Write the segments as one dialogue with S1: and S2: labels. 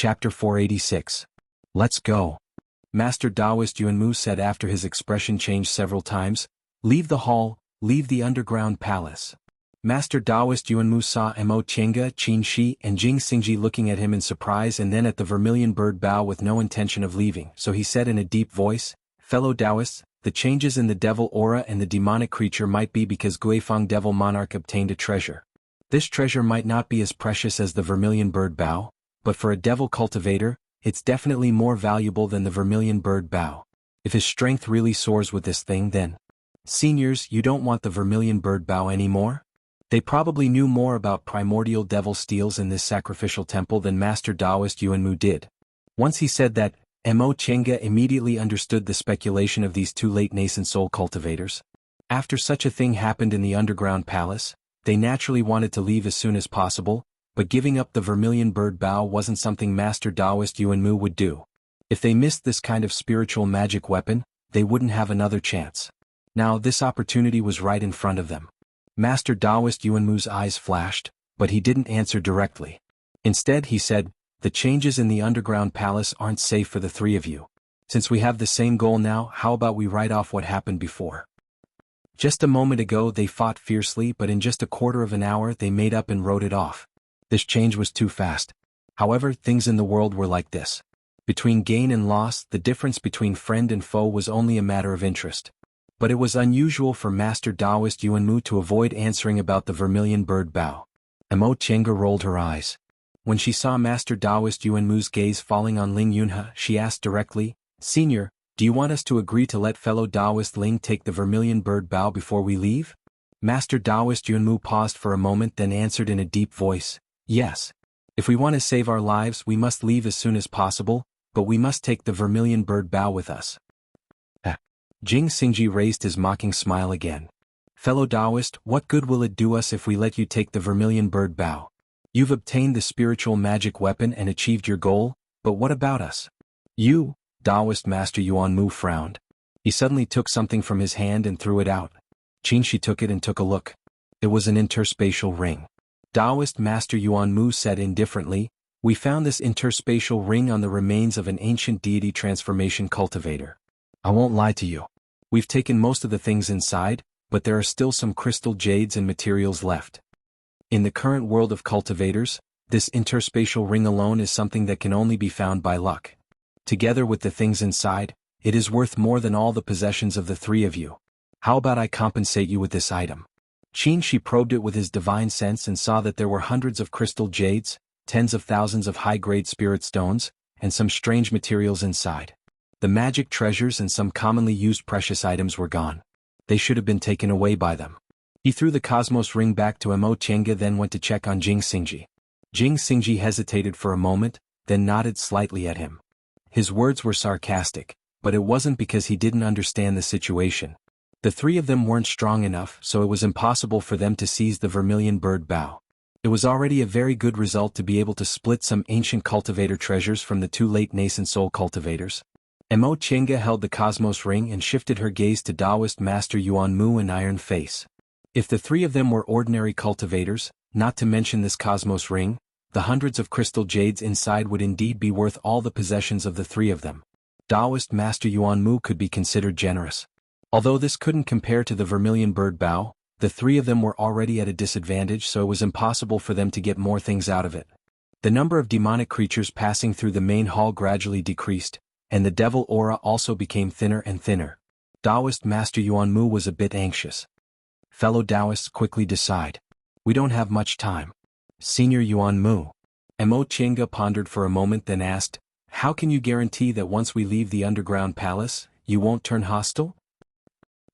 S1: Chapter 486. Let's go. Master Taoist Yuanmu said after his expression changed several times. Leave the hall, leave the underground palace. Master Taoist Yuanmu saw Mo Chenga, Qin Shi and Jing Xingji looking at him in surprise and then at the vermilion bird bow with no intention of leaving, so he said in a deep voice, Fellow Taoists, the changes in the devil aura and the demonic creature might be because Guifeng Devil Monarch obtained a treasure. This treasure might not be as precious as the vermilion bird bow, but for a devil cultivator, it's definitely more valuable than the vermilion bird bow. If his strength really soars with this thing, then, seniors, you don't want the vermilion bird bow anymore? They probably knew more about primordial devil steels in this sacrificial temple than Master Taoist Yuanmu did. Once he said that, Mo Chenga immediately understood the speculation of these two late nascent soul cultivators. After such a thing happened in the underground palace, they naturally wanted to leave as soon as possible, but giving up the vermilion bird bow wasn't something Master Taoist Yuanmu would do. If they missed this kind of spiritual magic weapon, they wouldn't have another chance. Now this opportunity was right in front of them. Master Taoist Yuanmu's eyes flashed, but he didn't answer directly. Instead he said, the changes in the underground palace aren't safe for the three of you. Since we have the same goal now, how about we write off what happened before? Just a moment ago they fought fiercely, but in just a quarter of an hour they made up and wrote it off. This change was too fast. However, things in the world were like this. Between gain and loss, the difference between friend and foe was only a matter of interest. But it was unusual for Master Taoist Yuanmu to avoid answering about the vermilion bird bow. Mo Chenga rolled her eyes. When she saw Master Taoist Yuanmu's gaze falling on Ling Yunhe, she asked directly, Senior, do you want us to agree to let fellow Taoist Ling take the vermilion bird bow before we leave? Master Taoist Yuanmu paused for a moment then answered in a deep voice, yes. If we want to save our lives we must leave as soon as possible, but we must take the vermilion bird bow with us. Jing Xingji raised his mocking smile again. Fellow Taoist, what good will it do us if we let you take the vermilion bird bow? You've obtained the spiritual magic weapon and achieved your goal, but what about us? You, Taoist Master Yuanmu frowned. He suddenly took something from his hand and threw it out. Qin Shi took it and took a look. It was an interspatial ring. Taoist Master Yuanmu said indifferently, we found this interspatial ring on the remains of an ancient deity transformation cultivator. I won't lie to you. We've taken most of the things inside, but there are still some crystal jades and materials left. In the current world of cultivators, this interspatial ring alone is something that can only be found by luck. Together with the things inside, it is worth more than all the possessions of the three of you. How about I compensate you with this item? Qin Shi probed it with his divine sense and saw that there were hundreds of crystal jades, tens of thousands of high-grade spirit stones, and some strange materials inside. The magic treasures and some commonly used precious items were gone. They should have been taken away by them. He threw the cosmos ring back to Mo Chenga then went to check on Jing Xingji. Jing Xingji hesitated for a moment, then nodded slightly at him. His words were sarcastic, but it wasn't because he didn't understand the situation. The three of them weren't strong enough, so it was impossible for them to seize the vermilion bird bow. It was already a very good result to be able to split some ancient cultivator treasures from the two late nascent soul cultivators. Mo Chenga held the cosmos ring and shifted her gaze to Taoist Master Yuanmu and Iron Face. If the three of them were ordinary cultivators, not to mention this cosmos ring, the hundreds of crystal jades inside would indeed be worth all the possessions of the three of them. Taoist Master Yuanmu could be considered generous. Although this couldn't compare to the vermilion bird bow, the three of them were already at a disadvantage, so it was impossible for them to get more things out of it. The number of demonic creatures passing through the main hall gradually decreased, and the devil aura also became thinner and thinner. Taoist Master Yuanmu was a bit anxious. Fellow Taoists, quickly decide. We don't have much time. Senior Yuanmu. Mo Chenga pondered for a moment then asked, how can you guarantee that once we leave the underground palace, you won't turn hostile?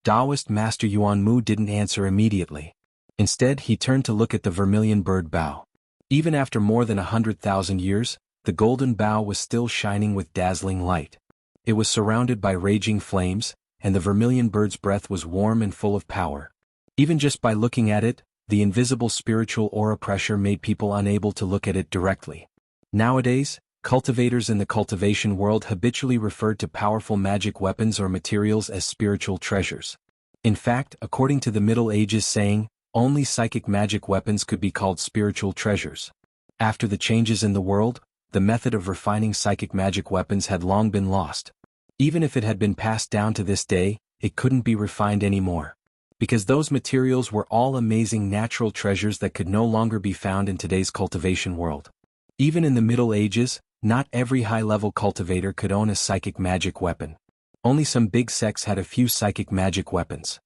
S1: Taoist Master Yuanmu didn't answer immediately. Instead he turned to look at the vermilion bird bow. Even after more than 100,000 years, the golden bow was still shining with dazzling light. It was surrounded by raging flames, and the vermilion bird's breath was warm and full of power. Even just by looking at it, the invisible spiritual aura pressure made people unable to look at it directly. Nowadays, cultivators in the cultivation world habitually referred to powerful magic weapons or materials as spiritual treasures. In fact, according to the Middle Ages saying, only psychic magic weapons could be called spiritual treasures. After the changes in the world, the method of refining psychic magic weapons had long been lost. Even if it had been passed down to this day, it couldn't be refined anymore. Because those materials were all amazing natural treasures that could no longer be found in today's cultivation world. Even in the Middle Ages, not every high-level cultivator could own a psychic magic weapon. Only some big sects had a few psychic magic weapons.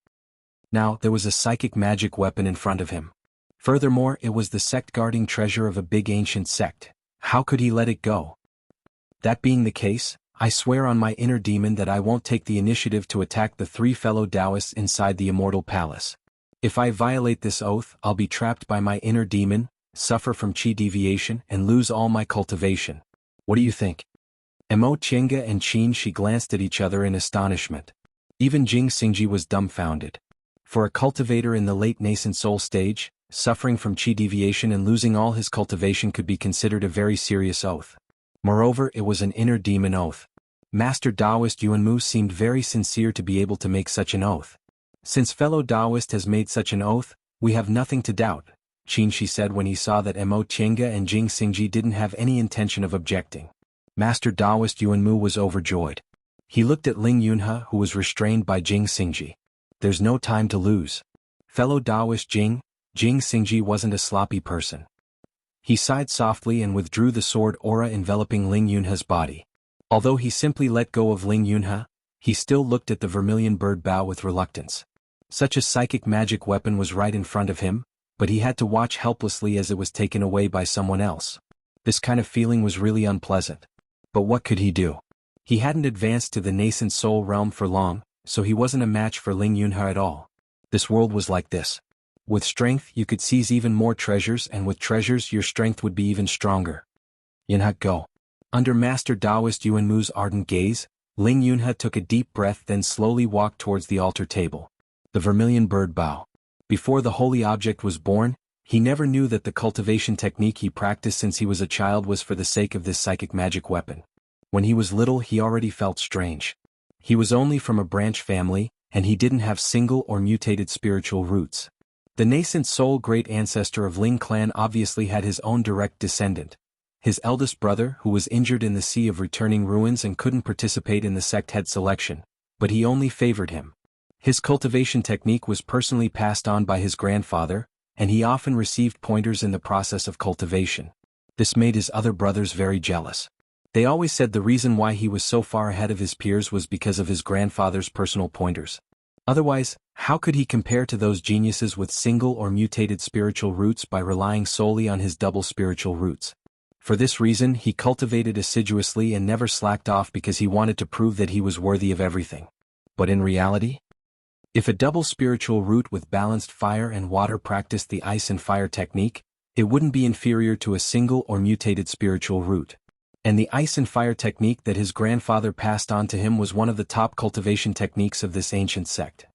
S1: Now, there was a psychic magic weapon in front of him. Furthermore, it was the sect-guarding treasure of a big ancient sect. How could he let it go? That being the case, I swear on my inner demon that I won't take the initiative to attack the 3 fellow Taoists inside the Immortal Palace. If I violate this oath, I'll be trapped by my inner demon, suffer from chi deviation, and lose all my cultivation. What do you think? Mo Qianga and Qin Shi glanced at each other in astonishment. Even Jing Xingji was dumbfounded. For a cultivator in the late nascent soul stage, suffering from chi deviation and losing all his cultivation could be considered a very serious oath. Moreover, it was an inner demon oath. Master Taoist Yuanmu seemed very sincere to be able to make such an oath. Since fellow Taoist has made such an oath, we have nothing to doubt, Qin Shi said when he saw that Mo Qianga and Jing Xingji didn't have any intention of objecting. Master Taoist Yuanmu was overjoyed. He looked at Ling Yunhe, who was restrained by Jing Xingji. There's no time to lose. Fellow Taoist Jing Xingji wasn't a sloppy person. He sighed softly and withdrew the sword aura enveloping Ling Yunhe's body. Although he simply let go of Ling Yunhe, he still looked at the vermilion bird bow with reluctance. Such a psychic magic weapon was right in front of him, but he had to watch helplessly as it was taken away by someone else. This kind of feeling was really unpleasant. But what could he do? He hadn't advanced to the nascent soul realm for long, so he wasn't a match for Ling Yunhe at all. This world was like this. With strength you could seize even more treasures, and with treasures your strength would be even stronger. Yunhe, go. Under Master Taoist Yuanmu's ardent gaze, Ling Yunhe took a deep breath, then slowly walked towards the altar table. The vermilion bird bow. Before the holy object was born, he never knew that the cultivation technique he practiced since he was a child was for the sake of this psychic magic weapon. When he was little he already felt strange. He was only from a branch family, and he didn't have single or mutated spiritual roots. The nascent soul great ancestor of Ling clan obviously had his own direct descendant. His eldest brother, who was injured in the Sea of Returning Ruins and couldn't participate in the sect head selection, but he only favored him. His cultivation technique was personally passed on by his grandfather, and he often received pointers in the process of cultivation. This made his other brothers very jealous. They always said the reason why he was so far ahead of his peers was because of his grandfather's personal pointers. Otherwise, how could he compare to those geniuses with single or mutated spiritual roots by relying solely on his double spiritual roots? For this reason he cultivated assiduously and never slacked off because he wanted to prove that he was worthy of everything. But in reality? If a double spiritual root with balanced fire and water practiced the ice and fire technique, it wouldn't be inferior to a single or mutated spiritual root. And the ice and fire technique that his grandfather passed on to him was one of the top cultivation techniques of this ancient sect.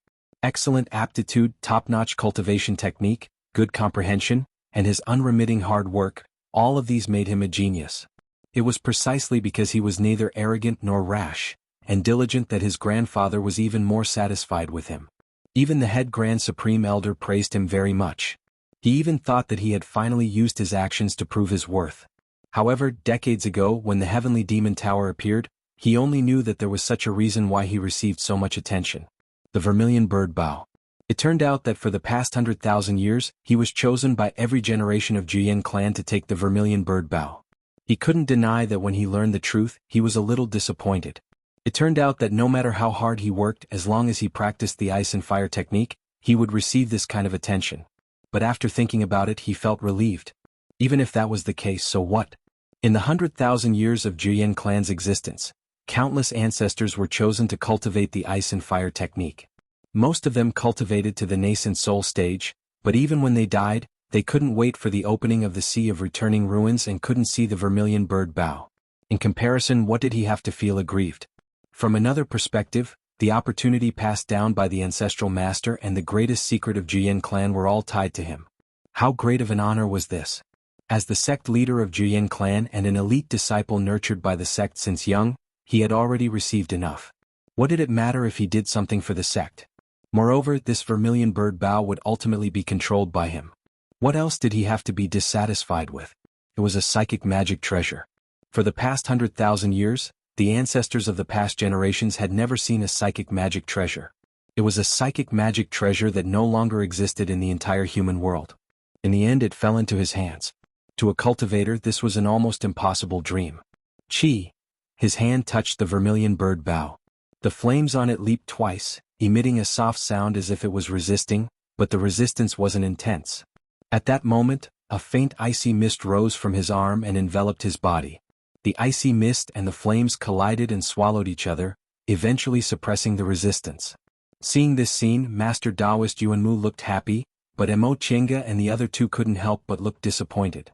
S1: Excellent aptitude, top-notch cultivation technique, good comprehension, and his unremitting hard work, all of these made him a genius. It was precisely because he was neither arrogant nor rash, and diligent that his grandfather was even more satisfied with him. Even the head Grand Supreme Elder praised him very much. He even thought that he had finally used his actions to prove his worth. However, decades ago when the Heavenly Demon Tower appeared, he only knew that there was such a reason why he received so much attention. The vermilion bird bow. It turned out that for the past 100,000 years, he was chosen by every generation of Juyin clan to take the vermilion bird bow. He couldn't deny that when he learned the truth, he was a little disappointed. It turned out that no matter how hard he worked, as long as he practiced the ice and fire technique, he would receive this kind of attention. But after thinking about it, he felt relieved. Even if that was the case, so what? In the 100,000 years of Juyin clan's existence, countless ancestors were chosen to cultivate the ice and fire technique. Most of them cultivated to the nascent soul stage, but even when they died, they couldn't wait for the opening of the Sea of Returning Ruins and couldn't see the vermilion bird bow. In comparison, what did he have to feel aggrieved? From another perspective, the opportunity passed down by the ancestral master and the greatest secret of Juyin clan were all tied to him. How great of an honor was this? As the sect leader of Juyin clan and an elite disciple nurtured by the sect since young, he had already received enough. What did it matter if he did something for the sect? Moreover, this vermilion bird bow would ultimately be controlled by him. What else did he have to be dissatisfied with? It was a psychic magic treasure. For the past 100,000 years, the ancestors of the past generations had never seen a psychic magic treasure. It was a psychic magic treasure that no longer existed in the entire human world. In the end, it fell into his hands. To a cultivator, this was an almost impossible dream. Chi! His hand touched the vermilion bird bough. The flames on it leaped twice, emitting a soft sound as if it was resisting, but the resistance wasn't intense. At that moment, a faint icy mist rose from his arm and enveloped his body. The icy mist and the flames collided and swallowed each other, eventually suppressing the resistance. Seeing this scene, Master Taoist Yuanmu looked happy, but Mo Chenga and the other two couldn't help but look disappointed.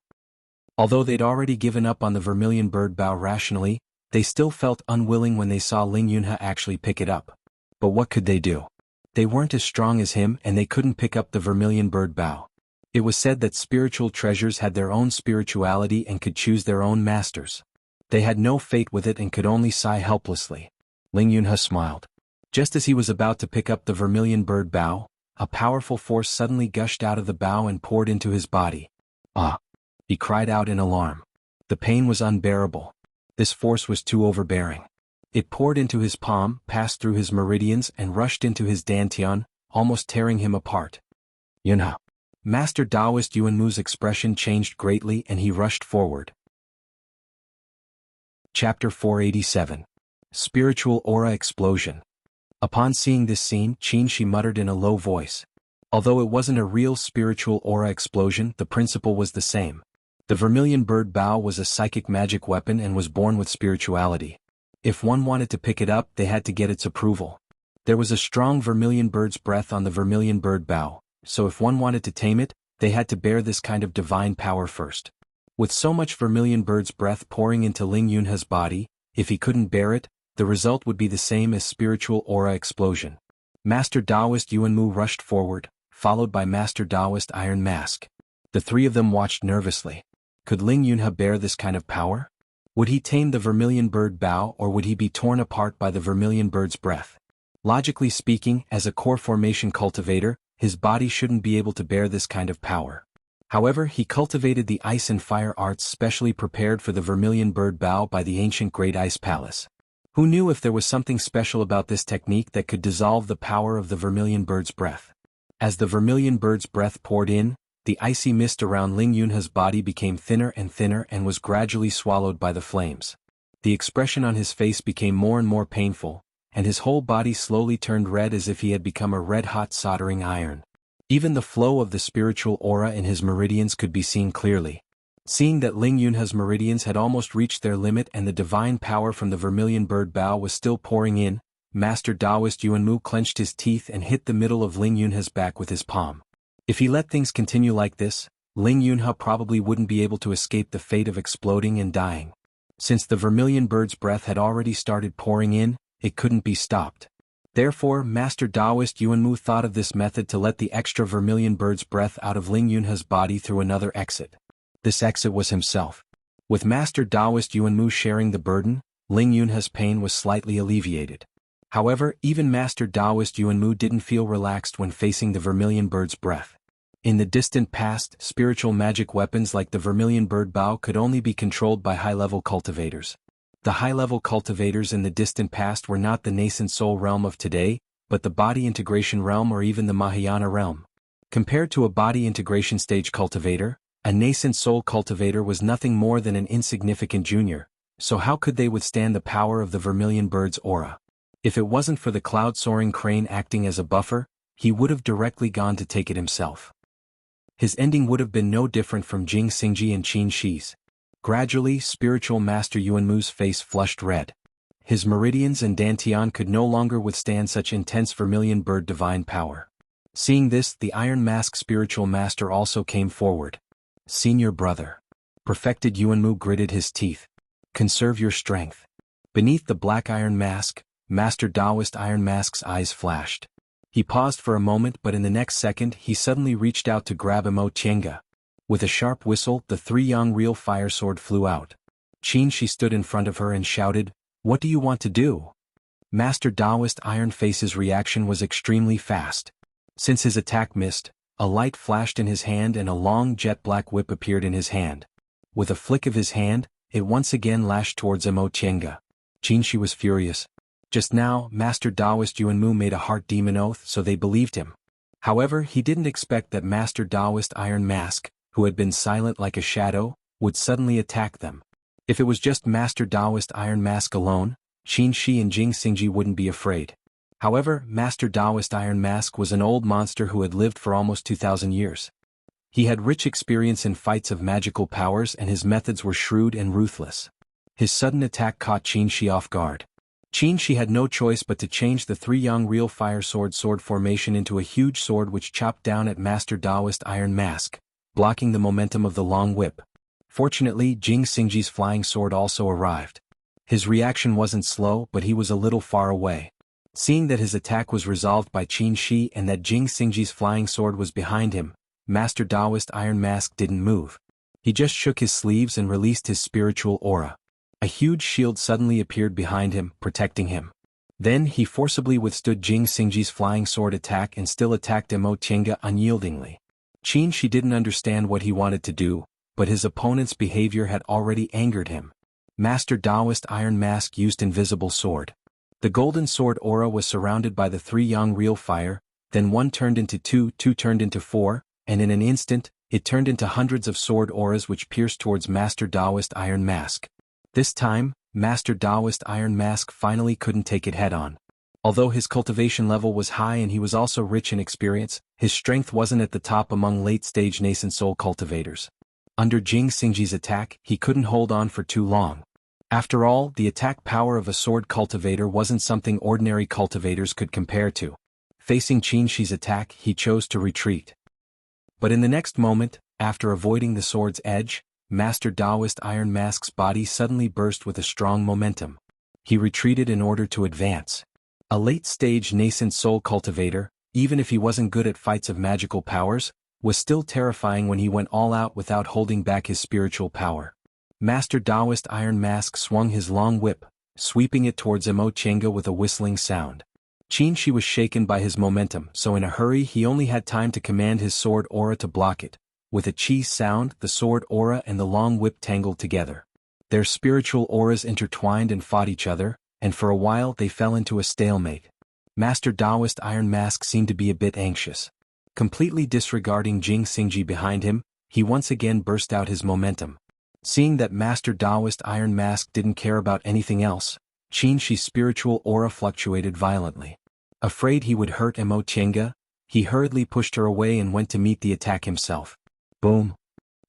S1: Although they'd already given up on the vermilion bird bough rationally, they still felt unwilling when they saw Ling Yunhe actually pick it up. But what could they do? They weren't as strong as him and they couldn't pick up the vermilion bird bough. It was said that spiritual treasures had their own spirituality and could choose their own masters. They had no fate with it and could only sigh helplessly. Ling Yunhe smiled. Just as he was about to pick up the vermilion bird bough, a powerful force suddenly gushed out of the bough and poured into his body. Ah! He cried out in alarm. The pain was unbearable. This force was too overbearing. It poured into his palm, passed through his meridians and rushed into his dantian, almost tearing him apart. Yunhe. Master Taoist Yuanmu's expression changed greatly and he rushed forward. Chapter 487. Spiritual Aura Explosion. Upon seeing this scene, Qin muttered in a low voice. Although it wasn't a real spiritual aura explosion, the principle was the same. The vermilion bird bough was a psychic magic weapon and was born with spirituality. If one wanted to pick it up, they had to get its approval. There was a strong vermilion bird's breath on the vermilion bird bough, so if one wanted to tame it, they had to bear this kind of divine power first. With so much vermilion bird's breath pouring into Ling Yunhe's body, if he couldn't bear it, the result would be the same as spiritual aura explosion. Master Taoist Yuanmu rushed forward, followed by Master Taoist Iron Mask. The three of them watched nervously. Could Ling Yunhe bear this kind of power? Would he tame the vermilion bird bough or would he be torn apart by the vermilion bird's breath? Logically speaking, as a core formation cultivator, his body shouldn't be able to bear this kind of power. However, he cultivated the ice and fire arts specially prepared for the vermilion bird bough by the ancient Great Ice Palace. Who knew if there was something special about this technique that could dissolve the power of the vermilion bird's breath? As the vermilion bird's breath poured in, the icy mist around Ling Yunhe's body became thinner and was gradually swallowed by the flames. The expression on his face became more and more painful, and his whole body slowly turned red as if he had become a red-hot soldering iron. Even the flow of the spiritual aura in his meridians could be seen clearly. Seeing that Ling Yunhe's meridians had almost reached their limit and the divine power from the vermilion bird bough was still pouring in, Master Taoist Yuanmu clenched his teeth and hit the middle of Ling Yunhe's back with his palm. If he let things continue like this, Ling Yunhe probably wouldn't be able to escape the fate of exploding and dying. Since the vermilion bird's breath had already started pouring in, it couldn't be stopped. Therefore, Master Taoist Yuanmu thought of this method to let the extra vermilion bird's breath out of Ling Yunhe's body through another exit. This exit was himself. With Master Taoist Yuanmu sharing the burden, Ling Yunhe's pain was slightly alleviated. However, even Master Taoist Yuanmu didn't feel relaxed when facing the vermilion bird's breath. In the distant past, spiritual magic weapons like the vermilion bird bough could only be controlled by high-level cultivators. The high-level cultivators in the distant past were not the nascent soul realm of today, but the body integration realm or even the Mahayana realm. Compared to a body integration stage cultivator, a nascent soul cultivator was nothing more than an insignificant junior, so how could they withstand the power of the vermilion bird's aura? If it wasn't for the cloud-soaring crane acting as a buffer, he would have directly gone to take it himself. His ending would have been no different from Jing Xingji and Qin Shi's. Gradually, spiritual master Yuanmu's face flushed red. His meridians and dantian could no longer withstand such intense vermilion bird divine power. Seeing this, the Iron Mask spiritual master also came forward. Senior brother. Perfected Yuanmu gritted his teeth. Conserve your strength. Beneath the black iron mask, Master Taoist Iron Mask's eyes flashed. He paused for a moment but in the next second he suddenly reached out to grab Mo Tienga. With a sharp whistle, the three-yang real fire sword flew out. Qin Shi stood in front of her and shouted, "What do you want to do?" Master Taoist Iron Face's reaction was extremely fast. Since his attack missed, a light flashed in his hand and a long jet black whip appeared in his hand. With a flick of his hand, it once again lashed towards Mo Tiange. Qinshi was furious. Just now, Master Taoist Yuanmu made a heart demon oath, so they believed him. However, he didn't expect that Master Taoist Iron Mask, who had been silent like a shadow, would suddenly attack them. If it was just Master Taoist Iron Mask alone, Qinshi and Jing Xingji wouldn't be afraid. However, Master Taoist Iron Mask was an old monster who had lived for almost 2,000 years. He had rich experience in fights of magical powers and his methods were shrewd and ruthless. His sudden attack caught Qinshi off guard. Qinshi had no choice but to change the three-yang real fire sword formation into a huge sword which chopped down at Master Taoist Iron Mask, blocking the momentum of the long whip. Fortunately, Jing Xingji's flying sword also arrived. His reaction wasn't slow, but he was a little far away. Seeing that his attack was resolved by Qinshi and that Jing Xingji's flying sword was behind him, Master Taoist Iron Mask didn't move. He just shook his sleeves and released his spiritual aura. A huge shield suddenly appeared behind him, protecting him. Then he forcibly withstood Jing Xingji's flying sword attack and still attacked Mo Tiange unyieldingly. Qinshi didn't understand what he wanted to do, but his opponent's behavior had already angered him. Master Taoist Iron Mask used Invisible Sword. The golden sword aura was surrounded by the three-yang real fire, then one turned into two turned into four, and in an instant, it turned into hundreds of sword auras which pierced towards Master Taoist Iron Mask. This time, Master Taoist Iron Mask finally couldn't take it head-on. Although his cultivation level was high and he was also rich in experience, his strength wasn't at the top among late-stage nascent soul cultivators. Under Jing Xingji's attack, he couldn't hold on for too long. After all, the attack power of a sword cultivator wasn't something ordinary cultivators could compare to. Facing Qinshi's attack, he chose to retreat. But in the next moment, after avoiding the sword's edge, Master Taoist Iron Mask's body suddenly burst with a strong momentum. He retreated in order to advance. A late-stage nascent soul cultivator, even if he wasn't good at fights of magical powers, was still terrifying when he went all out without holding back his spiritual power. Master Taoist Iron Mask swung his long whip, sweeping it towards Mo Tiange with a whistling sound. Qinshi was shaken by his momentum, so in a hurry he only had time to command his sword aura to block it. With a chi sound, the sword aura and the long whip tangled together. Their spiritual auras intertwined and fought each other, and for a while they fell into a stalemate. Master Taoist Iron Mask seemed to be a bit anxious. Completely disregarding Jing Xingji behind him, he once again burst out his momentum. Seeing that Master Taoist Iron Mask didn't care about anything else, Qinshi's spiritual aura fluctuated violently. Afraid he would hurt Mo Tiange, he hurriedly pushed her away and went to meet the attack himself. Boom!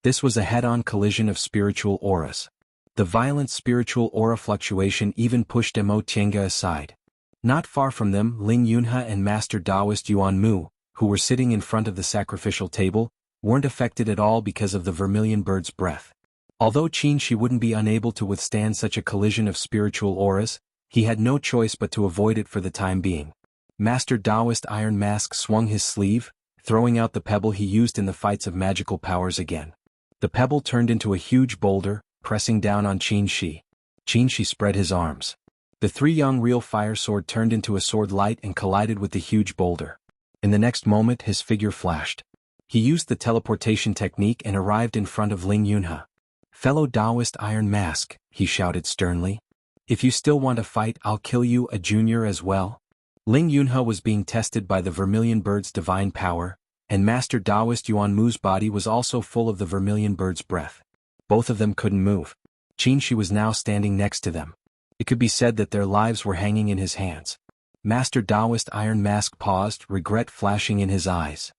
S1: This was a head-on collision of spiritual auras. The violent spiritual aura fluctuation even pushed Mo Tiange aside. Not far from them, Ling Yunhe and Master Taoist Yuanmu, who were sitting in front of the sacrificial table, weren't affected at all because of the vermilion bird's breath. Although Qinshi wouldn't be unable to withstand such a collision of spiritual auras, he had no choice but to avoid it for the time being. Master Taoist Iron Mask swung his sleeve, throwing out the pebble he used in the fights of magical powers again. The pebble turned into a huge boulder, pressing down on Qinshi. Qinshi spread his arms. The three-yang real fire sword turned into a sword light and collided with the huge boulder. In the next moment his figure flashed. He used the teleportation technique and arrived in front of Ling Yunhe. "Fellow Taoist Iron Mask," he shouted sternly. "If you still want to fight, I'll kill you, a junior as well." Ling Yunhe was being tested by the vermilion bird's divine power, and Master Taoist Yuanmu's body was also full of the vermilion bird's breath. Both of them couldn't move. Qinshi was now standing next to them. It could be said that their lives were hanging in his hands. Master Taoist Iron Mask paused, regret flashing in his eyes.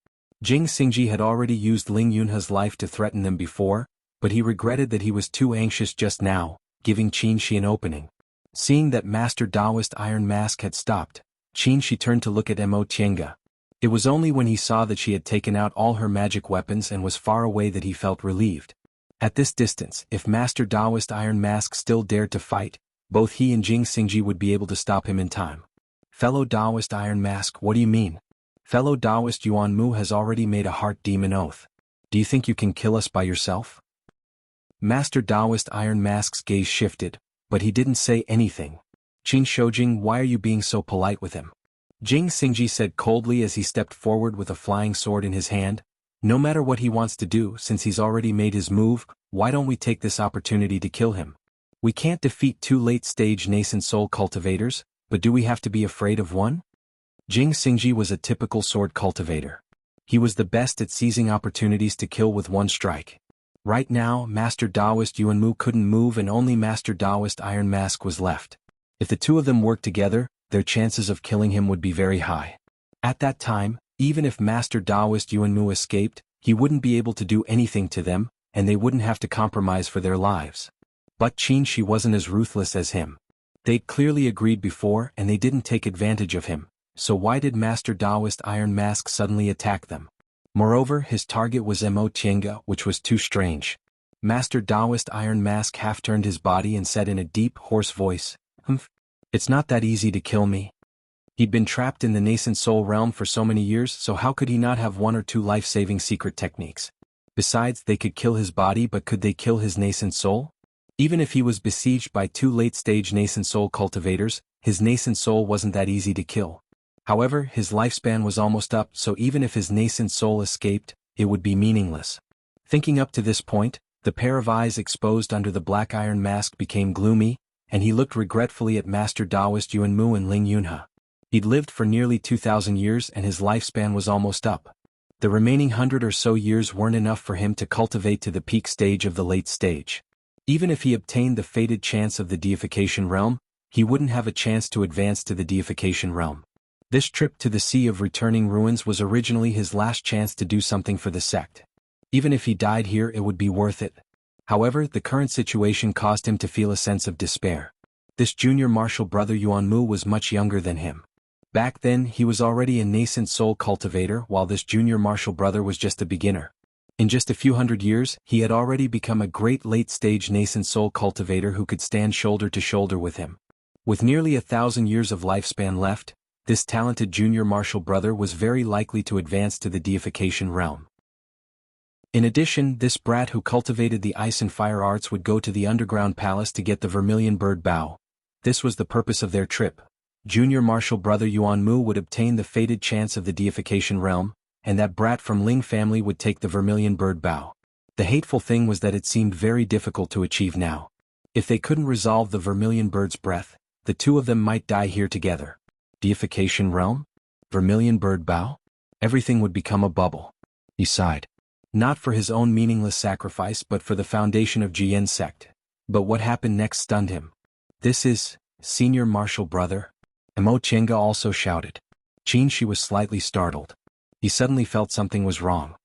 S1: Jing Xingji had already used Ling Yunhe's life to threaten them before, but he regretted that he was too anxious just now, giving Qinshi an opening. Seeing that Master Taoist Iron Mask had stopped, Qinshi turned to look at Mo Tiange. It was only when he saw that she had taken out all her magic weapons and was far away that he felt relieved. At this distance, if Master Taoist Iron Mask still dared to fight, both he and Jing Xingji would be able to stop him in time. "Fellow Taoist Iron Mask, what do you mean? Fellow Taoist Yuanmu has already made a heart demon oath. Do you think you can kill us by yourself?" Master Taoist Iron Mask's gaze shifted, but he didn't say anything. "Qin Shoujing, why are you being so polite with him?" Jing Xingji said coldly as he stepped forward with a flying sword in his hand. "No matter what he wants to do, since he's already made his move, why don't we take this opportunity to kill him? We can't defeat 2 late-stage nascent soul cultivators, but do we have to be afraid of one? Jing Xingji was a typical sword cultivator. He was the best at seizing opportunities to kill with one strike. Right now, Master Daoist Yuanmu couldn't move and only Master Daoist Iron Mask was left. If the two of them worked together, their chances of killing him would be very high. At that time, even if Master Daoist Yuanmu escaped, he wouldn't be able to do anything to them, and they wouldn't have to compromise for their lives. But Qin Shi wasn't as ruthless as him. They'd clearly agreed before and they didn't take advantage of him, so why did Master Daoist Iron Mask suddenly attack them? Moreover, his target was Mo Tiange, which was too strange. Master Daoist Iron Mask half-turned his body and said in a deep, hoarse voice, "Humph. It's not that easy to kill me." He'd been trapped in the nascent soul realm for so many years, so how could he not have 1 or 2 life-saving secret techniques? Besides, they could kill his body, but could they kill his nascent soul? Even if he was besieged by 2 late-stage nascent soul cultivators, his nascent soul wasn't that easy to kill. However, his lifespan was almost up, so even if his nascent soul escaped, it would be meaningless. Thinking up to this point, the pair of eyes exposed under the black iron mask became gloomy, and he looked regretfully at Master Daoist Yuanmu and Ling Yunhe. He'd lived for nearly 2,000 years and his lifespan was almost up. The remaining 100 or so years weren't enough for him to cultivate to the peak stage of the late stage. Even if he obtained the fated chance of the deification realm, he wouldn't have a chance to advance to the deification realm. This trip to the Sea of Returning Ruins was originally his last chance to do something for the sect. Even if he died here, it would be worth it. However, the current situation caused him to feel a sense of despair. This junior martial brother Yuanmu was much younger than him. Back then, he was already a nascent soul cultivator, while this junior martial brother was just a beginner. In just a few hundred years, he had already become a great late-stage nascent soul cultivator who could stand shoulder to shoulder with him. With nearly 1,000 years of lifespan left, this talented junior martial brother was very likely to advance to the deification realm. In addition, this brat who cultivated the ice and fire arts would go to the underground palace to get the vermilion bird bow. This was the purpose of their trip. Junior martial brother Yuanmu would obtain the fated chance of the deification realm, and that brat from Ling family would take the vermilion bird bow. The hateful thing was that it seemed very difficult to achieve now. If they couldn't resolve the vermilion bird's breath, the two of them might die here together. Deification realm? Vermilion bird bow? Everything would become a bubble. He sighed. Not for his own meaningless sacrifice but for the foundation of Jian sect. But what happened next stunned him. "This is, senior martial brother?" Mo Tiange also shouted. Qin Shi was slightly startled. He suddenly felt something was wrong.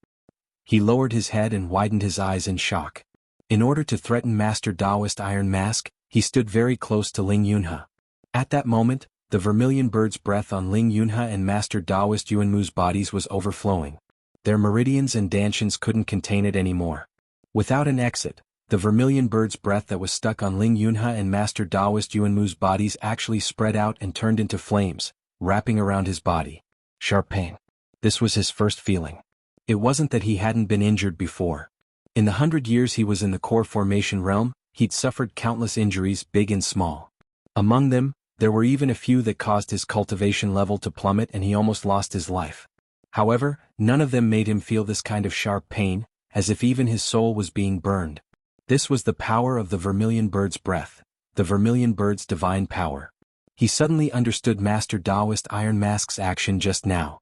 S1: He lowered his head and widened his eyes in shock. In order to threaten Master Daoist Iron Mask, he stood very close to Ling Yunhe. At that moment, the vermilion bird's breath on Ling Yunhe and Master Daoist Yuanmu's bodies was overflowing. Their meridians and dantians couldn't contain it anymore. Without an exit, the vermilion bird's breath that was stuck on Ling Yunhe and Master Daoist Yuanmu's bodies actually spread out and turned into flames, wrapping around his body. Sharp pain. This was his first feeling. It wasn't that he hadn't been injured before. In the 100 years he was in the core formation realm, he'd suffered countless injuries, big and small. Among them, there were even a few that caused his cultivation level to plummet and he almost lost his life. However, none of them made him feel this kind of sharp pain, as if even his soul was being burned. This was the power of the vermilion bird's breath, the vermilion bird's divine power. He suddenly understood Master Daoist Iron Mask's action just now.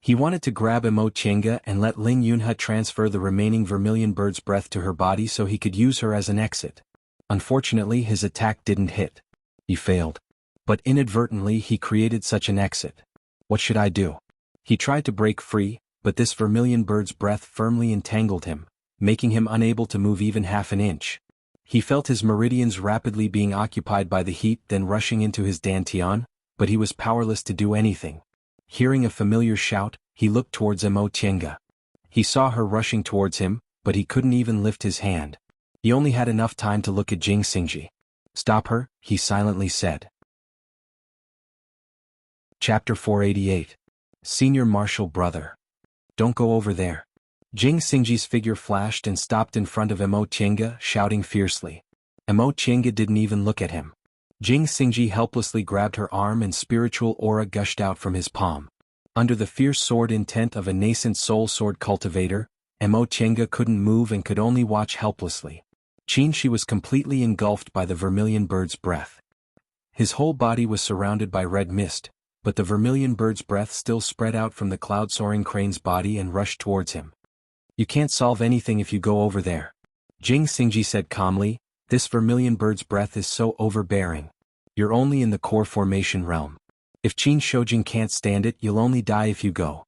S1: He wanted to grab Mo Tiange and let Ling Yunhe transfer the remaining vermilion bird's breath to her body so he could use her as an exit. Unfortunately, his attack didn't hit. He failed. But inadvertently he created such an exit. What should I do? He tried to break free, but this vermilion bird's breath firmly entangled him, making him unable to move even half an inch. He felt his meridians rapidly being occupied by the heat then rushing into his dantian, but he was powerless to do anything. Hearing a familiar shout, he looked towards Mo Tiange. He saw her rushing towards him, but he couldn't even lift his hand. He only had enough time to look at Jing Xingji. "Stop her," he silently said. Chapter 488. Senior Martial Brother. "Don't go over there." Jing Xingji's figure flashed and stopped in front of Mo Tiange, shouting fiercely. Mo Tiange didn't even look at him. Jing Xingji helplessly grabbed her arm and spiritual aura gushed out from his palm. Under the fierce sword intent of a nascent soul sword cultivator, Mo Tiange couldn't move and could only watch helplessly. Qin Shi was completely engulfed by the vermilion bird's breath. His whole body was surrounded by red mist, but the vermilion bird's breath still spread out from the cloud-soaring crane's body and rushed towards him. "You can't solve anything if you go over there," Jing Xingji said calmly. "This vermilion bird's breath is so overbearing. You're only in the core formation realm. If Qin Shoujing can't stand it, you'll only die if you go."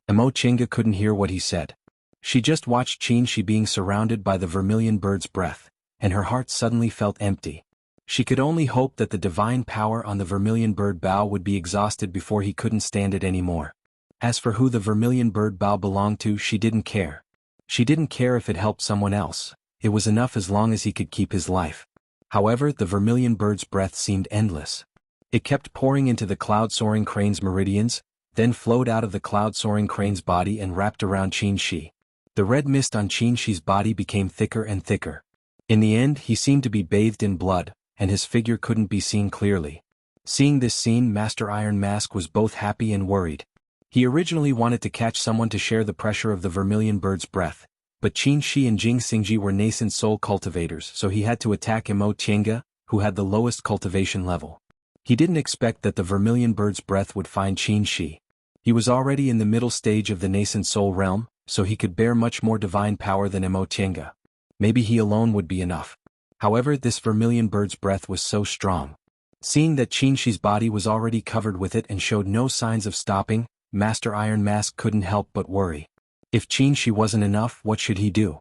S1: Emo Chinga couldn't hear what he said. She just watched Qin Shi being surrounded by the vermilion bird's breath, and her heart suddenly felt empty. She could only hope that the divine power on the vermilion bird bow would be exhausted before he couldn't stand it anymore. As for who the vermilion bird bow belonged to, she didn't care. She didn't care if it helped someone else, it was enough as long as he could keep his life. However, the vermilion bird's breath seemed endless. It kept pouring into the cloud-soaring crane's meridians, then flowed out of the cloud-soaring crane's body and wrapped around Qin Shi. The red mist on Qin Shi's body became thicker and thicker. In the end, he seemed to be bathed in blood, and his figure couldn't be seen clearly. Seeing this scene, Master Iron Mask was both happy and worried. He originally wanted to catch someone to share the pressure of the vermilion bird's breath, but Qin Shi and Jing Xingji were nascent soul cultivators, so he had to attack Emo Tienga, who had the lowest cultivation level. He didn't expect that the vermilion bird's breath would find Qin Shi. He was already in the middle stage of the nascent soul realm, so he could bear much more divine power than Emo Tienga. Maybe he alone would be enough. However, this vermilion bird's breath was so strong. Seeing that Qin Shi's body was already covered with it and showed no signs of stopping, Master Iron Mask couldn't help but worry. If Qin Shi wasn't enough, what should he do?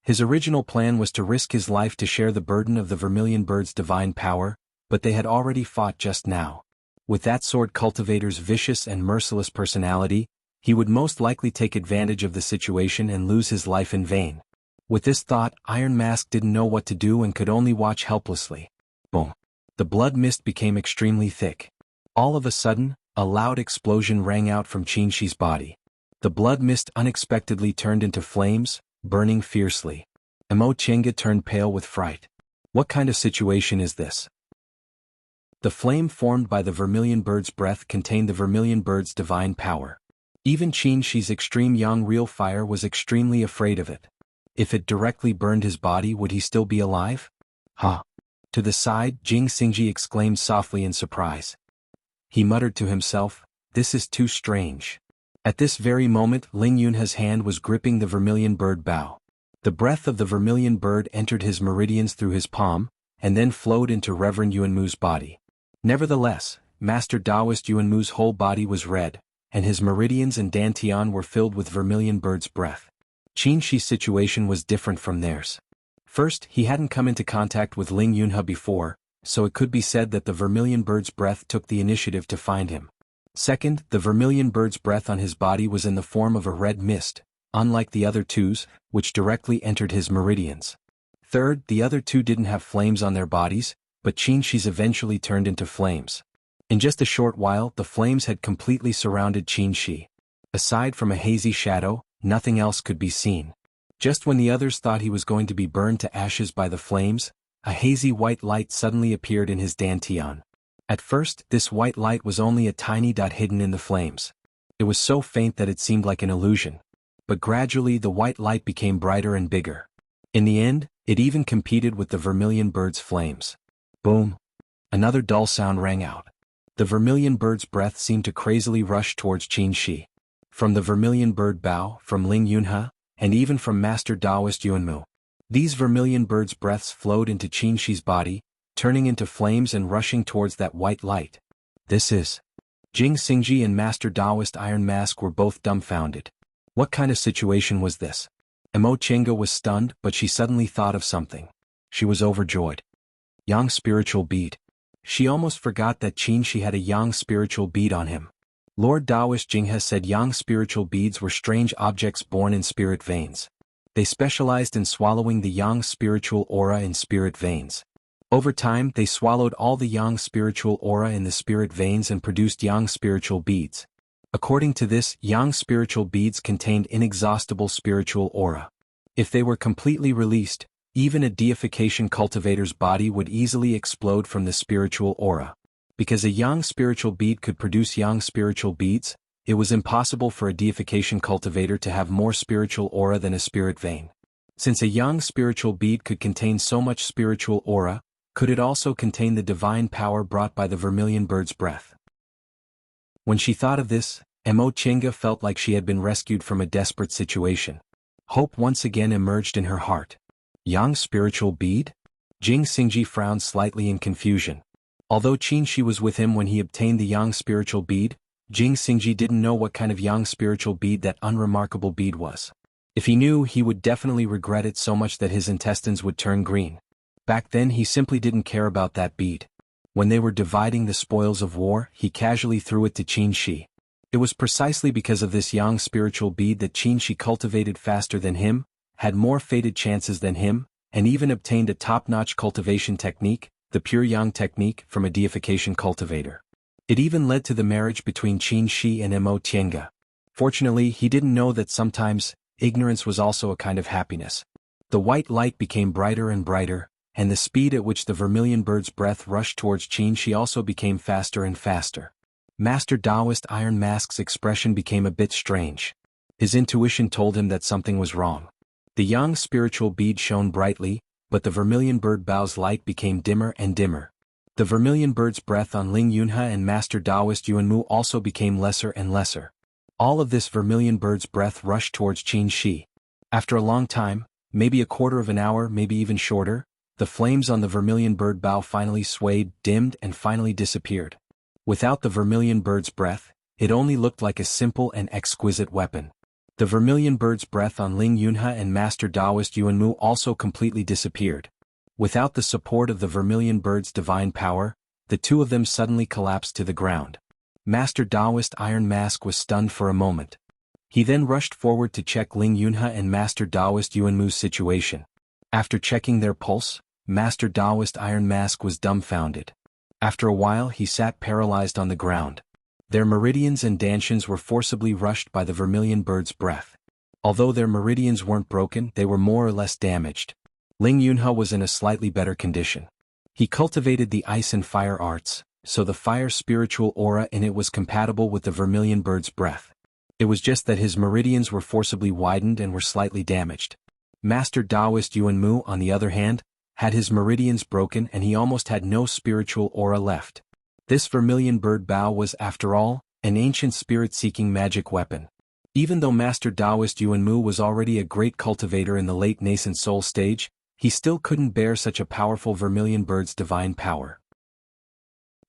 S1: His original plan was to risk his life to share the burden of the vermilion bird's divine power, but they had already fought just now. With that sword cultivator's vicious and merciless personality, he would most likely take advantage of the situation and lose his life in vain. With this thought, Iron Mask didn't know what to do and could only watch helplessly. Boom. The blood mist became extremely thick. All of a sudden, a loud explosion rang out from Qin Shi's body. The blood mist unexpectedly turned into flames, burning fiercely. Emo Tienga turned pale with fright. What kind of situation is this? The flame formed by the vermilion bird's breath contained the vermilion bird's divine power. Even Qin Shi's extreme yang real fire was extremely afraid of it. If it directly burned his body, would he still be alive? Huh. To the side, Jing Xingji exclaimed softly in surprise. He muttered to himself, "This is too strange." At this very moment, Ling Yunha's hand was gripping the vermilion bird bow. The breath of the vermilion bird entered his meridians through his palm, and then flowed into Reverend Yuanmu's body. Nevertheless, Master Taoist Yuanmu's whole body was red, and his meridians and dantian were filled with vermilion bird's breath. Qin Shi's situation was different from theirs. First, he hadn't come into contact with Ling Yunha before, so it could be said that the vermilion bird's breath took the initiative to find him. Second, the vermilion bird's breath on his body was in the form of a red mist, unlike the other two's, which directly entered his meridians. Third, the other two didn't have flames on their bodies, but Qin Shi's eventually turned into flames. In just a short while, the flames had completely surrounded Qin Shi. Aside from a hazy shadow, nothing else could be seen. Just when the others thought he was going to be burned to ashes by the flames, a hazy white light suddenly appeared in his dantian. At first, this white light was only a tiny dot hidden in the flames. It was so faint that it seemed like an illusion. But gradually the white light became brighter and bigger. In the end, it even competed with the vermilion bird's flames. Boom! Another dull sound rang out. The vermilion bird's breath seemed to crazily rush towards Qin Shi. From the vermilion bird bow, from Ling Yunha, and even from Master Taoist Yuanmu. These vermilion birds' breaths flowed into Qin Shi's body, turning into flames and rushing towards that white light. This is... Jing Xingji and Master Taoist Iron Mask were both dumbfounded. What kind of situation was this? Emo Chenga was stunned, but she suddenly thought of something. She was overjoyed. Yang spiritual bead. She almost forgot that Qin Shi had a yang spiritual bead on him. Lord Taoist Jinghe said yang spiritual beads were strange objects born in spirit veins. They specialized in swallowing the yang spiritual aura in spirit veins. Over time, they swallowed all the yang spiritual aura in the spirit veins and produced yang spiritual beads. According to this, yang spiritual beads contained inexhaustible spiritual aura. If they were completely released, even a deification cultivator's body would easily explode from the spiritual aura. Because a yang spiritual bead could produce yang spiritual beads, it was impossible for a deification cultivator to have more spiritual aura than a spirit vein. Since a yang spiritual bead could contain so much spiritual aura, could it also contain the divine power brought by the vermilion bird's breath? When she thought of this, Mo Chinga felt like she had been rescued from a desperate situation. Hope once again emerged in her heart. Yang spiritual bead? Jing Xingji frowned slightly in confusion. Although Qin Shi was with him when he obtained the yang spiritual bead, Jing Xingji didn't know what kind of yang spiritual bead that unremarkable bead was. If he knew, he would definitely regret it so much that his intestines would turn green. Back then he simply didn't care about that bead. When they were dividing the spoils of war, he casually threw it to Qin Shi. It was precisely because of this yang spiritual bead that Qin Shi cultivated faster than him, had more fated chances than him, and even obtained a top-notch cultivation technique, the pure yang technique, from a deification cultivator. It even led to the marriage between Qin Shi and Mo Tiange. Fortunately, he didn't know that sometimes, ignorance was also a kind of happiness. The white light became brighter and brighter, and the speed at which the vermilion bird's breath rushed towards Qin Shi also became faster and faster. Master Taoist Iron Mask's expression became a bit strange. His intuition told him that something was wrong. The yang spiritual bead shone brightly, but the vermilion bird bow's light became dimmer and dimmer. The vermilion bird's breath on Ling Yunhe and Master Taoist Yuanmu also became lesser and lesser. All of this vermilion bird's breath rushed towards Qin Shi. After a long time, maybe a quarter of an hour, maybe even shorter, the flames on the vermilion bird bow finally swayed, dimmed, and finally disappeared. Without the vermilion bird's breath, it only looked like a simple and exquisite weapon. The vermilion bird's breath on Ling Yunhe and Master Taoist Yuanmu also completely disappeared. Without the support of the vermilion bird's divine power, the two of them suddenly collapsed to the ground. Master Taoist Iron Mask was stunned for a moment. He then rushed forward to check Ling Yunhe and Master Taoist Yuanmu's situation. After checking their pulse, Master Taoist Iron Mask was dumbfounded. After a while he sat paralyzed on the ground. Their meridians and dantians were forcibly rushed by the vermilion bird's breath. Although their meridians weren't broken, they were more or less damaged. Ling Yunhe was in a slightly better condition. He cultivated the ice and fire arts, so the fire spiritual aura in it was compatible with the vermilion bird's breath. It was just that his meridians were forcibly widened and were slightly damaged. Master Taoist Yuanmu, on the other hand, had his meridians broken and he almost had no spiritual aura left. This vermilion bird bow was, after all, an ancient spirit-seeking magic weapon. Even though Master Taoist Yuanmu was already a great cultivator in the late nascent soul stage, he still couldn't bear such a powerful vermilion bird's divine power.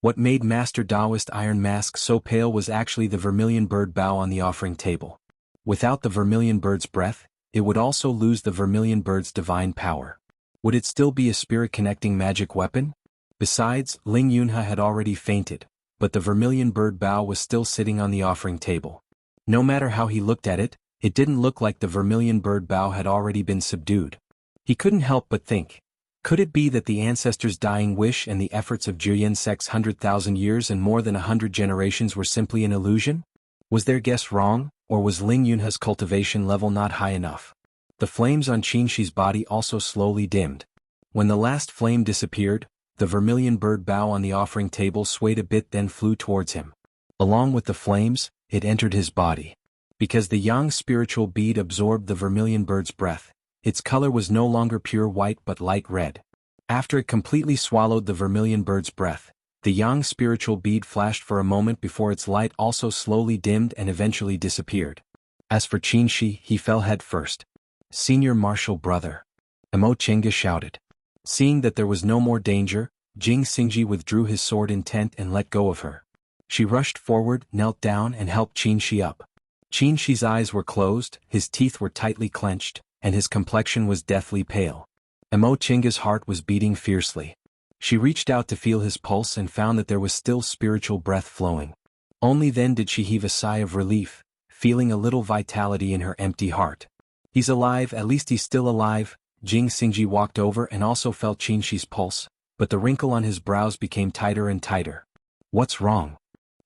S1: What made Master Taoist Iron Mask so pale was actually the vermilion bird bow on the offering table. Without the vermilion bird's breath, it would also lose the vermilion bird's divine power. Would it still be a spirit-connecting magic weapon? Besides, Ling Yunhe had already fainted, but the vermilion bird bow was still sitting on the offering table. No matter how he looked at it, it didn't look like the vermilion bird bow had already been subdued. He couldn't help but think, could it be that the ancestors' dying wish and the efforts of Juyin Sek's 100,000 years and more than 100 generations were simply an illusion? Was their guess wrong, or was Ling Yunhe's cultivation level not high enough? The flames on Qin Shi's body also slowly dimmed. When the last flame disappeared, the vermilion bird bow on the offering table swayed a bit, then flew towards him. Along with the flames, it entered his body. Because the yang spiritual bead absorbed the vermilion bird's breath, its color was no longer pure white but light red. After it completely swallowed the vermilion bird's breath, the yang spiritual bead flashed for a moment before its light also slowly dimmed and eventually disappeared. As for Qin Shi, he fell head first. "Senior Marshal Brother!" Mo Chinga shouted. Seeing that there was no more danger, Jing Xingji withdrew his sword intent and let go of her. She rushed forward, knelt down and helped Qin Shi up. Qin Shi's eyes were closed, his teeth were tightly clenched, and his complexion was deathly pale. Mo Chinga's heart was beating fiercely. She reached out to feel his pulse and found that there was still spiritual breath flowing. Only then did she heave a sigh of relief, feeling a little vitality in her empty heart. He's alive, at least he's still alive. Jing Xingji walked over and also felt Qin Shi's pulse, but the wrinkle on his brows became tighter and tighter. "What's wrong?"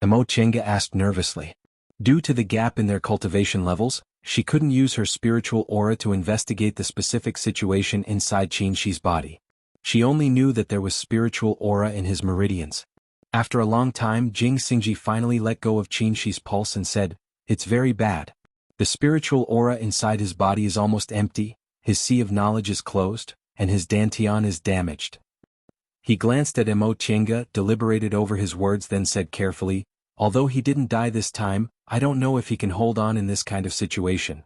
S1: Mo Chinga asked nervously. Due to the gap in their cultivation levels, she couldn't use her spiritual aura to investigate the specific situation inside Qin Shi's body. She only knew that there was spiritual aura in his meridians. After a long time, Jing Xingji finally let go of Qin Shi's pulse and said, "It's very bad. The spiritual aura inside his body is almost empty, his sea of knowledge is closed, and his dantian is damaged. He glanced at Emo Chenga, deliberated over his words, then said carefully, although he didn't die this time, I don't know if he can hold on in this kind of situation.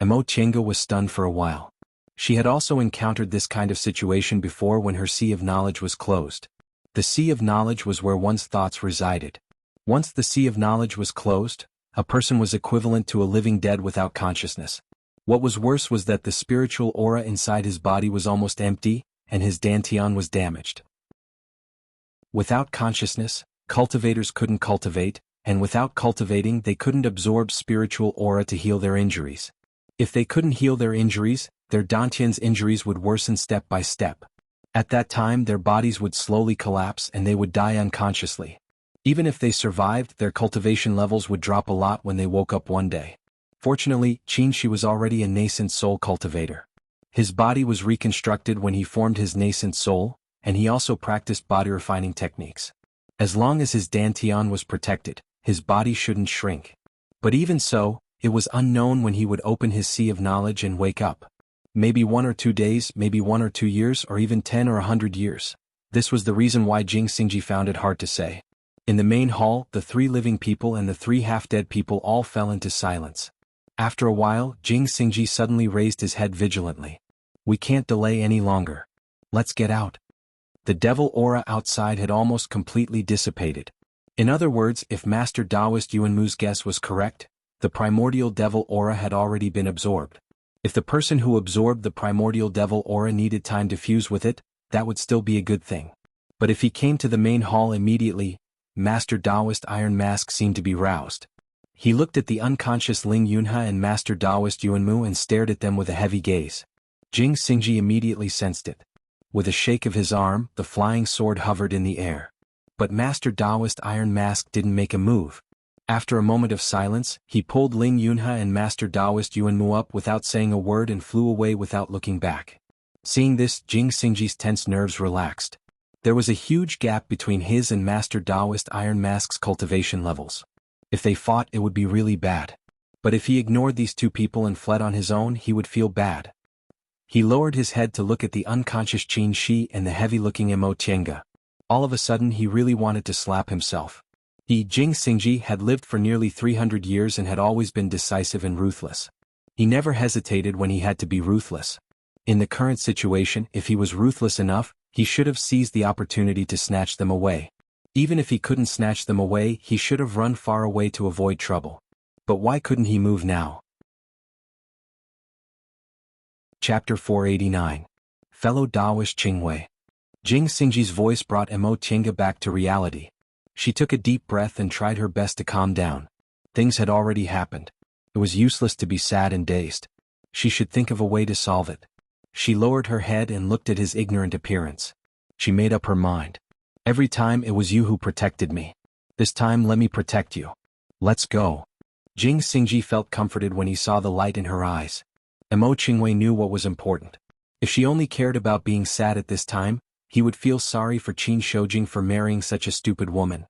S1: Emo Chenga was stunned for a while. She had also encountered this kind of situation before when her sea of knowledge was closed. The sea of knowledge was where one's thoughts resided. Once the sea of knowledge was closed, a person was equivalent to a living dead without consciousness. What was worse was that the spiritual aura inside his body was almost empty, and his dantian was damaged. Without consciousness, cultivators couldn't cultivate, and without cultivating they couldn't absorb spiritual aura to heal their injuries. If they couldn't heal their injuries, their dantian's injuries would worsen step by step. At that time their bodies would slowly collapse and they would die unconsciously. Even if they survived, their cultivation levels would drop a lot when they woke up one day. Fortunately, Qin was already a nascent soul cultivator. His body was reconstructed when he formed his nascent soul, and he also practiced body refining techniques. As long as his dantian was protected, his body shouldn't shrink. But even so, it was unknown when he would open his sea of knowledge and wake up. Maybe 1 or 2 days, maybe 1 or 2 years, or even 10 or 100 years. This was the reason why Jing Xingji found it hard to say. In the main hall, the 3 living people and the 3 half-dead people all fell into silence. After a while, Jing Xingji suddenly raised his head vigilantly. We can't delay any longer. Let's get out. The devil aura outside had almost completely dissipated. In other words, if Master Taoist Yuanmu's guess was correct, the primordial devil aura had already been absorbed. If the person who absorbed the primordial devil aura needed time to fuse with it, that would still be a good thing. But if he came to the main hall immediately, Master Taoist Iron Mask seemed to be roused. He looked at the unconscious Ling Yunhe and Master Taoist Yuanmu and stared at them with a heavy gaze. Jing Xingji immediately sensed it. With a shake of his arm, the flying sword hovered in the air. But Master Taoist Iron Mask didn't make a move. After a moment of silence, he pulled Ling Yunhe and Master Taoist Yuanmu up without saying a word and flew away without looking back. Seeing this, Jing Xingji's tense nerves relaxed. There was a huge gap between his and Master Taoist Iron Mask's cultivation levels. If they fought, it would be really bad. But if he ignored these 2 people and fled on his own, he would feel bad. He lowered his head to look at the unconscious Qin Shi and the heavy-looking Emo Chenga. All of a sudden he really wanted to slap himself. Jing Xingji had lived for nearly 300 years and had always been decisive and ruthless. He never hesitated when he had to be ruthless. In the current situation, if he was ruthless enough, he should have seized the opportunity to snatch them away. Even if he couldn't snatch them away, he should have run far away to avoid trouble. But why couldn't he move now? Chapter 489. Fellow Taoist Qingwei. Jing Xingji's voice brought Emo Chenga back to reality. She took a deep breath and tried her best to calm down. Things had already happened. It was useless to be sad and dazed. She should think of a way to solve it. She lowered her head and looked at his ignorant appearance. She made up her mind. Every time it was you who protected me. This time let me protect you. Let's go. Jing Xingji felt comforted when he saw the light in her eyes. Emo Qingwei knew what was important. If she only cared about being sad at this time, he would feel sorry for Qin Shoujing for marrying such a stupid woman.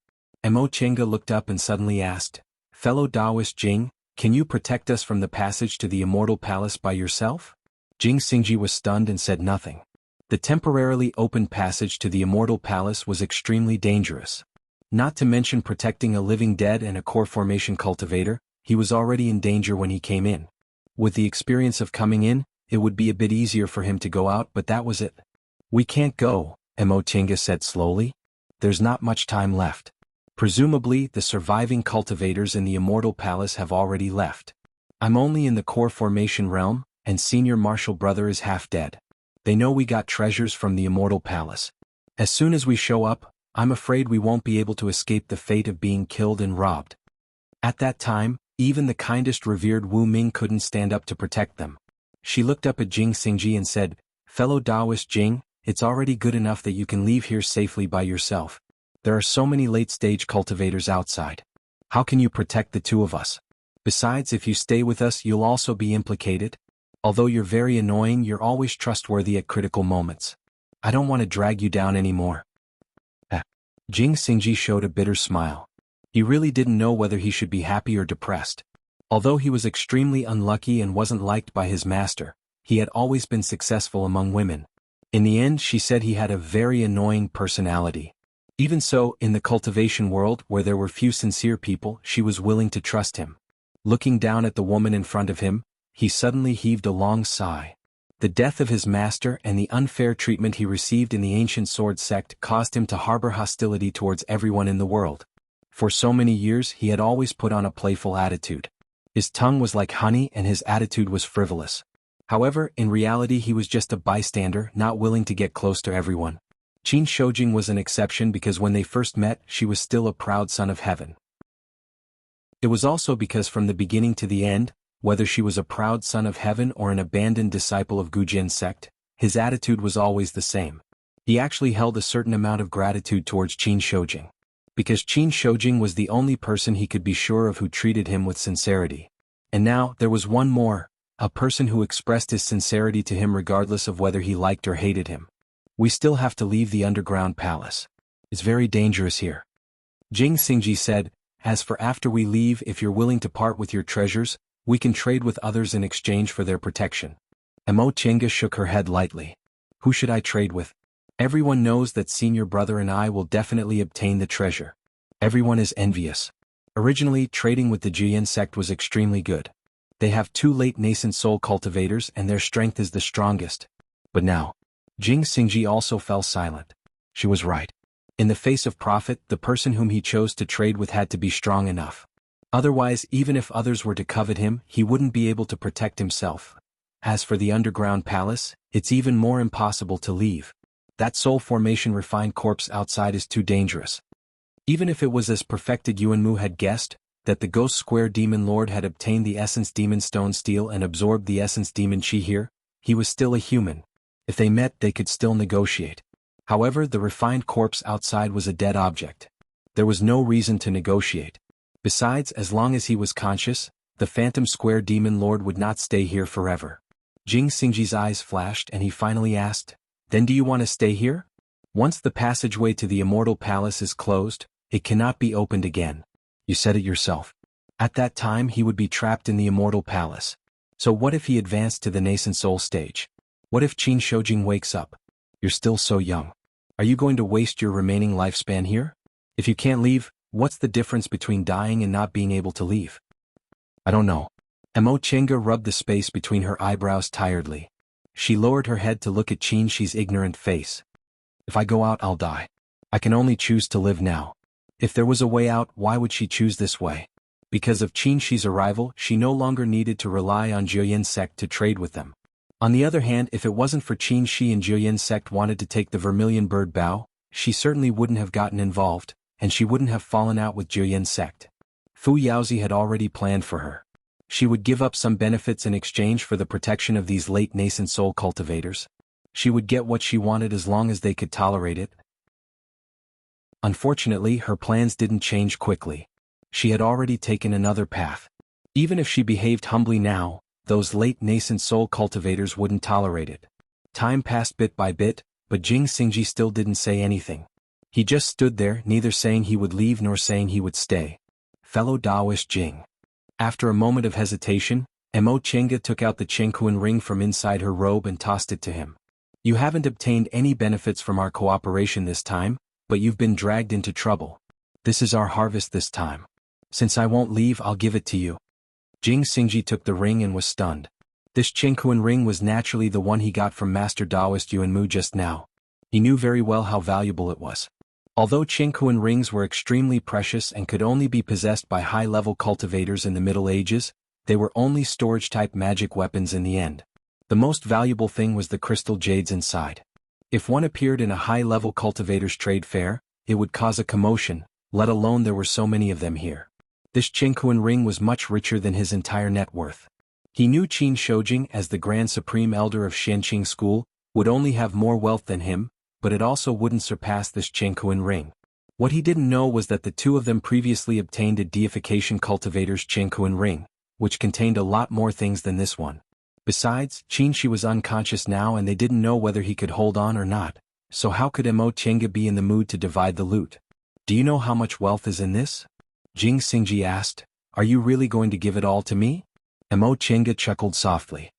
S1: Emo Chenga looked up and suddenly asked, Fellow Taoist Jing, can you protect us from the passage to the Immortal Palace by yourself? Jing Xingji was stunned and said nothing. The temporarily opened passage to the Immortal Palace was extremely dangerous. Not to mention protecting a living dead and a core formation cultivator, he was already in danger when he came in. With the experience of coming in, it would be a bit easier for him to go out, but that was it. We can't go, Emo Chenga said slowly. There's not much time left. Presumably, the surviving cultivators in the Immortal Palace have already left. I'm only in the core formation realm, and Senior Martial Brother is half dead. They know we got treasures from the Immortal Palace. As soon as we show up, I'm afraid we won't be able to escape the fate of being killed and robbed. At that time, even the kindest revered Wu Ming couldn't stand up to protect them. She looked up at Jing Xingji and said, Fellow Taoist Jing, it's already good enough that you can leave here safely by yourself. There are so many late-stage cultivators outside. How can you protect the 2 of us? Besides, if you stay with us, you'll also be implicated. Although you're very annoying, you're always trustworthy at critical moments. I don't want to drag you down anymore. Jing Xingji showed a bitter smile. He really didn't know whether he should be happy or depressed. Although he was extremely unlucky and wasn't liked by his master, He had always been successful among women. In the end, she said he had a very annoying personality. Even so, in the cultivation world where there were few sincere people, she was willing to trust him. Looking down at the woman in front of him, he suddenly heaved a long sigh. The death of his master and the unfair treatment he received in the ancient sword sect caused him to harbor hostility towards everyone in the world. For so many years he had always put on a playful attitude. His tongue was like honey and his attitude was frivolous. However, in reality he was just a bystander, not willing to get close to everyone. Qin Shoujing was an exception because when they first met, she was still a proud son of heaven. It was also because from the beginning to the end, whether she was a proud son of heaven or an abandoned disciple of Gujin sect, his attitude was always the same. He actually held a certain amount of gratitude towards Qin Shoujing. Because Qin Shoujing was the only person he could be sure of who treated him with sincerity. And now, there was one more, a person who expressed his sincerity to him regardless of whether he liked or hated him. We still have to leave the underground palace. It's very dangerous here. Jing Xingji said, as for after we leave, if you're willing to part with your treasures, we can trade with others in exchange for their protection. Mo Chenga shook her head lightly. Who should I trade with? Everyone knows that senior brother and I will definitely obtain the treasure. Everyone is envious. Originally, trading with the Jiyan sect was extremely good. They have 2 late nascent soul cultivators and their strength is the strongest. But now, Jing Xingji also fell silent. She was right. In the face of profit, the person whom he chose to trade with had to be strong enough. Otherwise, even if others were to covet him, he wouldn't be able to protect himself. As for the underground palace, it's even more impossible to leave. That soul formation refined corpse outside is too dangerous. Even if it was as perfected Yuanmu had guessed, that the Ghost Square Demon Lord had obtained the Essence Demon Stone Steel and absorbed the Essence Demon Chi here, he was still a human. If they met, they could still negotiate. However, the refined corpse outside was a dead object. There was no reason to negotiate. Besides, as long as he was conscious, the Phantom Square Demon Lord would not stay here forever. Jing Xingji's eyes flashed and he finally asked, then do you want to stay here? Once the passageway to the Immortal Palace is closed, it cannot be opened again. You said it yourself. At that time he would be trapped in the Immortal Palace. So what if he advanced to the nascent soul stage? What if Qin Shoujing wakes up? You're still so young. Are you going to waste your remaining lifespan here? If you can't leave, what's the difference between dying and not being able to leave? I don't know. Mo Chenga rubbed the space between her eyebrows tiredly. She lowered her head to look at Qin Shi's ignorant face. If I go out, I'll die. I can only choose to live now. If there was a way out, why would she choose this way? Because of Qin Shi's arrival, she no longer needed to rely on Jiuyin sect to trade with them. On the other hand, if it wasn't for Qin Shi and Jiuyin sect wanted to take the Vermilion Bird Bow, she certainly wouldn't have gotten involved, and she wouldn't have fallen out with Jiuyin sect. Fu Yaozi had already planned for her. She would give up some benefits in exchange for the protection of these late nascent soul cultivators. She would get what she wanted as long as they could tolerate it. Unfortunately, her plans didn't change quickly. She had already taken another path. Even if she behaved humbly now, those late nascent soul cultivators wouldn't tolerate it. Time passed bit by bit, but Jing Xingji still didn't say anything. He just stood there, neither saying he would leave nor saying he would stay. Fellow Taoist Jing. After a moment of hesitation, Mo Chenga took out the Chengkuan ring from inside her robe and tossed it to him. You haven't obtained any benefits from our cooperation this time, but you've been dragged into trouble. This is our harvest this time. Since I won't leave, I'll give it to you. Jing Xingji took the ring and was stunned. This Chengkuan ring was naturally the one he got from Master Taoist Yuanmu just now. He knew very well how valuable it was. Although Chengkuan rings were extremely precious and could only be possessed by high-level cultivators in the Middle Ages, they were only storage-type magic weapons in the end. The most valuable thing was the crystal jades inside. If one appeared in a high-level cultivator's trade fair, it would cause a commotion, let alone there were so many of them here. This Chengkuan ring was much richer than his entire net worth. He knew Qin Shoujing, as the Grand Supreme Elder of Xianqing School, would only have more wealth than him, but it also wouldn't surpass this Chengkuan ring. What he didn't know was that the two of them previously obtained a deification cultivator's Chengkuan ring, which contained a lot more things than this one. Besides, Qin Shi was unconscious now and they didn't know whether he could hold on or not, so how could Mo Chenga be in the mood to divide the loot? Do you know how much wealth is in this? Jing Xingji asked. Are you really going to give it all to me? Mo Chenga chuckled softly.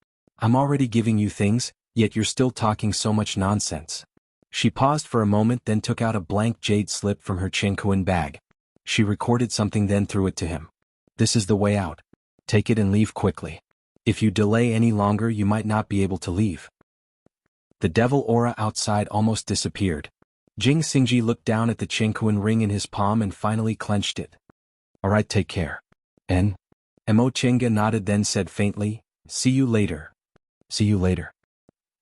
S1: I'm already giving you things, yet you're still talking so much nonsense. She paused for a moment, then took out a blank jade slip from her chinkuan bag. She recorded something, then threw it to him. This is the way out. Take it and leave quickly. If you delay any longer, you might not be able to leave. The devil aura outside almost disappeared. Jing Xingji looked down at the chinkuan ring in his palm and finally clenched it. Alright, take care. Mo Chinga nodded, then said faintly, see you later. See you later.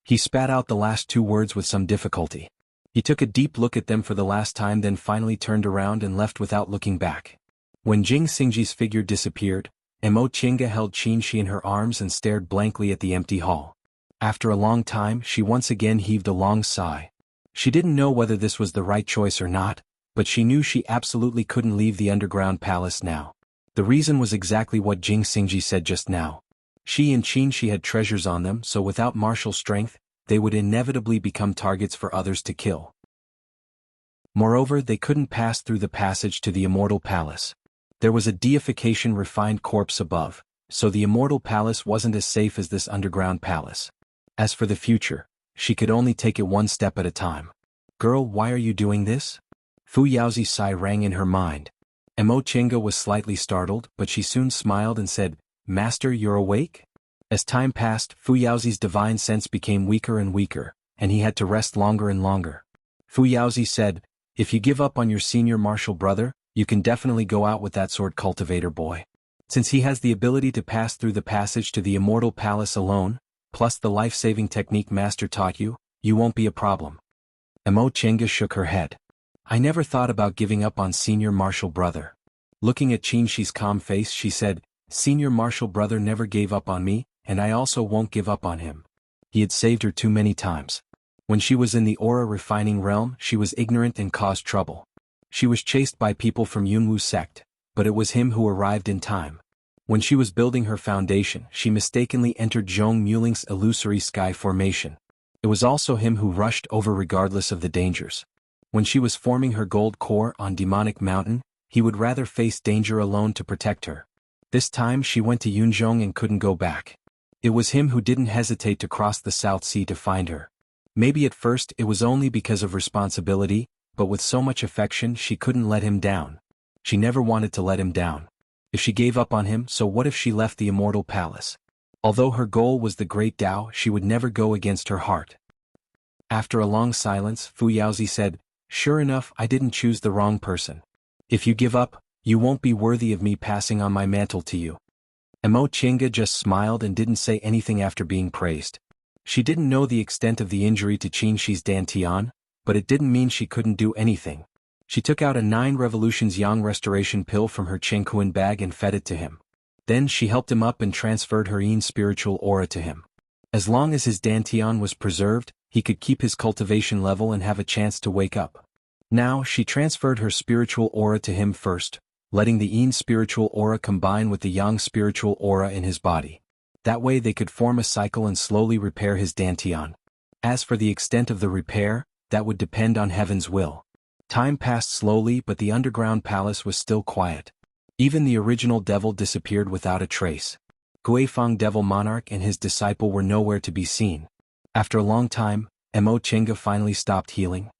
S1: He spat out the last two words with some difficulty. He took a deep look at them for the last time, then finally turned around and left without looking back. When Jing Xingji's figure disappeared, Mo Chinga held Qin Shi in her arms and stared blankly at the empty hall. After a long time, she once again heaved a long sigh. She didn't know whether this was the right choice or not, but she knew she absolutely couldn't leave the underground palace now. The reason was exactly what Jing Xingji said just now. She and Qin Shi had treasures on them, so without martial strength, they would inevitably become targets for others to kill. Moreover, they couldn't pass through the passage to the Immortal Palace. There was a deification refined corpse above, so the Immortal Palace wasn't as safe as this underground palace. As for the future, she could only take it one step at a time. Girl, why are you doing this? Fu Yaozi's sigh rang in her mind. Mo Chinga was slightly startled, but she soon smiled and said, Master, you're awake? As time passed, Fu Yaozi's divine sense became weaker and weaker, and he had to rest longer and longer. Fu Yaozi said, if you give up on your senior martial brother, you can definitely go out with that sword cultivator boy. Since he has the ability to pass through the passage to the Immortal Palace alone, plus the life-saving technique Master taught you, you won't be a problem. Mo Chinga shook her head. I never thought about giving up on senior martial brother. Looking at Qin Shi's calm face, she said, senior martial brother never gave up on me, and I also won't give up on him. He had saved her too many times. When she was in the aura refining realm, she was ignorant and caused trouble. She was chased by people from Yunwu sect, but it was him who arrived in time. When she was building her foundation, she mistakenly entered Zhong Muling's illusory sky formation. It was also him who rushed over regardless of the dangers. When she was forming her gold core on Demonic Mountain, he would rather face danger alone to protect her. This time she went to Yunzhong and couldn't go back. It was him who didn't hesitate to cross the South Sea to find her. Maybe at first it was only because of responsibility, but with so much affection she couldn't let him down. She never wanted to let him down. If she gave up on him, so what if she left the Immortal Palace? Although her goal was the Great Tao, she would never go against her heart. After a long silence, Fu Yaozi said, sure enough, I didn't choose the wrong person. If you give up, you won't be worthy of me passing on my mantle to you. Mo Chinga just smiled and didn't say anything after being praised. She didn't know the extent of the injury to Qin Shi's dantian, but it didn't mean she couldn't do anything. She took out a 9 Revolutions Yang Restoration pill from her chinkuan bag and fed it to him. Then she helped him up and transferred her Yin spiritual aura to him. As long as his dantian was preserved, he could keep his cultivation level and have a chance to wake up. Now she transferred her spiritual aura to him first, letting the Yin spiritual aura combine with the Yang spiritual aura in his body. That way they could form a cycle and slowly repair his dantian. As for the extent of the repair, that would depend on heaven's will. Time passed slowly, but the underground palace was still quiet. Even the original devil disappeared without a trace. Guifeng Devil Monarch and his disciple were nowhere to be seen. After a long time, Mo Chinga finally stopped healing.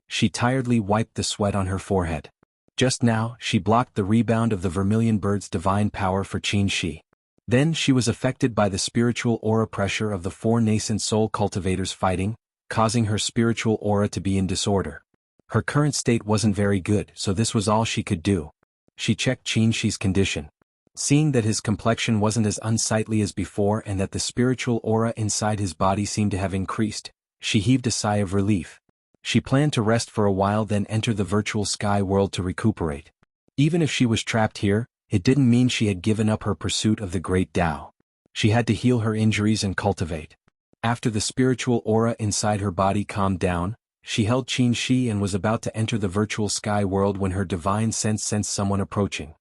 S1: She tiredly wiped the sweat on her forehead. Just now, she blocked the rebound of the Vermilion Bird's divine power for Qin Shi. Then she was affected by the spiritual aura pressure of the 4 nascent soul cultivators fighting, causing her spiritual aura to be in disorder. Her current state wasn't very good, so this was all she could do. She checked Qin Shi's condition. Seeing that his complexion wasn't as unsightly as before and that the spiritual aura inside his body seemed to have increased, she heaved a sigh of relief. She planned to rest for a while, then enter the virtual sky world to recuperate. Even if she was trapped here, it didn't mean she had given up her pursuit of the Great Tao. She had to heal her injuries and cultivate. After the spiritual aura inside her body calmed down, she held Qin Shi and was about to enter the virtual sky world when her divine sense sensed someone approaching.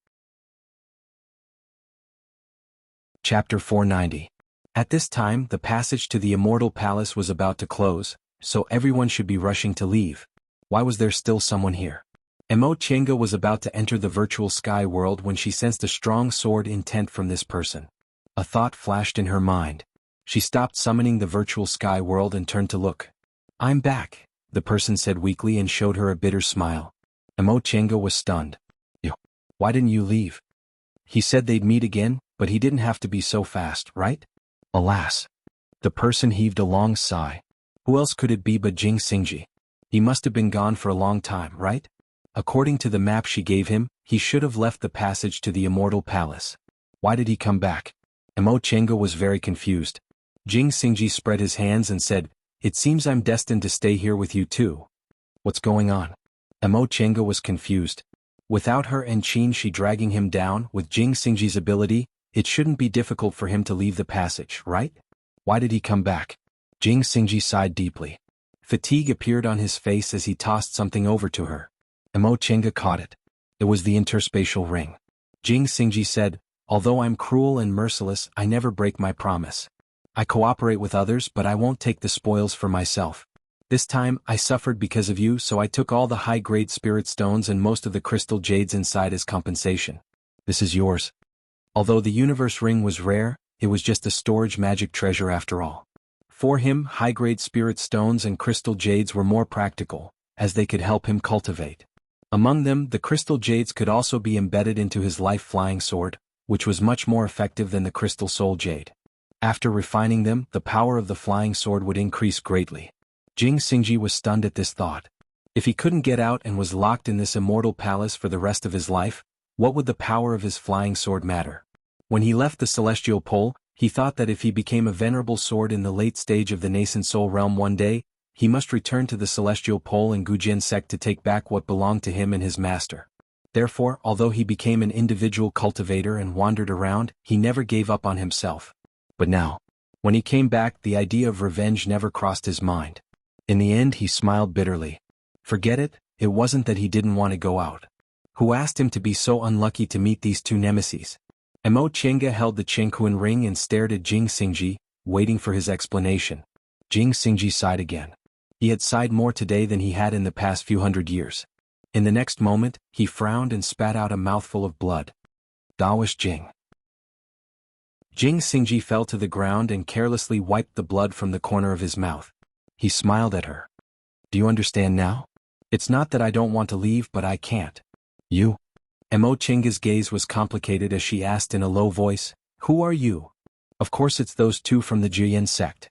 S1: Chapter 490. At this time, the passage to the Immortal Palace was about to close, so everyone should be rushing to leave. Why was there still someone here? Mo Chinga was about to enter the virtual sky world when she sensed a strong sword intent from this person. A thought flashed in her mind. She stopped summoning the virtual sky world and turned to look. "I'm back," the person said weakly and showed her a bitter smile. Emo Chenga was stunned. "You, why didn't you leave? He said they'd meet again, but he didn't have to be so fast, right?" "Alas." The person heaved a long sigh. Who else could it be but Jing Xingji? He must have been gone for a long time, right? According to the map she gave him, he should have left the passage to the Immortal Palace. Why did he come back? Emo Chenga was very confused. Jing Xingji spread his hands and said, "It seems I'm destined to stay here with you too. What's going on?" Emo Chenga was confused. Without her and Qin Shi dragging him down, with Jing Xingji's ability, it shouldn't be difficult for him to leave the passage, right? Why did he come back? Jing Xingji sighed deeply. Fatigue appeared on his face as he tossed something over to her. Emo Chenga caught it. It was the interspatial ring. Jing Xingji said, "Although I'm cruel and merciless, I never break my promise. I cooperate with others, but I won't take the spoils for myself. This time, I suffered because of you, so I took all the high-grade spirit stones and most of the crystal jades inside as compensation. This is yours." Although the universe ring was rare, it was just a storage magic treasure after all. For him, high-grade spirit stones and crystal jades were more practical, as they could help him cultivate. Among them, the crystal jades could also be embedded into his life-flying sword, which was much more effective than the crystal soul jade. After refining them, the power of the flying sword would increase greatly. Jing Xingji was stunned at this thought. If he couldn't get out and was locked in this immortal palace for the rest of his life, what would the power of his flying sword matter? When he left the celestial pole, he thought that if he became a venerable sword in the late stage of the nascent soul realm one day, he must return to the celestial pole and Gujin sect to take back what belonged to him and his master. Therefore, although he became an individual cultivator and wandered around, he never gave up on himself. But now, when he came back, the idea of revenge never crossed his mind. In the end, he smiled bitterly. Forget it, it wasn't that he didn't want to go out. Who asked him to be so unlucky to meet these two nemesis? Emo Chenga held the Chengquan ring and stared at Jing Xingji, waiting for his explanation. Jing Xingji sighed again. He had sighed more today than he had in the past few hundred years. In the next moment, he frowned and spat out a mouthful of blood. Daoist Jing. Jing Xingji fell to the ground and carelessly wiped the blood from the corner of his mouth. He smiled at her. "Do you understand now? It's not that I don't want to leave, but I can't." "You?" Emo Chenga's gaze was complicated as she asked in a low voice, "Who are you?" "Of course it's those two from the Jiyan sect."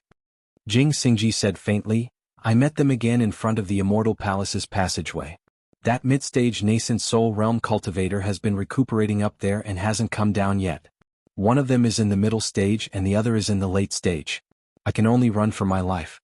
S1: Jing Xingji said faintly, "I met them again in front of the Immortal Palace's passageway. That mid-stage nascent soul realm cultivator has been recuperating up there and hasn't come down yet. One of them is in the middle stage and the other is in the late stage. I can only run for my life."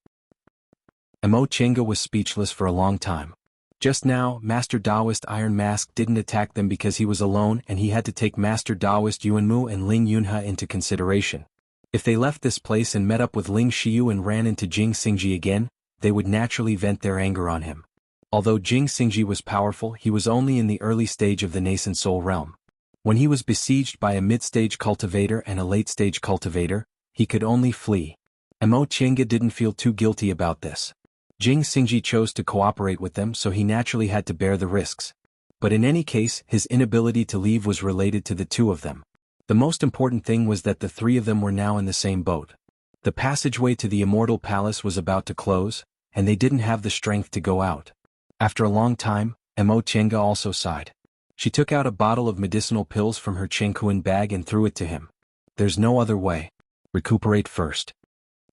S1: Emo Chenga was speechless for a long time. Just now, Master Daoist Iron Mask didn't attack them because he was alone and he had to take Master Daoist Yuanmu and Ling Yunhe into consideration. If they left this place and met up with Ling Xiu and ran into Jing Xingji again, they would naturally vent their anger on him. Although Jing Xingji was powerful, he was only in the early stage of the nascent soul realm. When he was besieged by a mid-stage cultivator and a late-stage cultivator, he could only flee. Emo Chenga didn't feel too guilty about this. Jing Xingji chose to cooperate with them, so he naturally had to bear the risks. But in any case, his inability to leave was related to the two of them. The most important thing was that the three of them were now in the same boat. The passageway to the Immortal Palace was about to close, and they didn't have the strength to go out. After a long time, Emo Chenga also sighed. She took out a bottle of medicinal pills from her Chengquan bag and threw it to him. "There's no other way. Recuperate first."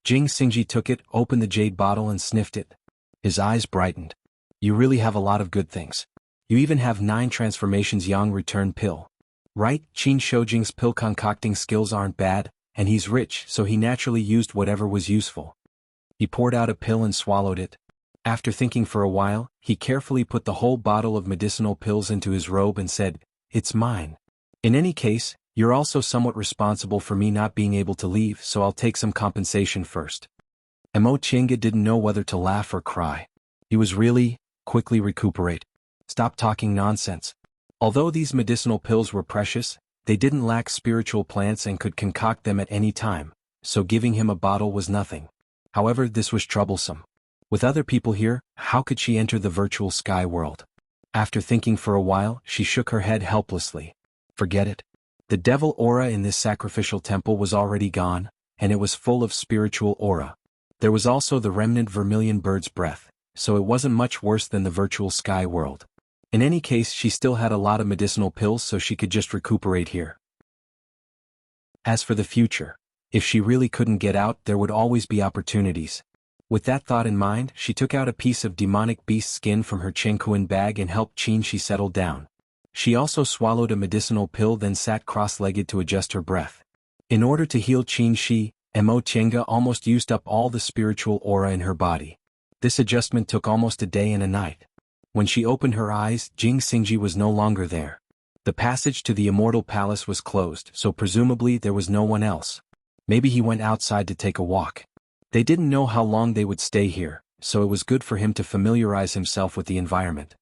S1: Jing Xingji took it, opened the jade bottle and sniffed it. His eyes brightened. "You really have a lot of good things. You even have 9 transformations Yang return pill. Right, Qin Shoujing's pill concocting skills aren't bad, and he's rich, so he naturally used whatever was useful." He poured out a pill and swallowed it. After thinking for a while, he carefully put the whole bottle of medicinal pills into his robe and said, "It's mine. In any case, you're also somewhat responsible for me not being able to leave, so I'll take some compensation first." Emo Chenga didn't know whether to laugh or cry. He was really, quickly recuperate. Stop talking nonsense. Although these medicinal pills were precious, they didn't lack spiritual plants and could concoct them at any time, so giving him a bottle was nothing. However, this was troublesome. With other people here, how could she enter the virtual sky world? After thinking for a while, she shook her head helplessly. Forget it. The devil aura in this sacrificial temple was already gone, and it was full of spiritual aura. There was also the remnant vermilion bird's breath, so it wasn't much worse than the virtual sky world. In any case, she still had a lot of medicinal pills, so she could just recuperate here. As for the future, if she really couldn't get out, there would always be opportunities. With that thought in mind, she took out a piece of demonic beast skin from her Chenkuan bag and helped Qin-Shi settle down. She also swallowed a medicinal pill, then sat cross-legged to adjust her breath. In order to heal Qin-Shi, Mo Tiange almost used up all the spiritual aura in her body. This adjustment took almost a day and a night. When she opened her eyes, Jing Xingji was no longer there. The passage to the Immortal Palace was closed, so presumably there was no one else. Maybe he went outside to take a walk. They didn't know how long they would stay here, so it was good for him to familiarize himself with the environment.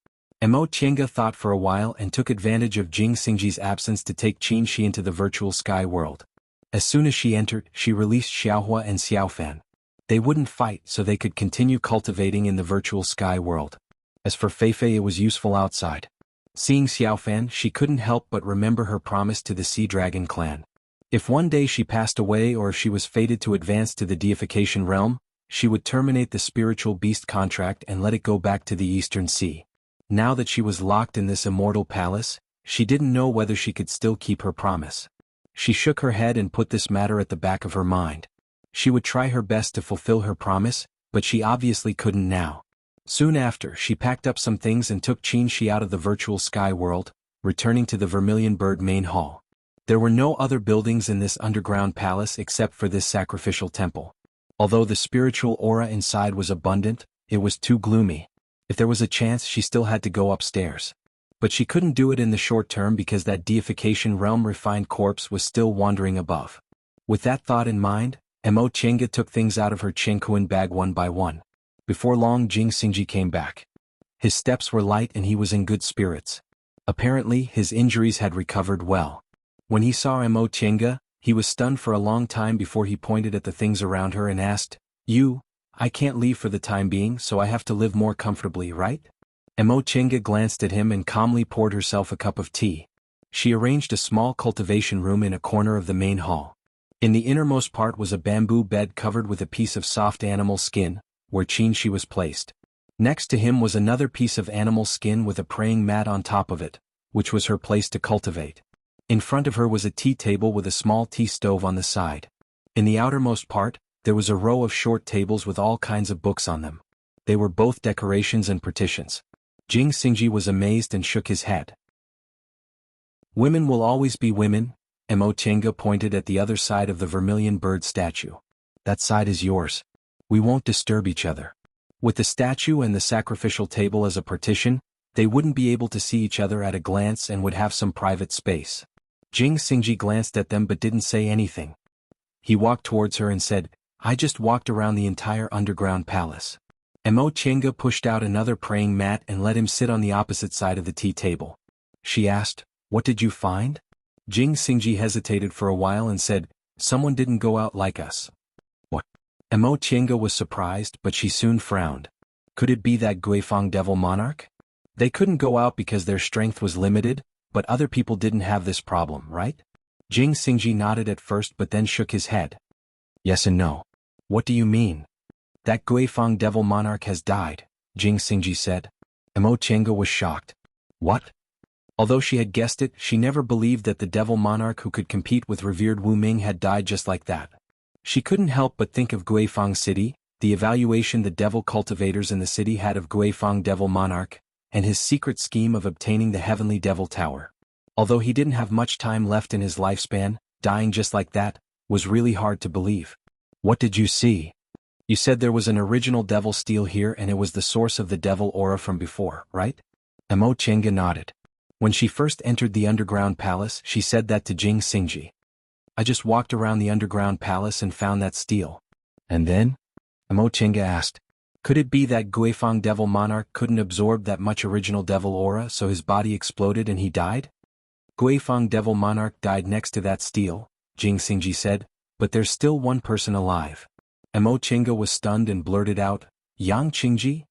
S1: Mo Tiange thought for a while and took advantage of Jing Xingji's absence to take Qin-Shi into the virtual sky world. As soon as she entered, she released Xiaohua and Xiaofan. They wouldn't fight, so they could continue cultivating in the virtual sky world. As for Feifei, it was useful outside. Seeing Xiaofan, she couldn't help but remember her promise to the Sea Dragon clan. If one day she passed away or if she was fated to advance to the deification realm, she would terminate the spiritual beast contract and let it go back to the Eastern Sea. Now that she was locked in this immortal palace, she didn't know whether she could still keep her promise. She shook her head and put this matter at the back of her mind. She would try her best to fulfill her promise, but she obviously couldn't now. Soon after, she packed up some things and took Qin-Shi out of the virtual sky world, returning to the Vermilion Bird main hall. There were no other buildings in this underground palace except for this sacrificial temple. Although the spiritual aura inside was abundant, it was too gloomy. If there was a chance, she still had to go upstairs. But she couldn't do it in the short term because that deification realm refined corpse was still wandering above. With that thought in mind, Mo Tiange took things out of her Chenkuan bag one by one. Before long, Jing Xingji came back. His steps were light and he was in good spirits. Apparently, his injuries had recovered well. When he saw Mo Tiange, he was stunned for a long time before he pointed at the things around her and asked, I can't leave for the time being, so I have to live more comfortably, right? Mo Tiange glanced at him and calmly poured herself a cup of tea. She arranged a small cultivation room in a corner of the main hall. In the innermost part was a bamboo bed covered with a piece of soft animal skin, where Qin-Shi was placed. Next to him was another piece of animal skin with a praying mat on top of it, which was her place to cultivate. In front of her was a tea table with a small tea stove on the side. In the outermost part, there was a row of short tables with all kinds of books on them. They were both decorations and partitions. Jing Xingji was amazed and shook his head. Women will always be women. Mo Tiange pointed at the other side of the vermilion bird statue. That side is yours. We won't disturb each other. With the statue and the sacrificial table as a partition, they wouldn't be able to see each other at a glance and would have some private space. Jing Xingji glanced at them but didn't say anything. He walked towards her and said, I just walked around the entire underground palace. Mo Tiange pushed out another praying mat and let him sit on the opposite side of the tea table. She asked, What did you find? Jing Xingji hesitated for a while and said, Someone didn't go out like us. What? Mo Tiange was surprised, but she soon frowned. Could it be that Guifang devil monarch? They couldn't go out because their strength was limited, but other people didn't have this problem, right? Jing Xingji nodded at first but then shook his head. Yes and no. What do you mean? That Guifang devil monarch has died, Jing Xingji said. Mo Tiange was shocked. What? Although she had guessed it, she never believed that the devil monarch who could compete with revered Wu Ming had died just like that. She couldn't help but think of Guifang City, the evaluation the devil cultivators in the city had of Guifang devil monarch, and his secret scheme of obtaining the heavenly devil tower. Although he didn't have much time left in his lifespan, dying just like that was really hard to believe. What did you see? You said there was an original devil steel here and it was the source of the devil aura from before, right? Mo Tiange nodded. When she first entered the underground palace, she said that to Jing Xingji. I just walked around the underground palace and found that steel. And then? Mo Tiange asked. Could it be that Guifang devil monarch couldn't absorb that much original devil aura so his body exploded and he died? Guifang devil monarch died next to that steel, Jing Xingji said, but there's still one person alive. Mo Tiange was stunned and blurted out, Yang Qingji?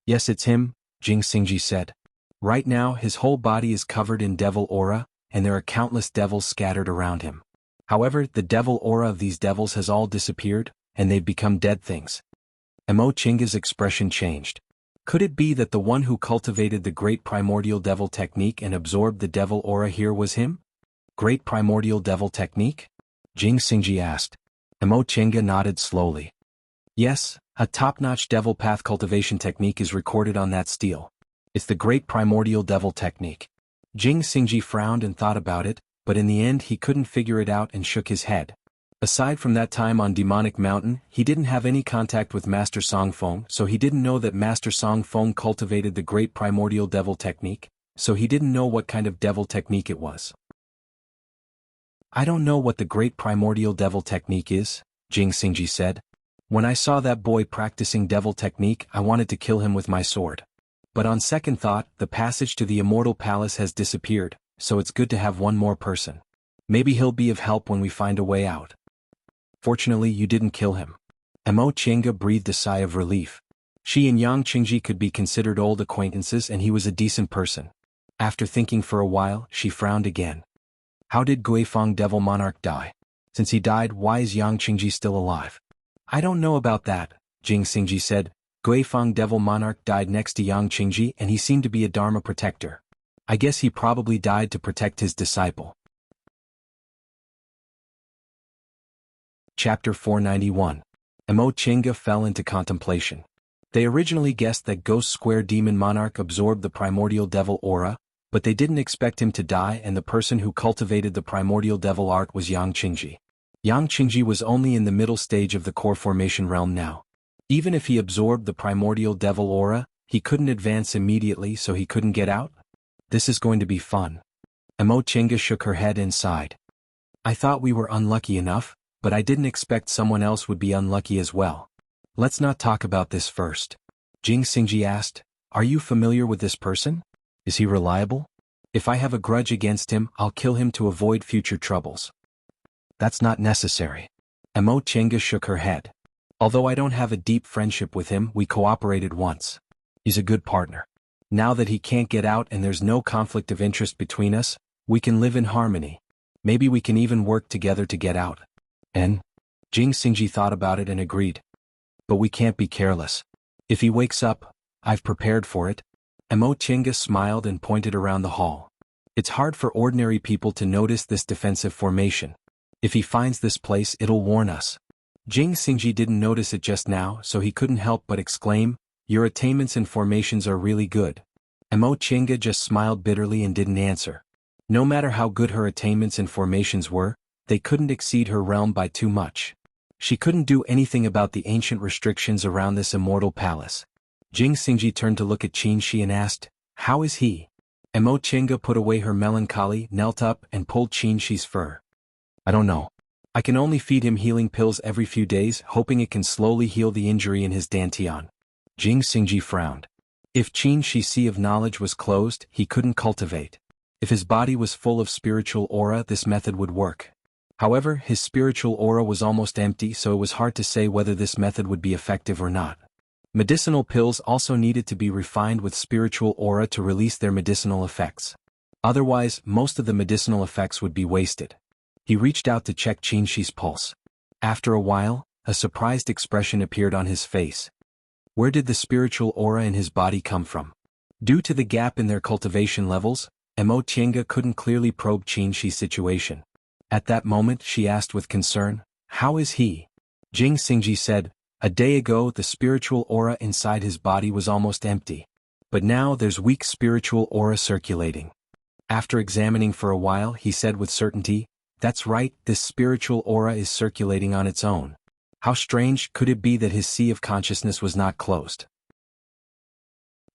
S1: Yes, it's him, Jing Xingji said. Right now his whole body is covered in devil aura, and there are countless devils scattered around him. However, the devil aura of these devils has all disappeared, and they've become dead things. Mo Chinga's expression changed. Could it be that the one who cultivated the great primordial devil technique and absorbed the devil aura here was him? Great primordial devil technique? Jing Xingji asked. Mo Chinga nodded slowly. Yes, a top-notch devil path cultivation technique is recorded on that stele. It's the great primordial devil technique. Jing Xingji frowned and thought about it, but in the end he couldn't figure it out and shook his head. Aside from that time on Demonic Mountain, he didn't have any contact with Master Songfeng, so he didn't know that Master Songfeng cultivated the great primordial devil technique, so he didn't know what kind of devil technique it was. I don't know what the great primordial devil technique is, Jing Xingji said. When I saw that boy practicing devil technique, I wanted to kill him with my sword. But on second thought, the passage to the Immortal Palace has disappeared, so it's good to have one more person. Maybe he'll be of help when we find a way out. Fortunately, you didn't kill him. Mo Chinga breathed a sigh of relief. She and Yang Qingji could be considered old acquaintances and he was a decent person. After thinking for a while, she frowned again. How did Guifeng Devil Monarch die? Since he died, why is Yang Qingji still alive? I don't know about that, Jing Xingji said. Guifeng Devil Monarch died next to Yang Qingji and he seemed to be a Dharma protector. I guess he probably died to protect his disciple. Chapter 491. Mo Chinga fell into contemplation. They originally guessed that Ghost Square Demon Monarch absorbed the primordial devil aura, but they didn't expect him to die, and the person who cultivated the primordial devil art was Yang Qingji. Yang Qingji was only in the middle stage of the core formation realm now. Even if he absorbed the primordial devil aura, he couldn't advance immediately, so he couldn't get out. This is going to be fun. Mo Chinga shook her head and sighed. I thought we were unlucky enough, but I didn't expect someone else would be unlucky as well. Let's not talk about this first. Jing Xingji asked, Are you familiar with this person? Is he reliable? If I have a grudge against him, I'll kill him to avoid future troubles. That's not necessary. Mo Chinga shook her head. Although I don't have a deep friendship with him, we cooperated once. He's a good partner. Now that he can't get out and there's no conflict of interest between us, we can live in harmony. Maybe we can even work together to get out. And? Jing Xingji thought about it and agreed. But we can't be careless. If he wakes up, I've prepared for it. Mo Chinga smiled and pointed around the hall. It's hard for ordinary people to notice this defensive formation. If he finds this place, it'll warn us. Jing Xingji didn't notice it just now, so he couldn't help but exclaim, Your attainments and formations are really good. Mo Chinga just smiled bitterly and didn't answer. No matter how good her attainments and formations were, they couldn't exceed her realm by too much. She couldn't do anything about the ancient restrictions around this immortal palace. Jing Xingji turned to look at Qin Shi and asked, How is he? Mo Chinga put away her melancholy, knelt up, and pulled Qin Shi's fur. I don't know. I can only feed him healing pills every few days, hoping it can slowly heal the injury in his dantian. Jing Xingji frowned. If Qin Shi's sea of knowledge was closed, he couldn't cultivate. If his body was full of spiritual aura, this method would work. However, his spiritual aura was almost empty, so it was hard to say whether this method would be effective or not. Medicinal pills also needed to be refined with spiritual aura to release their medicinal effects. Otherwise, most of the medicinal effects would be wasted. He reached out to check Qin Shi's pulse. After a while, a surprised expression appeared on his face. Where did the spiritual aura in his body come from? Due to the gap in their cultivation levels, Mo Chinga couldn't clearly probe Qin Shi's situation. At that moment, she asked with concern, How is he? Jing Xingji said, A day ago the spiritual aura inside his body was almost empty. But now there's weak spiritual aura circulating. After examining for a while, he said with certainty, That's right, this spiritual aura is circulating on its own. How strange could it be that his sea of consciousness was not closed?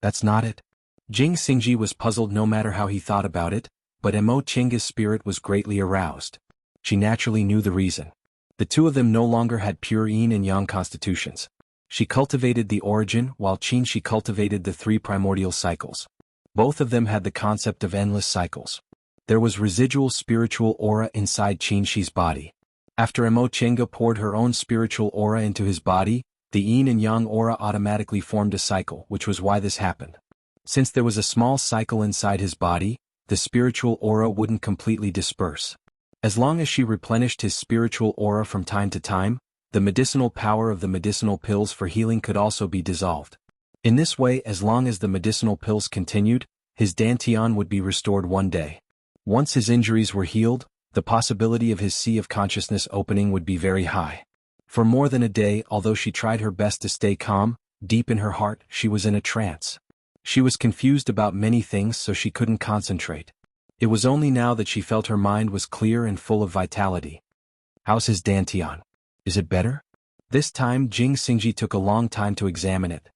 S1: That's not it. Jing Xingji was puzzled no matter how he thought about it, but Mo Chinga's spirit was greatly aroused. She naturally knew the reason. The two of them no longer had pure yin and yang constitutions. She cultivated the origin, while Qin Shi cultivated the three primordial cycles. Both of them had the concept of endless cycles. There was residual spiritual aura inside Qin Shi's body. After Mo Chinga poured her own spiritual aura into his body, the yin and yang aura automatically formed a cycle, which was why this happened. Since there was a small cycle inside his body, the spiritual aura wouldn't completely disperse. As long as she replenished his spiritual aura from time to time, the medicinal power of the medicinal pills for healing could also be dissolved. In this way, as long as the medicinal pills continued, his dantian would be restored one day. Once his injuries were healed, the possibility of his sea of consciousness opening would be very high. For more than a day, although she tried her best to stay calm, deep in her heart, she was in a trance. She was confused about many things, so she couldn't concentrate. It was only now that she felt her mind was clear and full of vitality. How's his dantian? Is it better? This time Jing Xingji took a long time to examine it.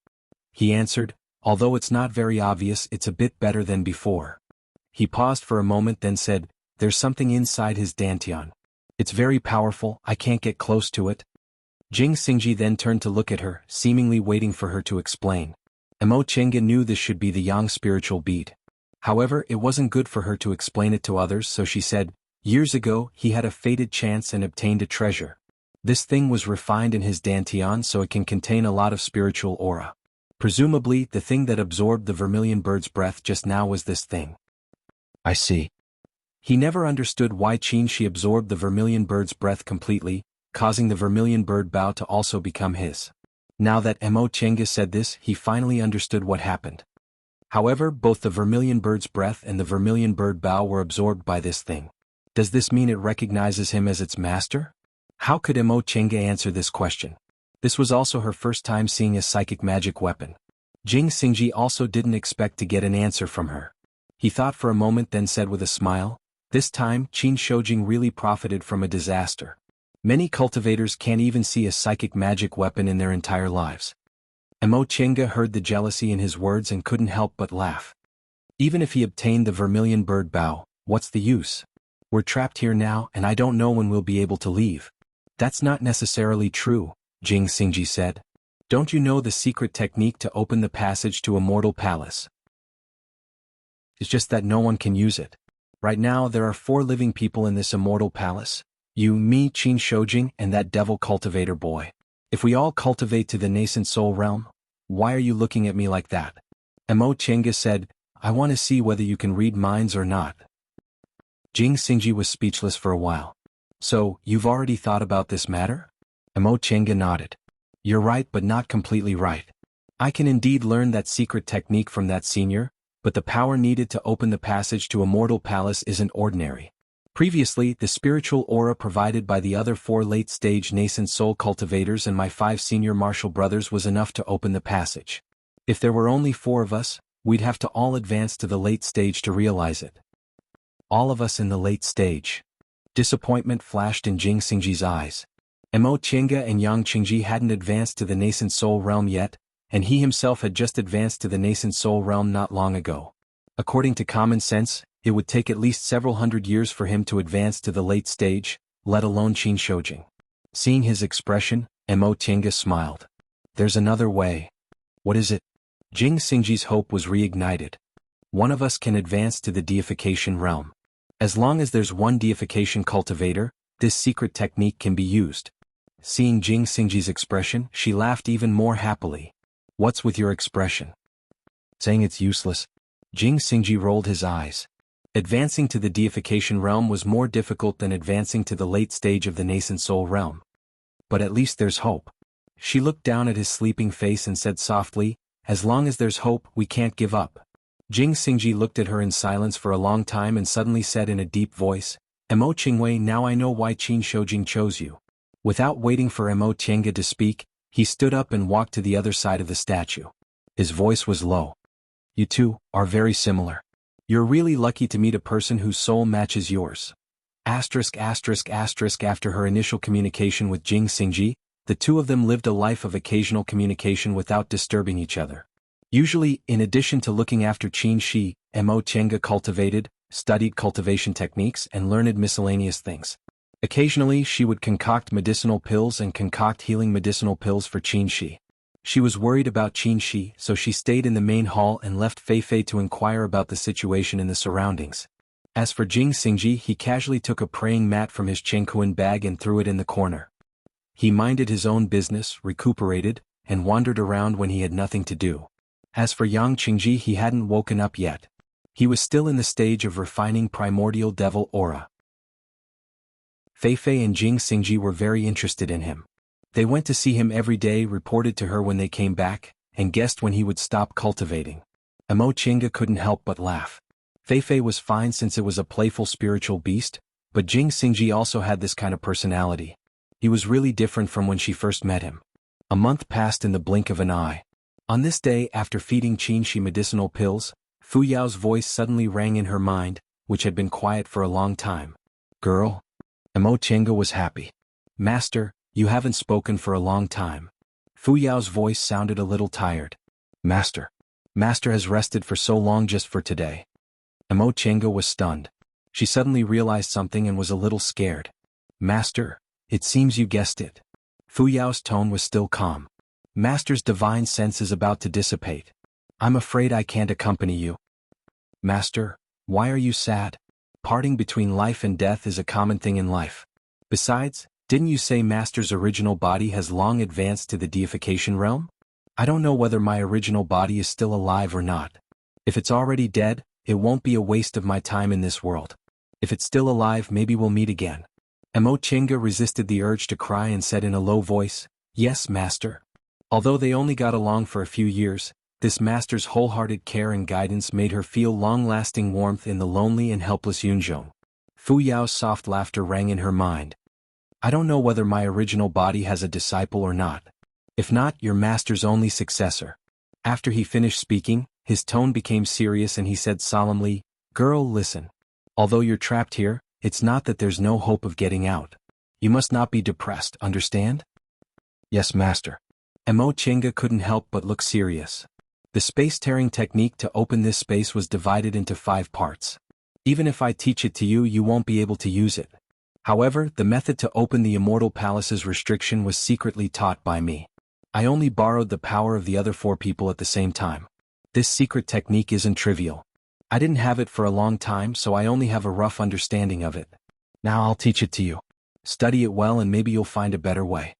S1: He answered, although it's not very obvious, it's a bit better than before. He paused for a moment, then said, there's something inside his dantian. It's very powerful, I can't get close to it. Jing Xingji then turned to look at her, seemingly waiting for her to explain. Mo Chenga knew this should be the yang spiritual bead. However, it wasn't good for her to explain it to others, so she said, years ago, he had a fated chance and obtained a treasure. This thing was refined in his dantian so it can contain a lot of spiritual aura. Presumably, the thing that absorbed the vermilion bird's breath just now was this thing. I see. He never understood why Qin Shi absorbed the vermilion bird's breath completely, causing the vermilion bird bow to also become his. Now that Mo Chenga said this, he finally understood what happened. However, both the vermilion bird's breath and the vermilion bird bow were absorbed by this thing. Does this mean it recognizes him as its master? How could Mo Chenga answer this question? This was also her first time seeing a psychic magic weapon. Jing Xingji also didn't expect to get an answer from her. He thought for a moment, then said with a smile, this time Qin Shoujing really profited from a disaster. Many cultivators can't even see a psychic magic weapon in their entire lives. Mo Chenga heard the jealousy in his words and couldn't help but laugh. Even if he obtained the vermilion bird bow, what's the use? We're trapped here now and I don't know when we'll be able to leave. That's not necessarily true, Jing Xingji said. Don't you know the secret technique to open the passage to Immortal Palace? It's just that no one can use it. Right now there are 4 living people in this Immortal Palace. You, me, Qin Shoujing, and that devil cultivator boy. If we all cultivate to the nascent soul realm, why are you looking at me like that? Mo Chenga said, I want to see whether you can read minds or not. Jing Xingji was speechless for a while. So, you've already thought about this matter? Mo Chenga nodded. You're right, but not completely right. I can indeed learn that secret technique from that senior, but the power needed to open the passage to Immortal Palace isn't ordinary. Previously, the spiritual aura provided by the other 4 late-stage nascent soul cultivators and my 5 senior martial brothers was enough to open the passage. If there were only 4 of us, we'd have to all advance to the late stage to realize it. All of us in the late stage. Disappointment flashed in Jing Xingji's eyes. Mo Chenga and Yang Qingji hadn't advanced to the nascent soul realm yet, and he himself had just advanced to the nascent soul realm not long ago. According to common sense, it would take at least several hundred years for him to advance to the late stage, let alone Qin Shoujing. Seeing his expression, Mo Chenga smiled. There's another way. What is it? Jing Xingji's hope was reignited. One of us can advance to the deification realm. As long as there's one deification cultivator, this secret technique can be used. Seeing Jing Xingji's expression, she laughed even more happily. What's with your expression? Saying it's useless? Jing Xingji rolled his eyes. Advancing to the deification realm was more difficult than advancing to the late stage of the nascent soul realm. But at least there's hope. She looked down at his sleeping face and said softly, as long as there's hope, we can't give up. Jing Xingji looked at her in silence for a long time and suddenly said in a deep voice, Mo Qingwei, now I know why Qin Shoujing chose you. Without waiting for Mo Chenga to speak, he stood up and walked to the other side of the statue. His voice was low. You two are very similar. You're really lucky to meet a person whose soul matches yours. After her initial communication with Jing Xingji, the two of them lived a life of occasional communication without disturbing each other. Usually, in addition to looking after Qin Shi, Mo Chenga cultivated, studied cultivation techniques and learned miscellaneous things. Occasionally she would concoct medicinal pills and concoct healing medicinal pills for Qin Shi. She was worried about Qin Shi, so she stayed in the main hall and left Fei Fei to inquire about the situation in the surroundings. As for Jing Xingji, he casually took a praying mat from his Chengkuan bag and threw it in the corner. He minded his own business, recuperated, and wandered around when he had nothing to do. As for Yang Qingji, he hadn't woken up yet. He was still in the stage of refining primordial devil aura. Fei Fei and Jing Xingji were very interested in him. They went to see him every day, reported to her when they came back, and guessed when he would stop cultivating. Amo Chinga couldn't help but laugh. Fei Fei was fine since it was a playful spiritual beast, but Jing Xingji also had this kind of personality. He was really different from when she first met him. A month passed in the blink of an eye. On this day, after feeding Qinshi medicinal pills, Fu Yao's voice suddenly rang in her mind, which had been quiet for a long time. Girl? Amo Chinga was happy. Master, you haven't spoken for a long time. Fu Yao's voice sounded a little tired. Master. Master has rested for so long just for today. Amo Chinga was stunned. She suddenly realized something and was a little scared. Master, it seems you guessed it. Fu Yao's tone was still calm. Master's divine sense is about to dissipate. I'm afraid I can't accompany you. Master, why are you sad? Parting between life and death is a common thing in life. Besides, didn't you say Master's original body has long advanced to the deification realm? I don't know whether my original body is still alive or not. If it's already dead, it won't be a waste of my time in this world. If it's still alive, maybe we'll meet again. Amo Chinga resisted the urge to cry and said in a low voice, Yes, Master. Although they only got along for a few years, this master's wholehearted care and guidance made her feel long-lasting warmth in the lonely and helpless Yunzhong. Fu Yao's soft laughter rang in her mind. I don't know whether my original body has a disciple or not. If not, your master's only successor. After he finished speaking, his tone became serious and he said solemnly, Girl, listen. Although you're trapped here, it's not that there's no hope of getting out. You must not be depressed, understand? Yes, master. Amo Chinga couldn't help but look serious. The space-tearing technique to open this space was divided into 5 parts. Even if I teach it to you, you won't be able to use it. However, the method to open the Immortal Palace's restriction was secretly taught by me. I only borrowed the power of the other 4 people at the same time. This secret technique isn't trivial. I didn't have it for a long time, so I only have a rough understanding of it. Now I'll teach it to you. Study it well and maybe you'll find a better way.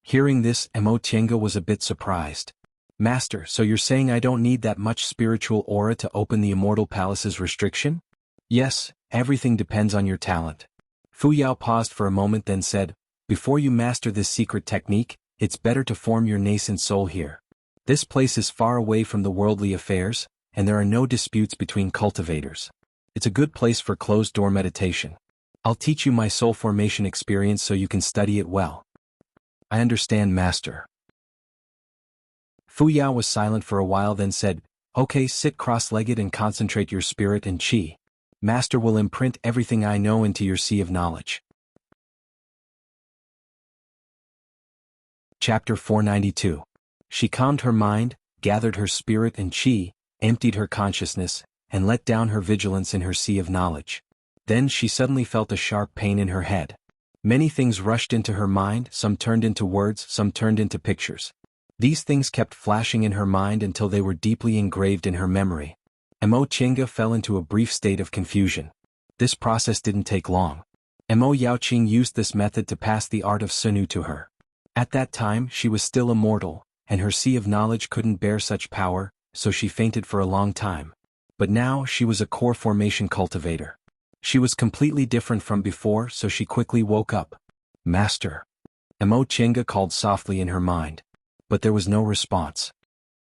S1: Hearing this, Amo Chinga was a bit surprised. Master, so you're saying I don't need that much spiritual aura to open the Immortal Palace's restriction? Yes, everything depends on your talent. Fu Yao paused for a moment then said, Before you master this secret technique, it's better to form your nascent soul here. This place is far away from the worldly affairs, and there are no disputes between cultivators. It's a good place for closed-door meditation. I'll teach you my soul formation experience so you can study it well. I understand, Master. Fu Yao was silent for a while then said, Okay, sit cross-legged and concentrate your spirit and qi. Master will imprint everything I know into your sea of knowledge. Chapter 492. She calmed her mind, gathered her spirit and qi, emptied her consciousness, and let down her vigilance in her sea of knowledge. Then she suddenly felt a sharp pain in her head. Many things rushed into her mind, some turned into words, some turned into pictures. These things kept flashing in her mind until they were deeply engraved in her memory. Amo Chinga fell into a brief state of confusion. This process didn't take long. Amo Yaoqing used this method to pass the art of Sunu to her. At that time she was still immortal, and her sea of knowledge couldn't bear such power, so she fainted for a long time. But now she was a core formation cultivator. She was completely different from before, so she quickly woke up. Master. Amo Chinga called softly in her mind. But there was no response.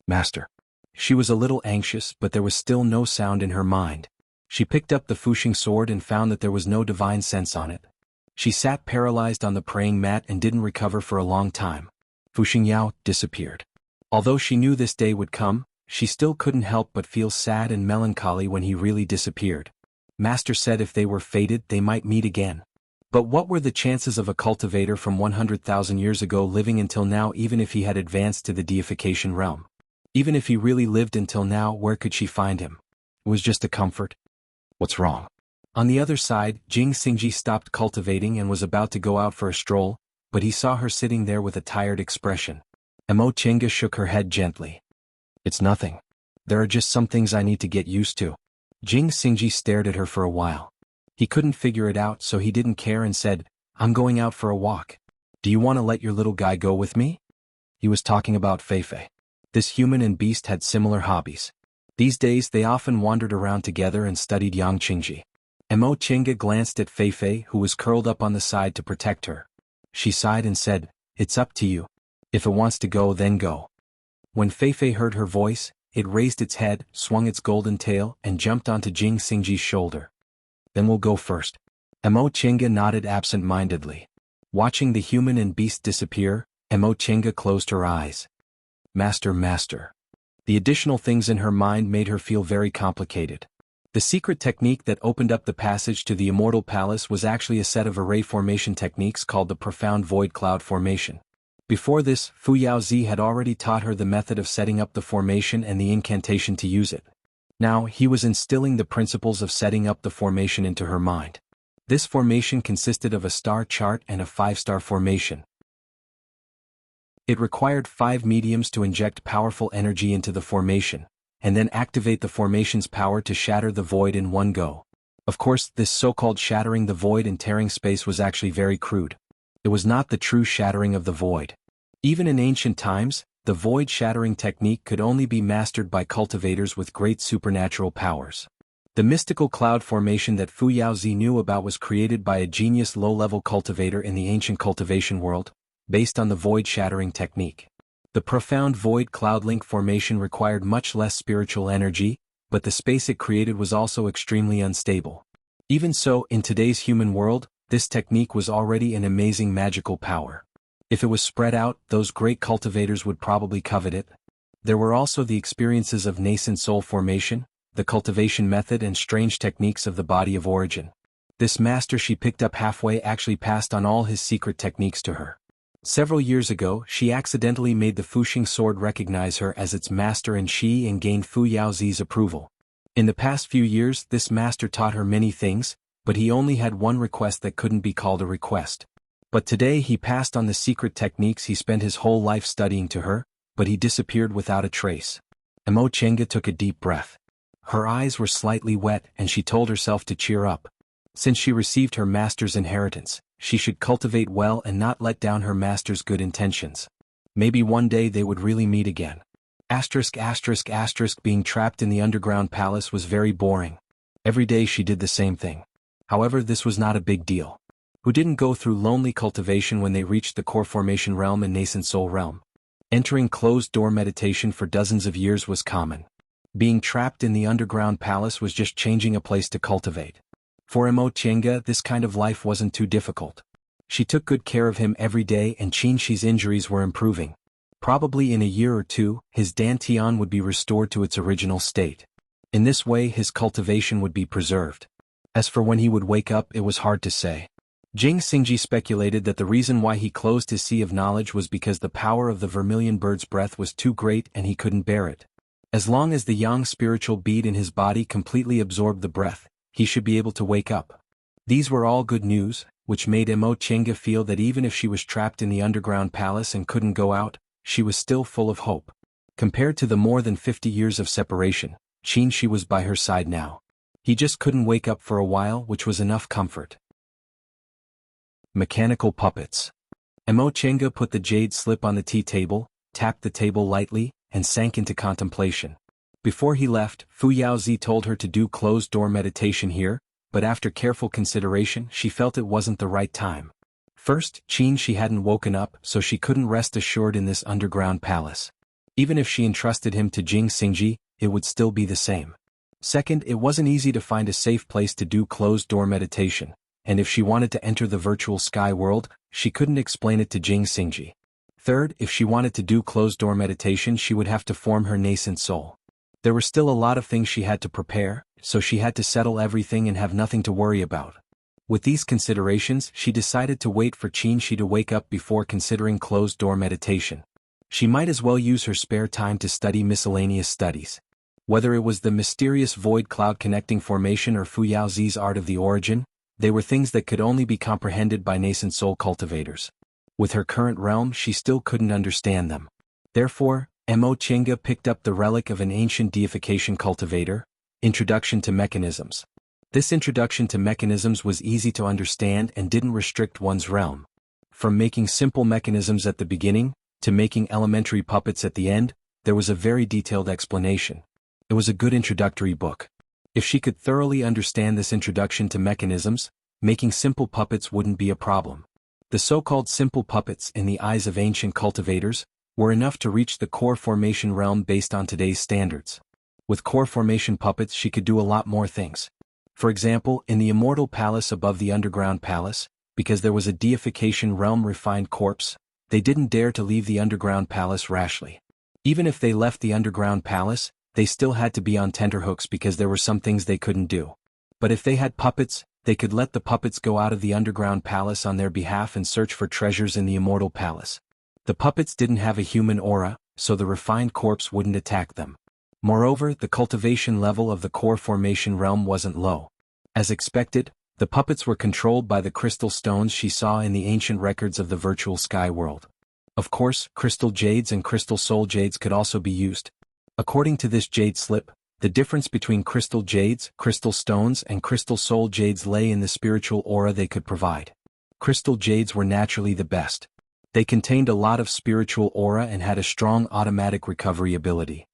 S1: Master. She was a little anxious, but there was still no sound in her mind. She picked up the Fuxing sword and found that there was no divine sense on it. She sat paralyzed on the praying mat and didn't recover for a long time. Fuxing Yao disappeared. Although she knew this day would come, she still couldn't help but feel sad and melancholy when he really disappeared. Master said if they were fated they might meet again. But what were the chances of a cultivator from 100,000 years ago living until now, even if he had advanced to the deification realm? Even if he really lived until now, where could she find him? It was just a comfort. What's wrong? On the other side, Jing Xingji stopped cultivating and was about to go out for a stroll, but he saw her sitting there with a tired expression. Amo Chinga shook her head gently. It's nothing. There are just some things I need to get used to. Jing Xingji stared at her for a while. He couldn't figure it out, so he didn't care and said, I'm going out for a walk. Do you want to let your little guy go with me? He was talking about Fei Fei. This human and beast had similar hobbies. These days they often wandered around together and studied Yang Qingji. Mo Qingge glanced at Fei Fei, who was curled up on the side to protect her. She sighed and said, "It's up to you. If it wants to go, then go." When Fei Fei heard her voice, it raised its head, swung its golden tail, and jumped onto Jing Xingji's shoulder. "Then we'll go first." Mo Qingge nodded absent-mindedly. Watching the human and beast disappear, Mo Qingge closed her eyes. Master. The additional things in her mind made her feel very complicated. The secret technique that opened up the passage to the Immortal Palace was actually a set of array formation techniques called the Profound Void Cloud Formation. Before this, Fu Yaozi had already taught her the method of setting up the formation and the incantation to use it. Now, he was instilling the principles of setting up the formation into her mind. This formation consisted of a star chart and a 5-star formation. It required 5 mediums to inject powerful energy into the formation, and then activate the formation's power to shatter the void in one go. Of course, this so-called shattering the void and tearing space was actually very crude. It was not the true shattering of the void. Even in ancient times, the void shattering technique could only be mastered by cultivators with great supernatural powers. The mystical cloud formation that Fu Yaozi knew about was created by a genius low-level cultivator in the ancient cultivation world, based on the void shattering technique. The profound void cloud link formation required much less spiritual energy, but the space it created was also extremely unstable. Even so, in today's human world, this technique was already an amazing magical power. If it was spread out, those great cultivators would probably covet it. There were also the experiences of nascent soul formation, the cultivation method, and strange techniques of the body of origin. This master she picked up halfway actually passed on all his secret techniques to her. Several years ago, she accidentally made the Fuxing sword recognize her as its master and gained Fu Yaozi's approval. In the past few years, this master taught her many things, but he only had one request that couldn't be called a request. But today he passed on the secret techniques he spent his whole life studying to her, but he disappeared without a trace. Mo Qingge took a deep breath. Her eyes were slightly wet and she told herself to cheer up. Since she received her master's inheritance, she should cultivate well and not let down her master's good intentions. Maybe one day they would really meet again. ******* Being trapped in the underground palace was very boring. Every day she did the same thing. However, this was not a big deal. Who didn't go through lonely cultivation when they reached the core formation realm and nascent soul realm? Entering closed-door meditation for dozens of years was common. Being trapped in the underground palace was just changing a place to cultivate. For Mo Qingge, this kind of life wasn't too difficult. She took good care of him every day and Qingshi's injuries were improving. Probably in a year or two, his dantian would be restored to its original state. In this way his cultivation would be preserved. As for when he would wake up, it was hard to say. Jing Xingji speculated that the reason why he closed his sea of knowledge was because the power of the vermilion bird's breath was too great and he couldn't bear it. As long as the yang spiritual bead in his body completely absorbed the breath, he should be able to wake up. These were all good news, which made Mo Qingge feel that even if she was trapped in the underground palace and couldn't go out, she was still full of hope. Compared to the more than 50 years of separation, Qingshi was by her side now. He just couldn't wake up for a while, which was enough comfort. Mechanical puppets. Mo Qingge put the jade slip on the tea table, tapped the table lightly, and sank into contemplation. Before he left, Fu Yaozi told her to do closed-door meditation here, but after careful consideration she felt it wasn't the right time. First, she hadn't woken up, so she couldn't rest assured in this underground palace. Even if she entrusted him to Jing Xingji, it would still be the same. Second, it wasn't easy to find a safe place to do closed-door meditation, and if she wanted to enter the virtual sky world, she couldn't explain it to Jing Xingji. Third, if she wanted to do closed-door meditation, she would have to form her nascent soul. There were still a lot of things she had to prepare, so she had to settle everything and have nothing to worry about. With these considerations, she decided to wait for Qingshi to wake up before considering closed-door meditation. She might as well use her spare time to study miscellaneous studies. Whether it was the mysterious void cloud connecting formation or Fu Yaozi's art of the origin, they were things that could only be comprehended by nascent soul cultivators. With her current realm, she still couldn't understand them. Therefore, Mo Qingge picked up the relic of an ancient deification cultivator, Introduction to Mechanisms. This introduction to mechanisms was easy to understand and didn't restrict one's realm. From making simple mechanisms at the beginning, to making elementary puppets at the end, there was a very detailed explanation. It was a good introductory book. If she could thoroughly understand this introduction to mechanisms, making simple puppets wouldn't be a problem. The so-called simple puppets, in the eyes of ancient cultivators, were enough to reach the core formation realm based on today's standards. With core formation puppets she could do a lot more things. For example, in the immortal palace above the underground palace, because there was a deification realm refined corpse, they didn't dare to leave the underground palace rashly. Even if they left the underground palace, they still had to be on tenterhooks because there were some things they couldn't do. But if they had puppets, they could let the puppets go out of the underground palace on their behalf and search for treasures in the immortal palace. The puppets didn't have a human aura, so the refined corpse wouldn't attack them. Moreover, the cultivation level of the core formation realm wasn't low. As expected, the puppets were controlled by the crystal stones she saw in the ancient records of the virtual sky world. Of course, crystal jades and crystal soul jades could also be used. According to this jade slip, the difference between crystal jades, crystal stones, and crystal soul jades lay in the spiritual aura they could provide. Crystal jades were naturally the best. They contained a lot of spiritual aura and had a strong automatic recovery ability.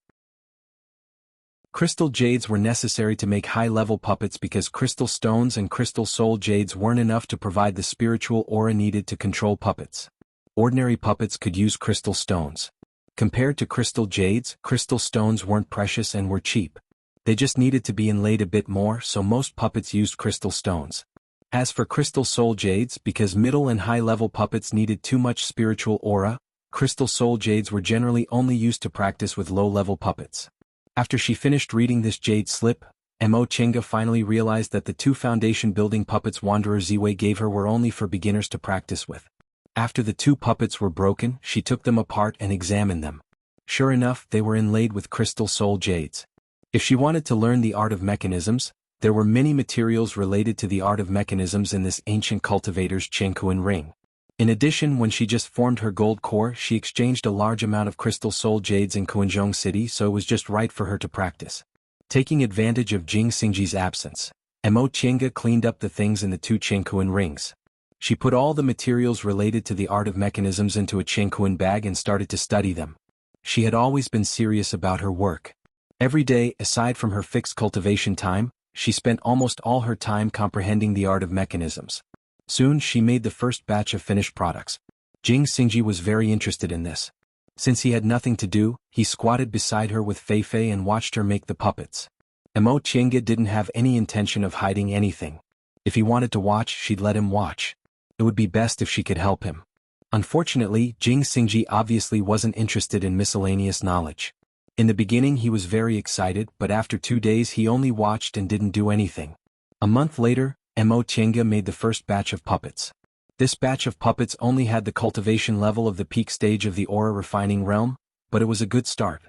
S1: Crystal jades were necessary to make high-level puppets because crystal stones and crystal soul jades weren't enough to provide the spiritual aura needed to control puppets. Ordinary puppets could use crystal stones. Compared to crystal jades, crystal stones weren't precious and were cheap. They just needed to be inlaid a bit more, so most puppets used crystal stones. As for crystal soul jades, because middle and high-level puppets needed too much spiritual aura, crystal soul jades were generally only used to practice with low-level puppets. After she finished reading this jade slip, Mo Chenga finally realized that the 2 foundation-building puppets Wanderer Ziwei gave her were only for beginners to practice with. After the 2 puppets were broken, she took them apart and examined them. Sure enough, they were inlaid with crystal soul jades. If she wanted to learn the art of mechanisms, there were many materials related to the art of mechanisms in this ancient cultivator's Chenkuan ring. In addition, when she just formed her gold core, she exchanged a large amount of crystal soul jades in Kuanzhong City, so it was just right for her to practice. Taking advantage of Jing Xingji's absence, Mo Chenga cleaned up the things in the 2 Chenkuan rings. She put all the materials related to the art of mechanisms into a Chenkuan bag and started to study them. She had always been serious about her work. Every day, aside from her fixed cultivation time, she spent almost all her time comprehending the art of mechanisms. Soon she made the first batch of finished products. Jing Xingji was very interested in this. Since he had nothing to do, he squatted beside her with Fei Fei and watched her make the puppets. Mo Chenga didn't have any intention of hiding anything. If he wanted to watch, she'd let him watch. It would be best if she could help him. Unfortunately, Jing Xingji obviously wasn't interested in miscellaneous knowledge. In the beginning he was very excited, but after 2 days he only watched and didn't do anything. A month later, Mo Chenga made the first batch of puppets. This batch of puppets only had the cultivation level of the peak stage of the aura refining realm, but it was a good start.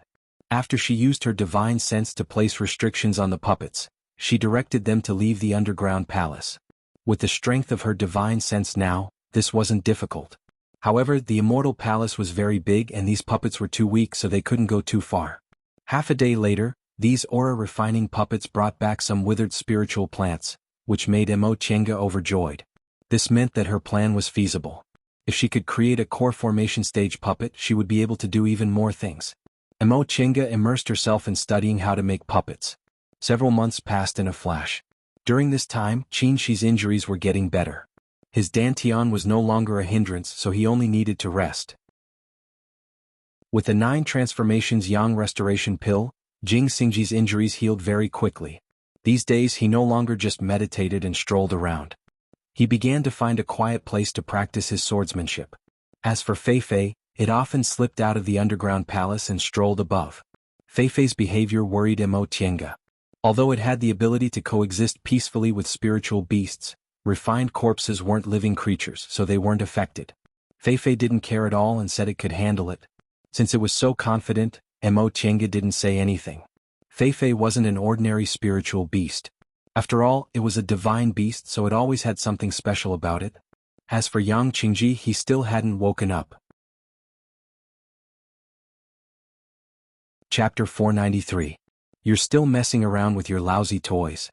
S1: After she used her divine sense to place restrictions on the puppets, she directed them to leave the underground palace. With the strength of her divine sense now, this wasn't difficult. However, the immortal palace was very big and these puppets were too weak, so they couldn't go too far. Half a day later, these aura-refining puppets brought back some withered spiritual plants, which made Mo Chenga overjoyed. This meant that her plan was feasible. If she could create a core formation stage puppet, she would be able to do even more things. Mo Chenga immersed herself in studying how to make puppets. Several months passed in a flash. During this time, Qin Shi's injuries were getting better. His dantian was no longer a hindrance, so he only needed to rest. With the 9 transformations Yang restoration pill, Jing Xingji's injuries healed very quickly. These days he no longer just meditated and strolled around. He began to find a quiet place to practice his swordsmanship. As for Fei Fei, it often slipped out of the underground palace and strolled above. Fei Fei's behavior worried Mo Chenga. Although it had the ability to coexist peacefully with spiritual beasts, refined corpses weren't living creatures, so they weren't affected. Fei Fei didn't care at all and said it could handle it. Since it was so confident, Mo Chenga didn't say anything. Fei Fei wasn't an ordinary spiritual beast. After all, it was a divine beast, so it always had something special about it. As for Yang Qingji, he still hadn't woken up. Chapter 493. You're still messing around with your lousy toys.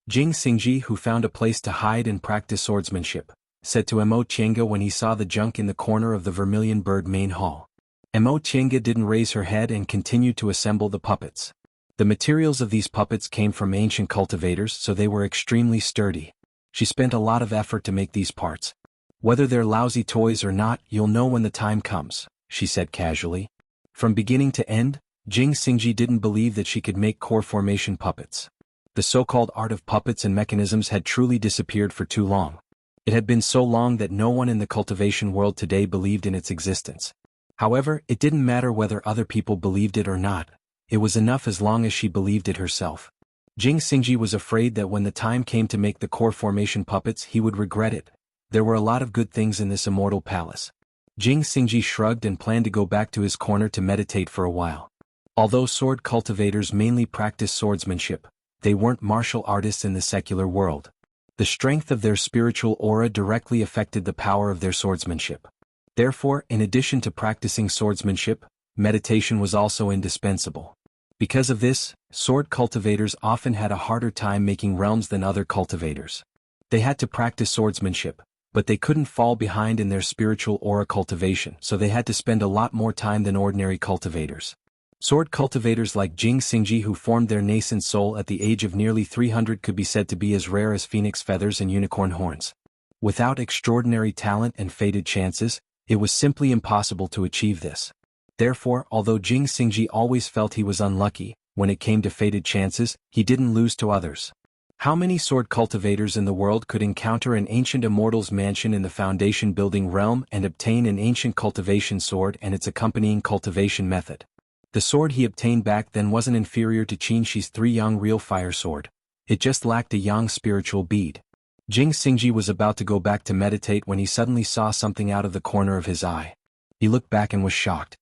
S1: Jing Xingji, who found a place to hide and practice swordsmanship, said to Mo Chenga when he saw the junk in the corner of the Vermilion Bird main hall. Mo Chenga didn't raise her head and continued to assemble the puppets. The materials of these puppets came from ancient cultivators, so they were extremely sturdy. She spent a lot of effort to make these parts. Whether they're lousy toys or not, you'll know when the time comes, she said casually. From beginning to end, Jing Xingji didn't believe that she could make core formation puppets. The so-called art of puppets and mechanisms had truly disappeared for too long. It had been so long that no one in the cultivation world today believed in its existence. However, it didn't matter whether other people believed it or not. It was enough as long as she believed it herself. Jing Xingji was afraid that when the time came to make the core formation puppets he would regret it. There were a lot of good things in this immortal palace. Jing Xingji shrugged and planned to go back to his corner to meditate for a while. Although sword cultivators mainly practice swordsmanship, they weren't martial artists in the secular world. The strength of their spiritual aura directly affected the power of their swordsmanship. Therefore, in addition to practicing swordsmanship, meditation was also indispensable. Because of this, sword cultivators often had a harder time making realms than other cultivators. They had to practice swordsmanship, but they couldn't fall behind in their spiritual aura cultivation, so they had to spend a lot more time than ordinary cultivators. Sword cultivators like Jing Xingji who formed their nascent soul at the age of nearly 300 could be said to be as rare as phoenix feathers and unicorn horns. Without extraordinary talent and fated chances, it was simply impossible to achieve this. Therefore, although Jing Xingji always felt he was unlucky, when it came to fated chances, he didn't lose to others. How many sword cultivators in the world could encounter an ancient immortal's mansion in the foundation building realm and obtain an ancient cultivation sword and its accompanying cultivation method? The sword he obtained back then wasn't inferior to Qin Shi's 3 Yang real fire sword. It just lacked a Yang spiritual bead. Jing Xingji was about to go back to meditate when he suddenly saw something out of the corner of his eye. He looked back and was shocked.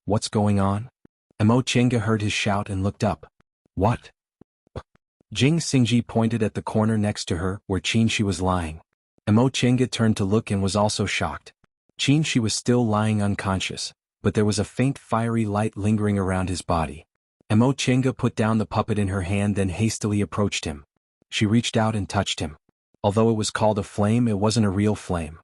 S1: What's going on? Emo Chenga heard his shout and looked up. What? Jing Xingji pointed at the corner next to her, where Qin Shi was lying. Emo Chenga turned to look and was also shocked. Qin Shi was still lying unconscious, but there was a faint fiery light lingering around his body. Emo Chenga put down the puppet in her hand then hastily approached him. She reached out and touched him. Although it was called a flame, it wasn't a real flame.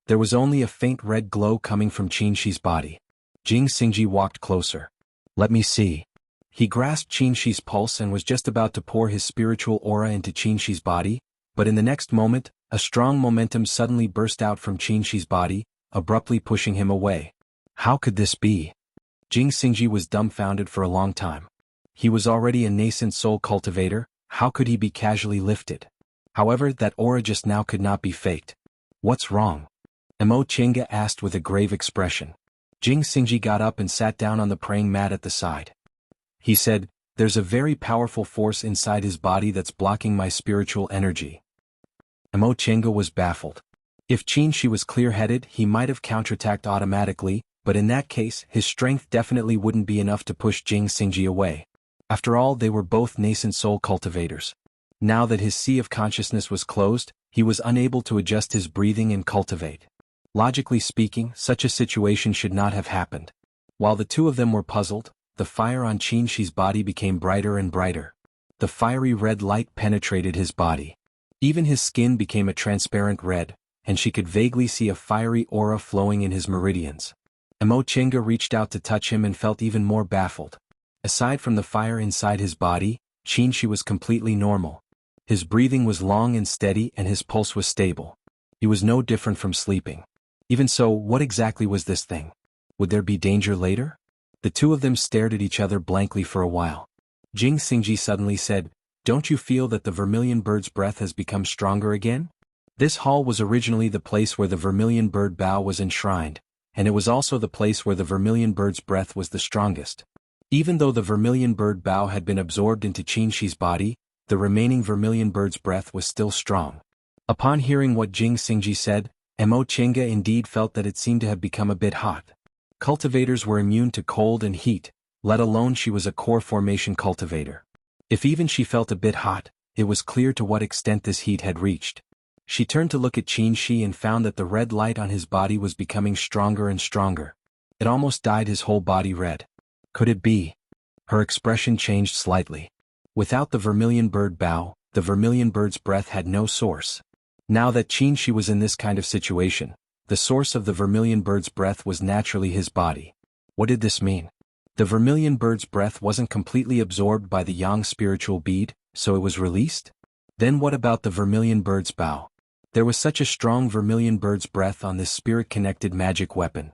S1: There was only a faint red glow coming from Qin Shi's body. Jing Xingji walked closer. Let me see. He grasped Qin Shi's pulse and was just about to pour his spiritual aura into Qin Shi's body, but in the next moment, a strong momentum suddenly burst out from Qin Shi's body, abruptly pushing him away. How could this be? Jing Xingji was dumbfounded for a long time. He was already a nascent soul cultivator, how could he be casually lifted? However, that aura just now could not be faked. What's wrong? Emo Chenga asked with a grave expression. Jing Xingji got up and sat down on the praying mat at the side. He said, there's a very powerful force inside his body that's blocking my spiritual energy. Emo Chenga was baffled. If Qin Shi was clear-headed, he might have counterattacked automatically, but in that case, his strength definitely wouldn't be enough to push Jing Xingji away. After all, they were both nascent soul cultivators. Now that his sea of consciousness was closed, he was unable to adjust his breathing and cultivate. Logically speaking, such a situation should not have happened. While the two of them were puzzled, the fire on Qin Shi's body became brighter and brighter. The fiery red light penetrated his body. Even his skin became a transparent red, and she could vaguely see a fiery aura flowing in his meridians. Emo Chenga reached out to touch him and felt even more baffled. Aside from the fire inside his body, Qin Shi was completely normal. His breathing was long and steady and his pulse was stable. He was no different from sleeping. Even so, what exactly was this thing? Would there be danger later? The two of them stared at each other blankly for a while. Jing Xingji suddenly said, Don't you feel that the vermilion bird's breath has become stronger again? This hall was originally the place where the vermilion bird bough was enshrined, and it was also the place where the vermilion bird's breath was the strongest. Even though the vermilion bird bough had been absorbed into Qin Shi's body, the remaining vermilion bird's breath was still strong. Upon hearing what Jing Xingji said, Emo Chenga indeed felt that it seemed to have become a bit hot. Cultivators were immune to cold and heat, let alone she was a core formation cultivator. If even she felt a bit hot, it was clear to what extent this heat had reached. She turned to look at Qin Shi and found that the red light on his body was becoming stronger and stronger. It almost dyed his whole body red. Could it be? Her expression changed slightly. Without the vermilion bird bough, the vermilion bird's breath had no source. Now that Qin Shi was in this kind of situation, the source of the vermilion bird's breath was naturally his body. What did this mean? The vermilion bird's breath wasn't completely absorbed by the yang spiritual bead, so it was released? Then what about the vermilion bird's bow? There was such a strong vermilion bird's breath on this spirit-connected magic weapon.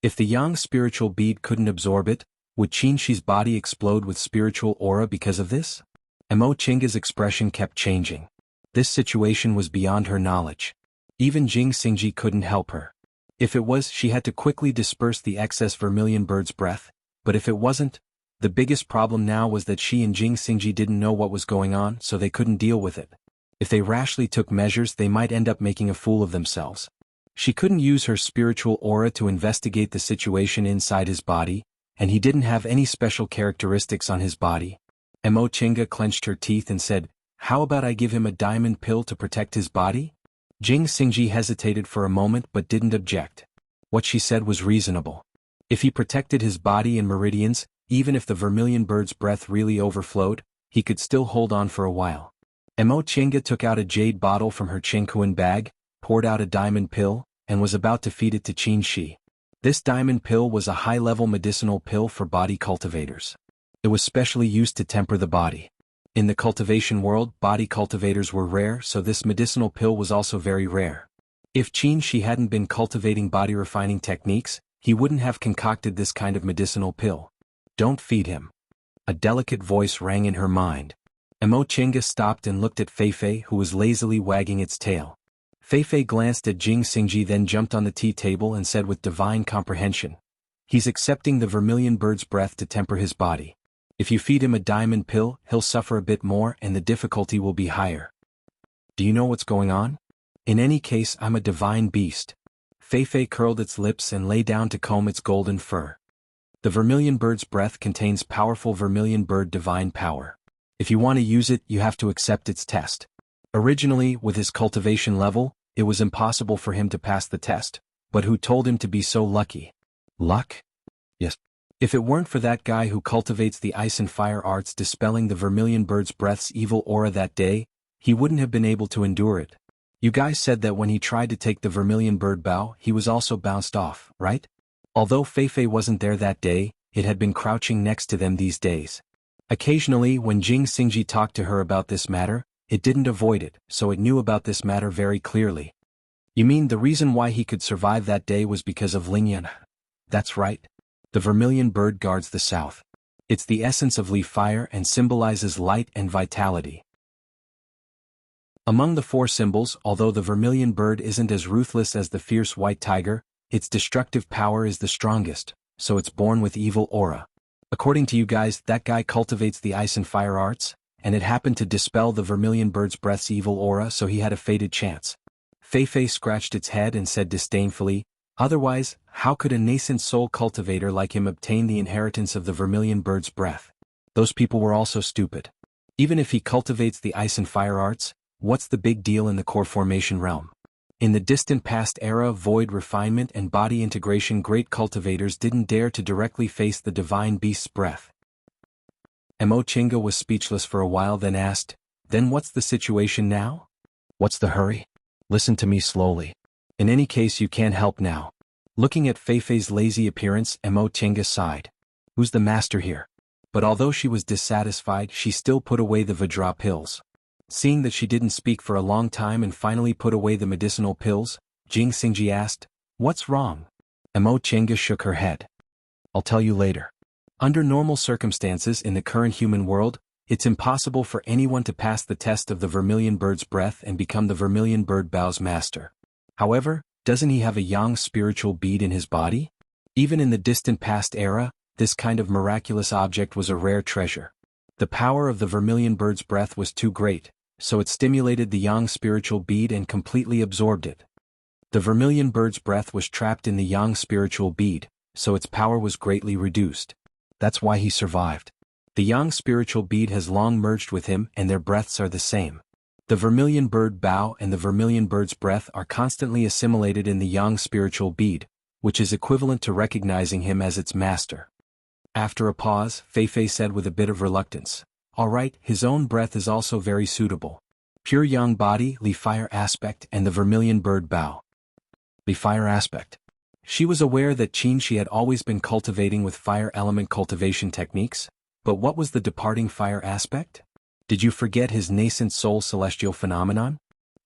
S1: If the yang spiritual bead couldn't absorb it, would Qinxi's body explode with spiritual aura because of this? Mo Qingge's expression kept changing. This situation was beyond her knowledge. Even Jing Xingji couldn't help her. If it was, she had to quickly disperse the excess vermilion bird's breath, but if it wasn't, the biggest problem now was that she and Jing Xingji didn't know what was going on, so they couldn't deal with it. If they rashly took measures, they might end up making a fool of themselves. She couldn't use her spiritual aura to investigate the situation inside his body, and he didn't have any special characteristics on his body. Mo Qingge clenched her teeth and said, "How about I give him a diamond pill to protect his body?" Jing Xingji hesitated for a moment but didn't object. What she said was reasonable. If he protected his body and meridians, even if the vermilion bird's breath really overflowed, he could still hold on for a while. Mo Qingge took out a jade bottle from her Qingquan bag, poured out a diamond pill, and was about to feed it to Qin Shi. This diamond pill was a high-level medicinal pill for body cultivators. It was specially used to temper the body. In the cultivation world, body cultivators were rare, so this medicinal pill was also very rare. If Qin Shi hadn't been cultivating body refining techniques, he wouldn't have concocted this kind of medicinal pill. "Don't feed him." A delicate voice rang in her mind. Mo Qingge stopped and looked at Feifei, who was lazily wagging its tail. Feifei glanced at Jing Xingji, then jumped on the tea table and said with divine comprehension, "He's accepting the vermilion bird's breath to temper his body. If you feed him a diamond pill, he'll suffer a bit more and the difficulty will be higher. Do you know what's going on? In any case, I'm a divine beast." Feifei curled its lips and lay down to comb its golden fur. The vermilion bird's breath contains powerful vermilion bird divine power. If you want to use it, you have to accept its test. Originally, with his cultivation level, it was impossible for him to pass the test, but who told him to be so lucky? Luck? Yes. If it weren't for that guy who cultivates the ice and fire arts dispelling the vermilion bird's breath's evil aura that day, he wouldn't have been able to endure it. You guys said that when he tried to take the vermilion bird bow, he was also bounced off, right? Although Feifei wasn't there that day, it had been crouching next to them these days. Occasionally, when Jing Xingji talked to her about this matter, it didn't avoid it, so it knew about this matter very clearly. "You mean the reason why he could survive that day was because of Lingyan?" "That's right. The vermilion bird guards the south. It's the essence of Li fire and symbolizes light and vitality. Among the four symbols, although the vermilion bird isn't as ruthless as the fierce white tiger, its destructive power is the strongest, so it's born with evil aura. According to you guys, that guy cultivates the ice and fire arts, and it happened to dispel the vermilion bird's breath's evil aura, so he had a fated chance." Feifei scratched its head and said disdainfully, "Otherwise, how could a nascent soul cultivator like him obtain the inheritance of the vermilion bird's breath? Those people were also stupid. Even if he cultivates the ice and fire arts, what's the big deal in the core formation realm? In the distant past era of void refinement and body integration, great cultivators didn't dare to directly face the divine beast's breath." Mo Qingge was speechless for a while, then asked, "Then what's the situation now? What's the hurry? Listen to me slowly. In any case, you can't help now." Looking at Feifei's lazy appearance, Mo Qingge sighed. "Who's the master here?" But although she was dissatisfied, she still put away the Vajra pills. Seeing that she didn't speak for a long time and finally put away the medicinal pills, Jing Xingji asked, "What's wrong?" Mo Qingge shook her head. "I'll tell you later. Under normal circumstances in the current human world, it's impossible for anyone to pass the test of the vermilion bird's breath and become the vermilion bird bow's master. However, doesn't he have a yang spiritual bead in his body? Even in the distant past era, this kind of miraculous object was a rare treasure. The power of the vermilion bird's breath was too great, so it stimulated the yang spiritual bead and completely absorbed it. The vermilion bird's breath was trapped in the yang spiritual bead, so its power was greatly reduced. That's why he survived. The yang spiritual bead has long merged with him and their breaths are the same. The vermilion bird bow and the vermilion bird's breath are constantly assimilated in the yang spiritual bead, which is equivalent to recognizing him as its master." After a pause, Feifei said with a bit of reluctance, "All right, his own breath is also very suitable. Pure yang body, Li fire aspect, and the vermilion bird bow." Li fire aspect. She was aware that Qin had always been cultivating with fire element cultivation techniques, but what was the departing fire aspect? Did you forget his nascent soul celestial phenomenon?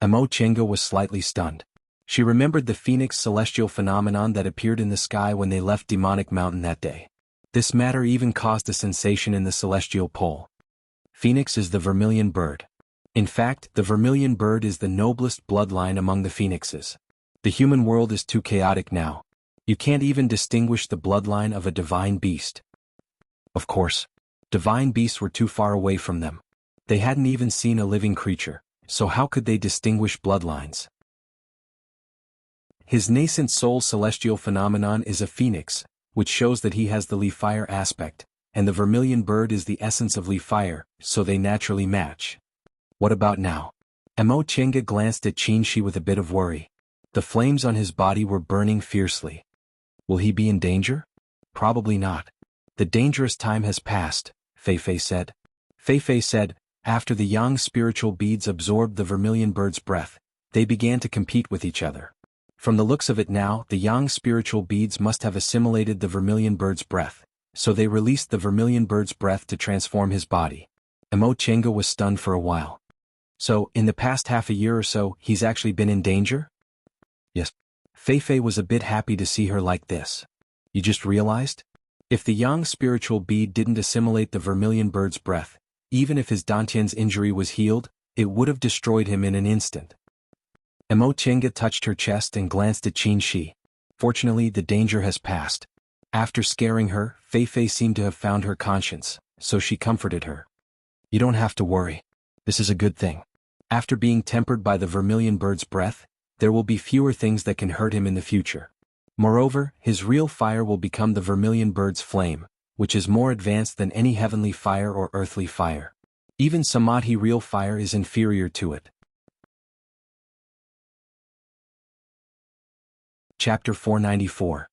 S1: Amo Chenga was slightly stunned. She remembered the phoenix celestial phenomenon that appeared in the sky when they left Demonic Mountain that day. This matter even caused a sensation in the celestial pole. Phoenix is the vermilion bird. In fact, the vermilion bird is the noblest bloodline among the phoenixes. The human world is too chaotic now. You can't even distinguish the bloodline of a divine beast. Of course, divine beasts were too far away from them. They hadn't even seen a living creature, so how could they distinguish bloodlines? His nascent soul celestial phenomenon is a phoenix, which shows that he has the leaf fire aspect, and the vermilion bird is the essence of leaf fire, so they naturally match. What about now? Amo Chenga glanced at Qin with a bit of worry. The flames on his body were burning fiercely. Will he be in danger? Probably not. The dangerous time has passed, Fei said. Fei said, after the yang spiritual beads absorbed the vermilion bird's breath, they began to compete with each other. From the looks of it now, the yang spiritual beads must have assimilated the vermilion bird's breath, so they released the vermilion bird's breath to transform his body. Amo Chenga was stunned for a while. So, in the past half a year or so, he's actually been in danger? Yes. Fei was a bit happy to see her like this. You just realized? If the yang spiritual bead didn't assimilate the vermilion bird's breath, even if his Dantian's injury was healed, it would have destroyed him in an instant. Amo Chenga touched her chest and glanced at Qin. Fortunately, the danger has passed. After scaring her, Fei seemed to have found her conscience, so she comforted her. You don't have to worry. This is a good thing. After being tempered by the vermilion bird's breath, there will be fewer things that can hurt him in the future. Moreover, his real fire will become the vermilion bird's flame, which is more advanced than any heavenly fire or earthly fire. Even Samadhi real fire is inferior to it. Chapter 494.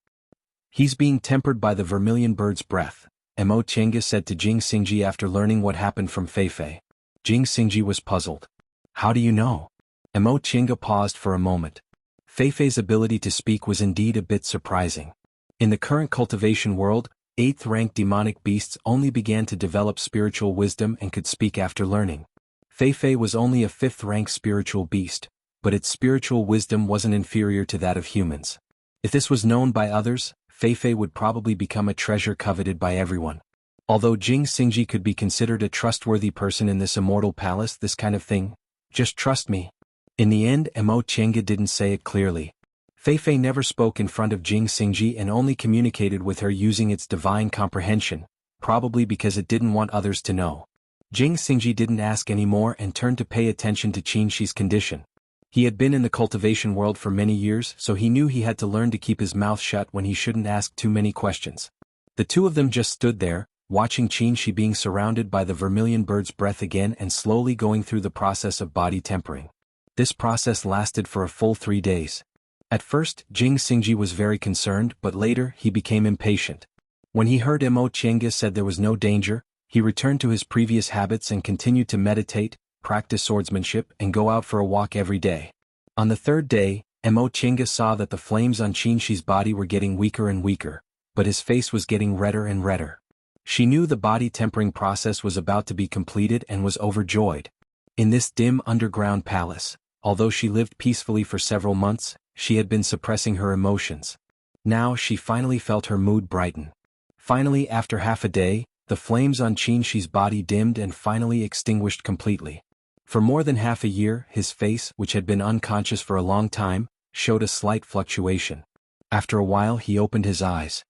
S1: He's being tempered by the vermilion bird's breath, Amo Chenga said to Jing Xingji after learning what happened from Fei. Jing Xingji was puzzled. How do you know? Amo Chenga paused for a moment. Fei's ability to speak was indeed a bit surprising. In the current cultivation world, 8th-rank demonic beasts only began to develop spiritual wisdom and could speak after learning. Fei was only a 5th-rank spiritual beast, but its spiritual wisdom wasn't inferior to that of humans. If this was known by others, Fei would probably become a treasure coveted by everyone. Although Jing Xingji could be considered a trustworthy person in this immortal palace, this kind of thing, just trust me. In the end, Amo Chenga didn't say it clearly. Fei never spoke in front of Jing Xingji and only communicated with her using its divine comprehension, probably because it didn't want others to know. Jing Xingji didn't ask any more and turned to pay attention to Qin's condition. He had been in the cultivation world for many years, so he knew he had to learn to keep his mouth shut when he shouldn't ask too many questions. The two of them just stood there, watching Qin being surrounded by the vermilion bird's breath again and slowly going through the process of body tempering. This process lasted for a full 3 days. At first, Jing Xingji was very concerned, but later he became impatient. When he heard Amo Chenga said there was no danger, he returned to his previous habits and continued to meditate, practice swordsmanship, and go out for a walk every day. On the 3rd day, Amo Chenga saw that the flames on Qin's body were getting weaker and weaker, but his face was getting redder and redder. She knew the body tempering process was about to be completed and was overjoyed. In this dim underground palace, although she lived peacefully for several months, she had been suppressing her emotions. Now she finally felt her mood brighten. Finally, after half a day, the flames on Qin's body dimmed and finally extinguished completely. For more than half a year, his face, which had been unconscious for a long time, showed a slight fluctuation. After a while he opened his eyes.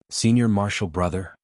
S1: Senior Marshal Brother?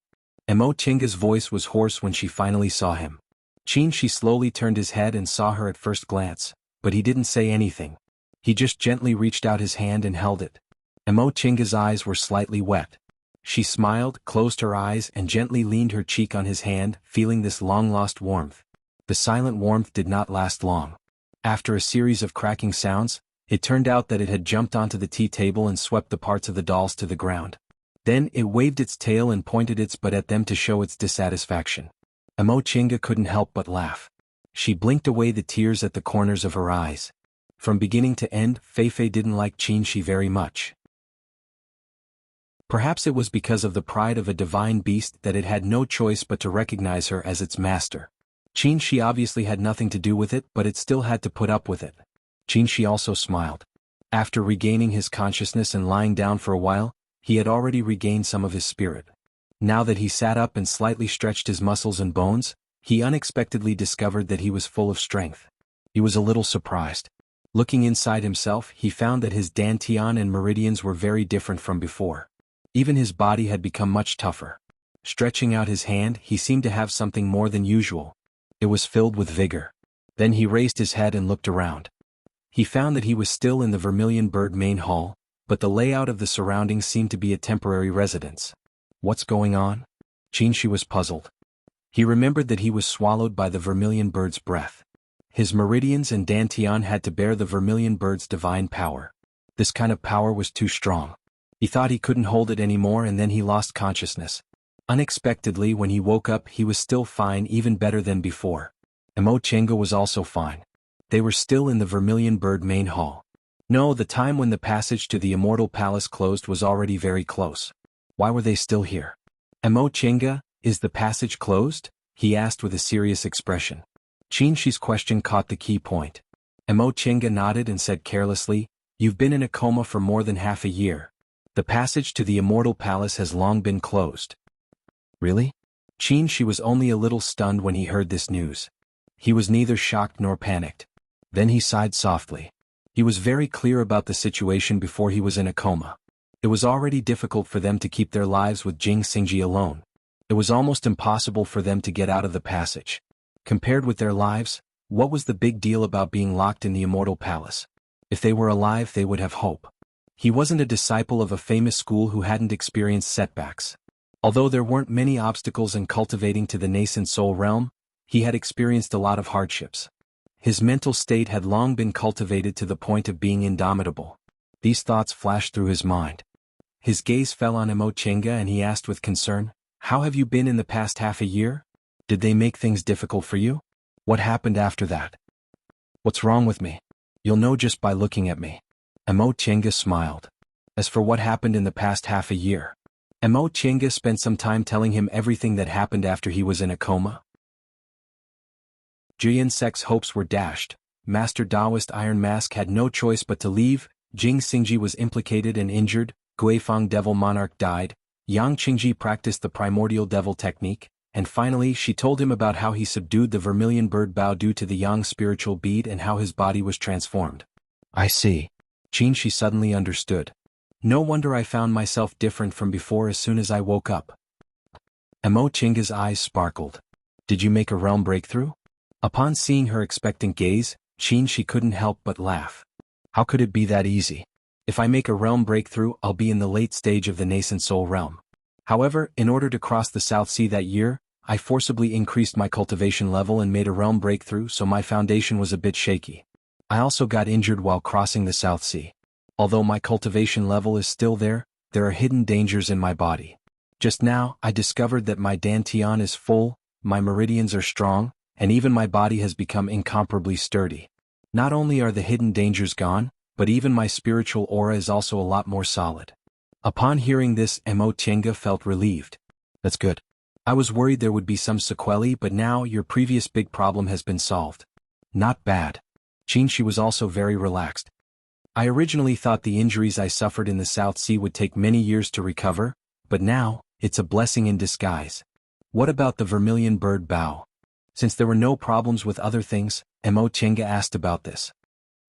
S1: Amo Chenga's voice was hoarse when she finally saw him. Qin slowly turned his head and saw her at first glance, but he didn't say anything. He just gently reached out his hand and held it. Amo Chenga's eyes were slightly wet. She smiled, closed her eyes and gently leaned her cheek on his hand, feeling this long-lost warmth. The silent warmth did not last long. After a series of cracking sounds, it turned out that it had jumped onto the tea table and swept the parts of the dolls to the ground. Then it waved its tail and pointed its butt at them to show its dissatisfaction. Amo Chenga couldn't help but laugh. She blinked away the tears at the corners of her eyes. From beginning to end, Fei didn't like Qin very much. Perhaps it was because of the pride of a divine beast that it had no choice but to recognize her as its master. Qin obviously had nothing to do with it, but it still had to put up with it. Qin also smiled. After regaining his consciousness and lying down for a while, he had already regained some of his spirit. Now that he sat up and slightly stretched his muscles and bones, he unexpectedly discovered that he was full of strength. He was a little surprised. Looking inside himself, he found that his dantian and meridians were very different from before. Even his body had become much tougher. Stretching out his hand, he seemed to have something more than usual. It was filled with vigor. Then he raised his head and looked around. He found that he was still in the Vermilion Bird main hall, but the layout of the surroundings seemed to be a temporary residence. What's going on? Qin was puzzled. He remembered that he was swallowed by the Vermilion Bird's breath. His meridians and dantian had to bear the Vermilion Bird's divine power. This kind of power was too strong. He thought he couldn't hold it anymore, and then he lost consciousness. Unexpectedly, when he woke up, he was still fine, even better than before. Emo Chenga was also fine. They were still in the Vermilion Bird main hall. No, the time when the passage to the Immortal Palace closed was already very close. Why were they still here? Emo Chenga, is the passage closed? He asked with a serious expression. Qi's question caught the key point. Emo Chenga nodded and said carelessly, "You've been in a coma for more than half a year. The passage to the Immortal Palace has long been closed." Really? Qin was only a little stunned when he heard this news. He was neither shocked nor panicked. Then he sighed softly. He was very clear about the situation before he was in a coma. It was already difficult for them to keep their lives with Jing Xingji alone. It was almost impossible for them to get out of the passage. Compared with their lives, what was the big deal about being locked in the Immortal Palace? If they were alive, they would have hope. He wasn't a disciple of a famous school who hadn't experienced setbacks. Although there weren't many obstacles in cultivating to the nascent soul realm, he had experienced a lot of hardships. His mental state had long been cultivated to the point of being indomitable. These thoughts flashed through his mind. His gaze fell on Emo Chenga and he asked with concern, "How have you been in the past half a year? Did they make things difficult for you? What happened after that?" "What's wrong with me? You'll know just by looking at me." Emo Chenga smiled. As for what happened in the past half a year, Emo Chenga spent some time telling him everything that happened after he was in a coma. Jian Sek's hopes were dashed. Master Taoist Iron Mask had no choice but to leave. Jing Xingji was implicated and injured. Guifeng Devil Monarch died. Yang Qingji practiced the primordial devil technique, and finally she told him about how he subdued the Vermilion Bird Bao due to the Yang spiritual bead and how his body was transformed. "I see." Qin suddenly understood. "No wonder I found myself different from before as soon as I woke up." Emo Chenga's eyes sparkled. "Did you make a realm breakthrough?" Upon seeing her expectant gaze, Qin couldn't help but laugh. "How could it be that easy? If I make a realm breakthrough, I'll be in the late stage of the nascent soul realm. However, in order to cross the South Sea that year, I forcibly increased my cultivation level and made a realm breakthrough, so my foundation was a bit shaky. I also got injured while crossing the South Sea. Although my cultivation level is still there are hidden dangers in my body. Just now, I discovered that my dantian is full, my meridians are strong, and even my body has become incomparably sturdy. Not only are the hidden dangers gone, but even my spiritual aura is also a lot more solid." Upon hearing this, Emo Chenga felt relieved. "That's good. I was worried there would be some sequelae, but now your previous big problem has been solved." "Not bad." Qin was also very relaxed. "I originally thought the injuries I suffered in the South Sea would take many years to recover, but now, it's a blessing in disguise. What about the Vermilion Bird Bao?" Since there were no problems with other things, Emo Chenga asked about this.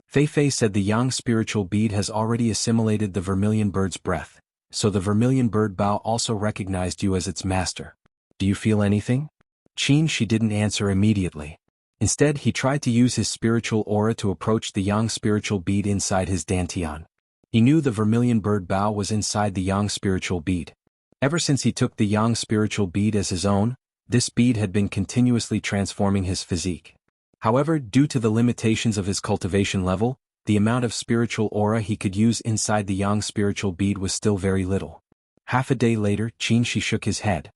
S1: Fei Fei said the Yang spiritual bead has already assimilated the Vermilion Bird's breath, so the Vermilion Bird Bao also recognized you as its master. "Do you feel anything?" Qin didn't answer immediately. Instead, he tried to use his spiritual aura to approach the Yang spiritual bead inside his dantian. He knew the Vermilion Bird Bao was inside the Yang spiritual bead. Ever since he took the Yang spiritual bead as his own, this bead had been continuously transforming his physique. However, due to the limitations of his cultivation level, the amount of spiritual aura he could use inside the Yang spiritual bead was still very little. Half a day later, Qin shook his head.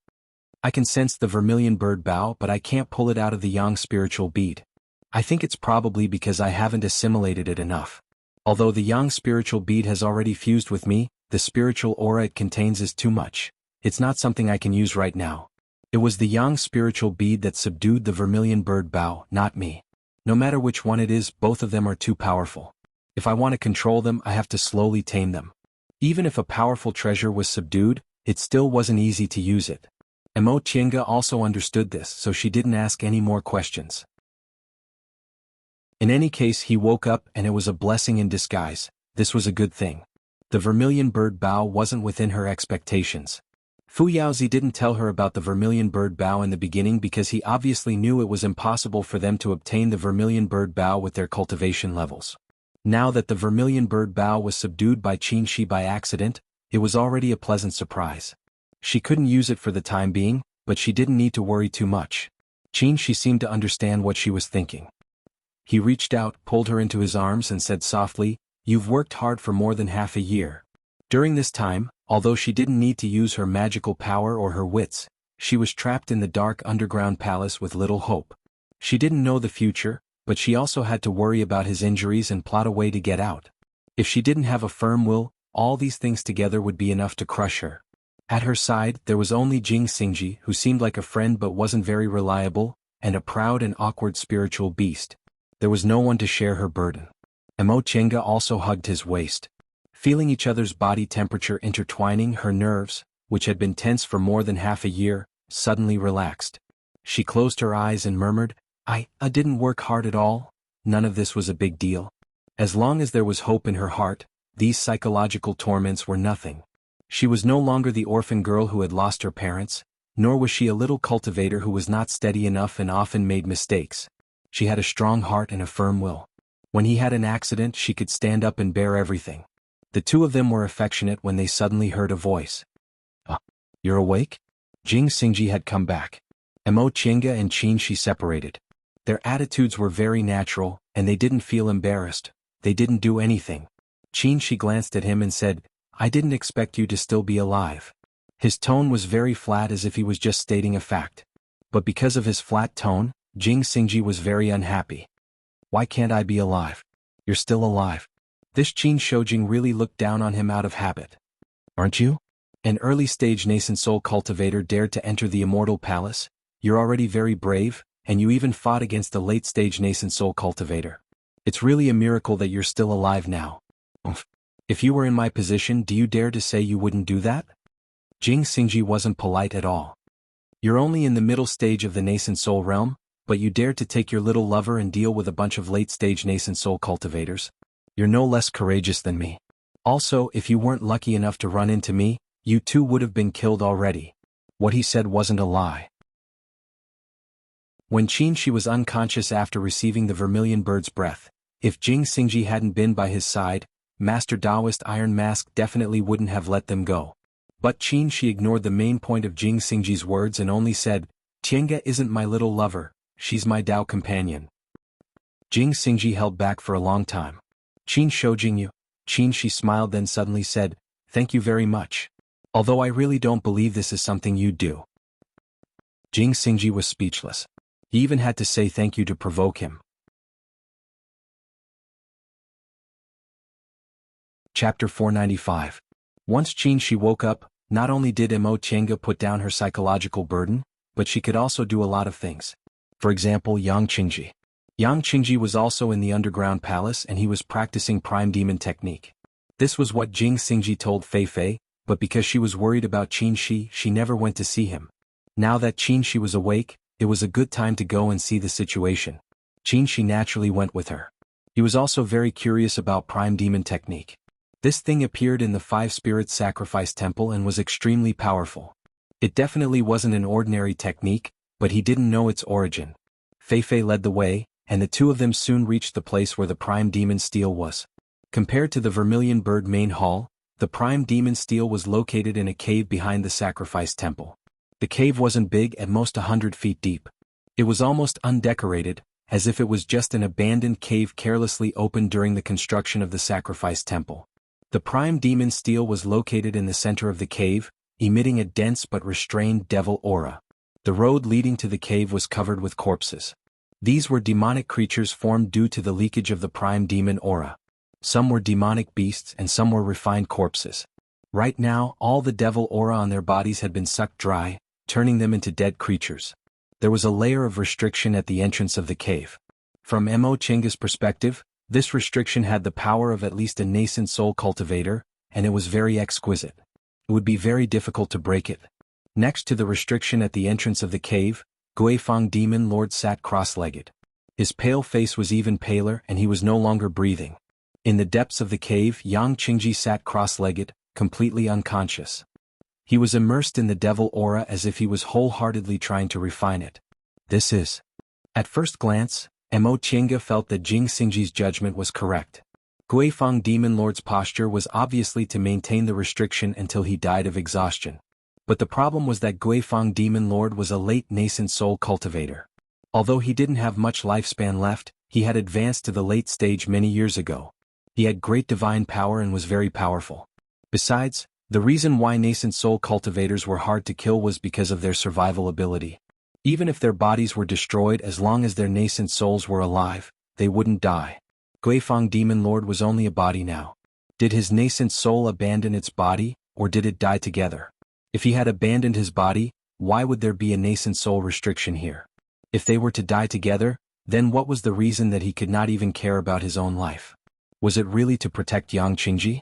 S1: "I can sense the Vermilion Bird Bao, but I can't pull it out of the Yang spiritual bead. I think it's probably because I haven't assimilated it enough. Although the Yang spiritual bead has already fused with me, the spiritual aura it contains is too much. It's not something I can use right now. It was the yang spiritual bead that subdued the vermilion bird bow, not me. No matter which one it is, both of them are too powerful. If I want to control them, I have to slowly tame them. Even if a powerful treasure was subdued, it still wasn't easy to use it. Mo Tienga also understood this, so she didn't ask any more questions. In any case, he woke up and it was a blessing in disguise. This was a good thing. The vermilion bird bow wasn't within her expectations. Fu Yaozi didn't tell her about the vermilion bird bow in the beginning because he obviously knew it was impossible for them to obtain the vermilion bird bow with their cultivation levels. Now that the vermilion bird bow was subdued by Qin Shi by accident, it was already a pleasant surprise. She couldn't use it for the time being, but she didn't need to worry too much. Qin Shi seemed to understand what she was thinking. He reached out, pulled her into his arms and said softly, "You've worked hard for more than half a year." During this time, although she didn't need to use her magical power or her wits, she was trapped in the dark underground palace with little hope. She didn't know the future, but she also had to worry about his injuries and plot a way to get out. If she didn't have a firm will, all these things together would be enough to crush her. At her side, there was only Jing Xingji, who seemed like a friend but wasn't very reliable, and a proud and awkward spiritual beast. There was no one to share her burden. Mo Tienga also hugged his waist. Feeling each other's body temperature intertwining, her nerves, which had been tense for more than half a year, suddenly relaxed. She closed her eyes and murmured, I didn't work hard at all. None of this was a big deal. As long as there was hope in her heart, these psychological torments were nothing. She was no longer the orphan girl who had lost her parents, nor was she a little cultivator who was not steady enough and often made mistakes. She had a strong heart and a firm will. When he had an accident, she could stand up and bear everything. The two of them were affectionate when they suddenly heard a voice. You're awake? Jing Xingji had come back. Mo Tienga and Qin Shi separated. Their attitudes were very natural, and they didn't feel embarrassed. They didn't do anything. Qin Shi glanced at him and said, I didn't expect you to still be alive. His tone was very flat, as if he was just stating a fact. But because of his flat tone, Jing Xingji was very unhappy. Why can't I be alive? You're still alive. This Qin Shoujing really looked down on him out of habit. Aren't you? An early-stage nascent soul cultivator dared to enter the immortal palace? You're already very brave, and you even fought against a late-stage nascent soul cultivator. It's really a miracle that you're still alive now. If you were in my position, do you dare to say you wouldn't do that? Jing Xingji wasn't polite at all. You're only in the middle stage of the nascent soul realm, but you dared to take your little lover and deal with a bunch of late-stage nascent soul cultivators. You're no less courageous than me. Also, if you weren't lucky enough to run into me, you too would have been killed already. What he said wasn't a lie. When Qin Shi was unconscious after receiving the vermilion bird's breath, if Jing Xingji hadn't been by his side, Master Taoist Iron Mask definitely wouldn't have let them go. But Qin Shi ignored the main point of Jing Xingji's words and only said, Tienga isn't my little lover, she's my Tao companion. Jing Xingji held back for a long time. Qin Shoujing you? Qin Shi smiled, then suddenly said, Thank you very much. Although I really don't believe this is something you'd do. Jing Xingji was speechless. He even had to say thank you to provoke him. Chapter 495. Once Qin Shi woke up, not only did Mo Tienga put down her psychological burden, but she could also do a lot of things. For example, Yang Qingji. Yang Qingji was also in the underground palace and he was practicing prime demon technique. This was what Jing Xingji told Fei Fei, but because she was worried about Qin Shi, she never went to see him. Now that Qin Shi was awake, it was a good time to go and see the situation. Qin Shi naturally went with her. He was also very curious about prime demon technique. This thing appeared in the 5 Spirits Sacrifice Temple and was extremely powerful. It definitely wasn't an ordinary technique, but he didn't know its origin. Fei Fei led the way, and the two of them soon reached the place where the prime demon steel was. Compared to the Vermilion Bird main hall, the prime demon steel was located in a cave behind the sacrifice temple. The cave wasn't big, at most 100 feet deep. It was almost undecorated, as if it was just an abandoned cave carelessly opened during the construction of the sacrifice temple. The prime demon steel was located in the center of the cave, emitting a dense but restrained devil aura. The road leading to the cave was covered with corpses. These were demonic creatures formed due to the leakage of the prime demon aura. Some were demonic beasts and some were refined corpses. Right now, all the devil aura on their bodies had been sucked dry, turning them into dead creatures. There was a layer of restriction at the entrance of the cave. From Mo Chinga's perspective, this restriction had the power of at least a nascent soul cultivator, and it was very exquisite. It would be very difficult to break it. Next to the restriction at the entrance of the cave, Guifeng Demon Lord sat cross-legged. His pale face was even paler and he was no longer breathing. In the depths of the cave, Yang Qingji sat cross-legged, completely unconscious. He was immersed in the devil aura as if he was wholeheartedly trying to refine it. This is. At first glance, Mo Qinga felt that Jing Xingji's judgment was correct. Guifeng Demon Lord's posture was obviously to maintain the restriction until he died of exhaustion. But the problem was that Guifeng Demon Lord was a late nascent soul cultivator. Although he didn't have much lifespan left, he had advanced to the late stage many years ago. He had great divine power and was very powerful. Besides, the reason why nascent soul cultivators were hard to kill was because of their survival ability. Even if their bodies were destroyed, as long as their nascent souls were alive, they wouldn't die. Guifeng Demon Lord was only a body now. Did his nascent soul abandon its body, or did it die together? If he had abandoned his body, why would there be a nascent soul restriction here? If they were to die together, then what was the reason that he could not even care about his own life? Was it really to protect Yang Qingji?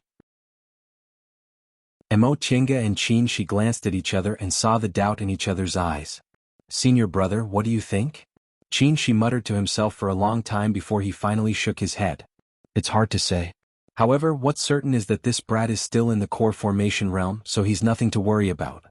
S1: Mo Qinga and Qin Shi glanced at each other and saw the doubt in each other's eyes. "Senior brother, what do you think?" Qin Shi muttered to himself for a long time before he finally shook his head. "It's hard to say. However, what's certain is that this brat is still in the core formation realm, so he's nothing to worry about.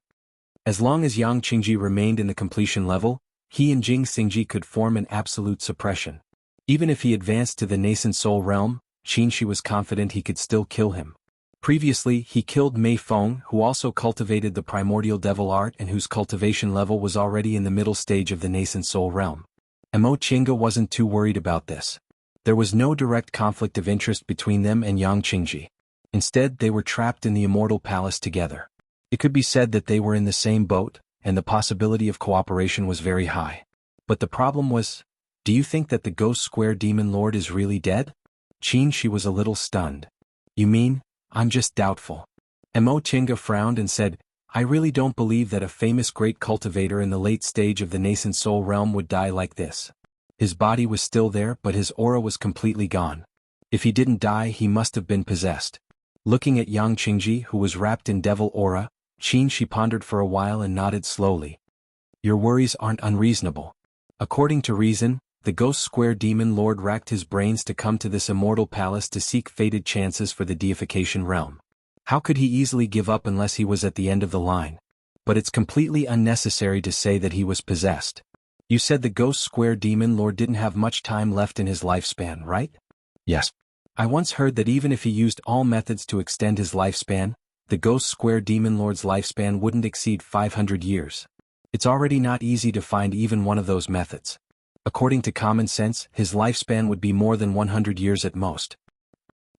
S1: As long as Yang Qingji remained in the completion level, he and Jing Xingji could form an absolute suppression. Even if he advanced to the nascent soul realm, Qin Shi was confident he could still kill him. Previously, he killed Mei Feng, who also cultivated the primordial devil art and whose cultivation level was already in the middle stage of the nascent soul realm. Mo Qinga wasn't too worried about this. There was no direct conflict of interest between them and Yang Qingji. Instead, they were trapped in the immortal palace together. It could be said that they were in the same boat, and the possibility of cooperation was very high. But the problem was, do you think that the Ghost Square Demon Lord is really dead? Qin Shi was a little stunned. You mean? I'm just doubtful. Mo Qinga frowned and said, I really don't believe that a famous great cultivator in the late stage of the nascent soul realm would die like this. His body was still there, but his aura was completely gone. If he didn't die, he must have been possessed. Looking at Yang Qingji, who was wrapped in devil aura, Qin Shi pondered for a while and nodded slowly. Your worries aren't unreasonable. According to reason, the Ghost Square Demon Lord racked his brains to come to this immortal palace to seek fated chances for the deification realm. How could he easily give up unless he was at the end of the line? But it's completely unnecessary to say that he was possessed. You said the Ghost Square Demon Lord didn't have much time left in his lifespan, right? Yes. I once heard that even if he used all methods to extend his lifespan, the Ghost Square Demon Lord's lifespan wouldn't exceed 500 years. It's already not easy to find even one of those methods. According to common sense, his lifespan would be more than 100 years at most.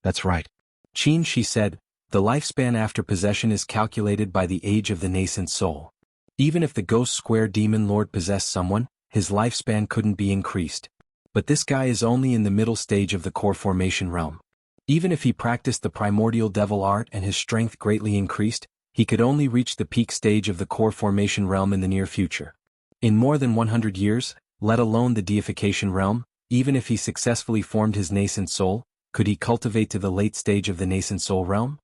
S1: That's right. Qin Shi said, the lifespan after possession is calculated by the age of the nascent soul. Even if the Ghost Square Demon Lord possessed someone, his lifespan couldn't be increased. But this guy is only in the middle stage of the core formation realm. Even if he practiced the primordial devil art and his strength greatly increased, he could only reach the peak stage of the core formation realm in the near future. In more than 100 years, let alone the deification realm, even if he successfully formed his nascent soul, could he cultivate to the late stage of the nascent soul realm?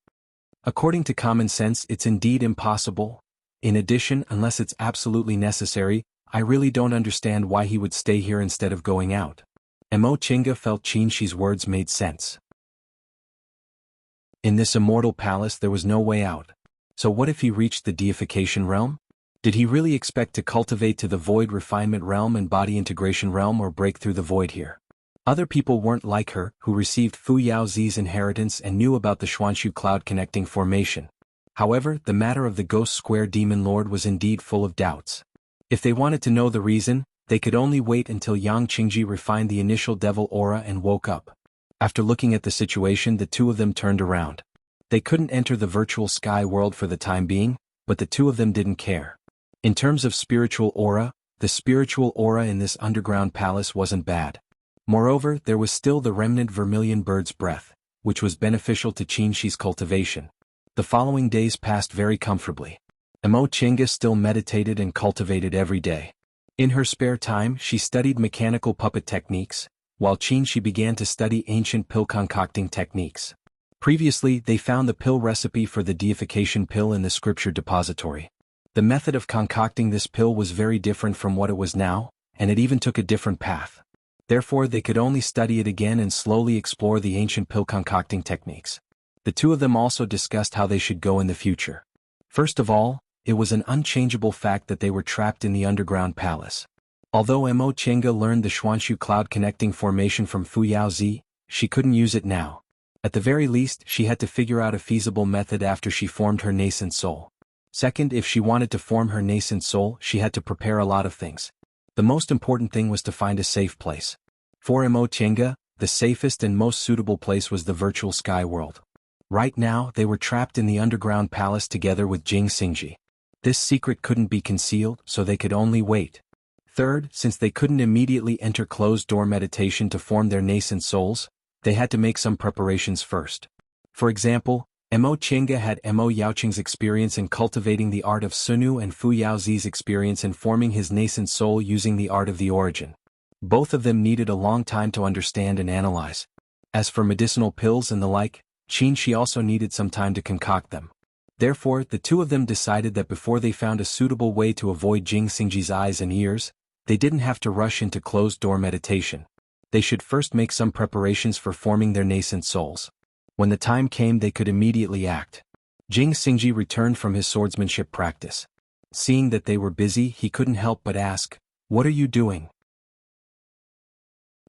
S1: According to common sense, it's indeed impossible. In addition, unless it's absolutely necessary, I really don't understand why he would stay here instead of going out. Mo Qinga felt Qin Shi's words made sense. In this immortal palace there was no way out. So what if he reached the deification realm? Did he really expect to cultivate to the void refinement realm and body integration realm or break through the void here? Other people weren't like her, who received Fu Yaozi's inheritance and knew about the Xuanshu cloud connecting formation. However, the matter of the Ghost Square Demon Lord was indeed full of doubts. If they wanted to know the reason, they could only wait until Yang Qingji refined the initial devil aura and woke up. After looking at the situation, the two of them turned around. They couldn't enter the virtual sky world for the time being, but the two of them didn't care. In terms of spiritual aura, the spiritual aura in this underground palace wasn't bad. Moreover, there was still the remnant vermilion bird's breath, which was beneficial to Qin Shi's cultivation. The following days passed very comfortably. Emo Chinga still meditated and cultivated every day. In her spare time she studied mechanical puppet techniques, while she began to study ancient pill concocting techniques. Previously they found the pill recipe for the deification pill in the scripture depository. The method of concocting this pill was very different from what it was now, and it even took a different path. Therefore they could only study it again and slowly explore the ancient pill concocting techniques. The two of them also discussed how they should go in the future. First of all, it was an unchangeable fact that they were trapped in the underground palace. Although Mo Chenga learned the Xuanshu cloud connecting formation from Fu Yaozi, she couldn't use it now. At the very least she had to figure out a feasible method after she formed her nascent soul. Second, if she wanted to form her nascent soul she had to prepare a lot of things. The most important thing was to find a safe place. For Mo Chenga, the safest and most suitable place was the virtual sky world. Right now they were trapped in the underground palace together with Jing Xingji. This secret couldn't be concealed, so they could only wait. Third, since they couldn't immediately enter closed-door meditation to form their nascent souls, they had to make some preparations first. For example, Mo Chenga had Mo Yaoqing's experience in cultivating the art of Sunu and Fu Yaozi's experience in forming his nascent soul using the art of the origin. Both of them needed a long time to understand and analyze. As for medicinal pills and the like, she also needed some time to concoct them. Therefore, the two of them decided that before they found a suitable way to avoid Jing Xingji's eyes and ears, they didn't have to rush into closed-door meditation. They should first make some preparations for forming their nascent souls. When the time came they could immediately act. Jing Xingji returned from his swordsmanship practice. Seeing that they were busy he couldn't help but ask, "What are you doing?"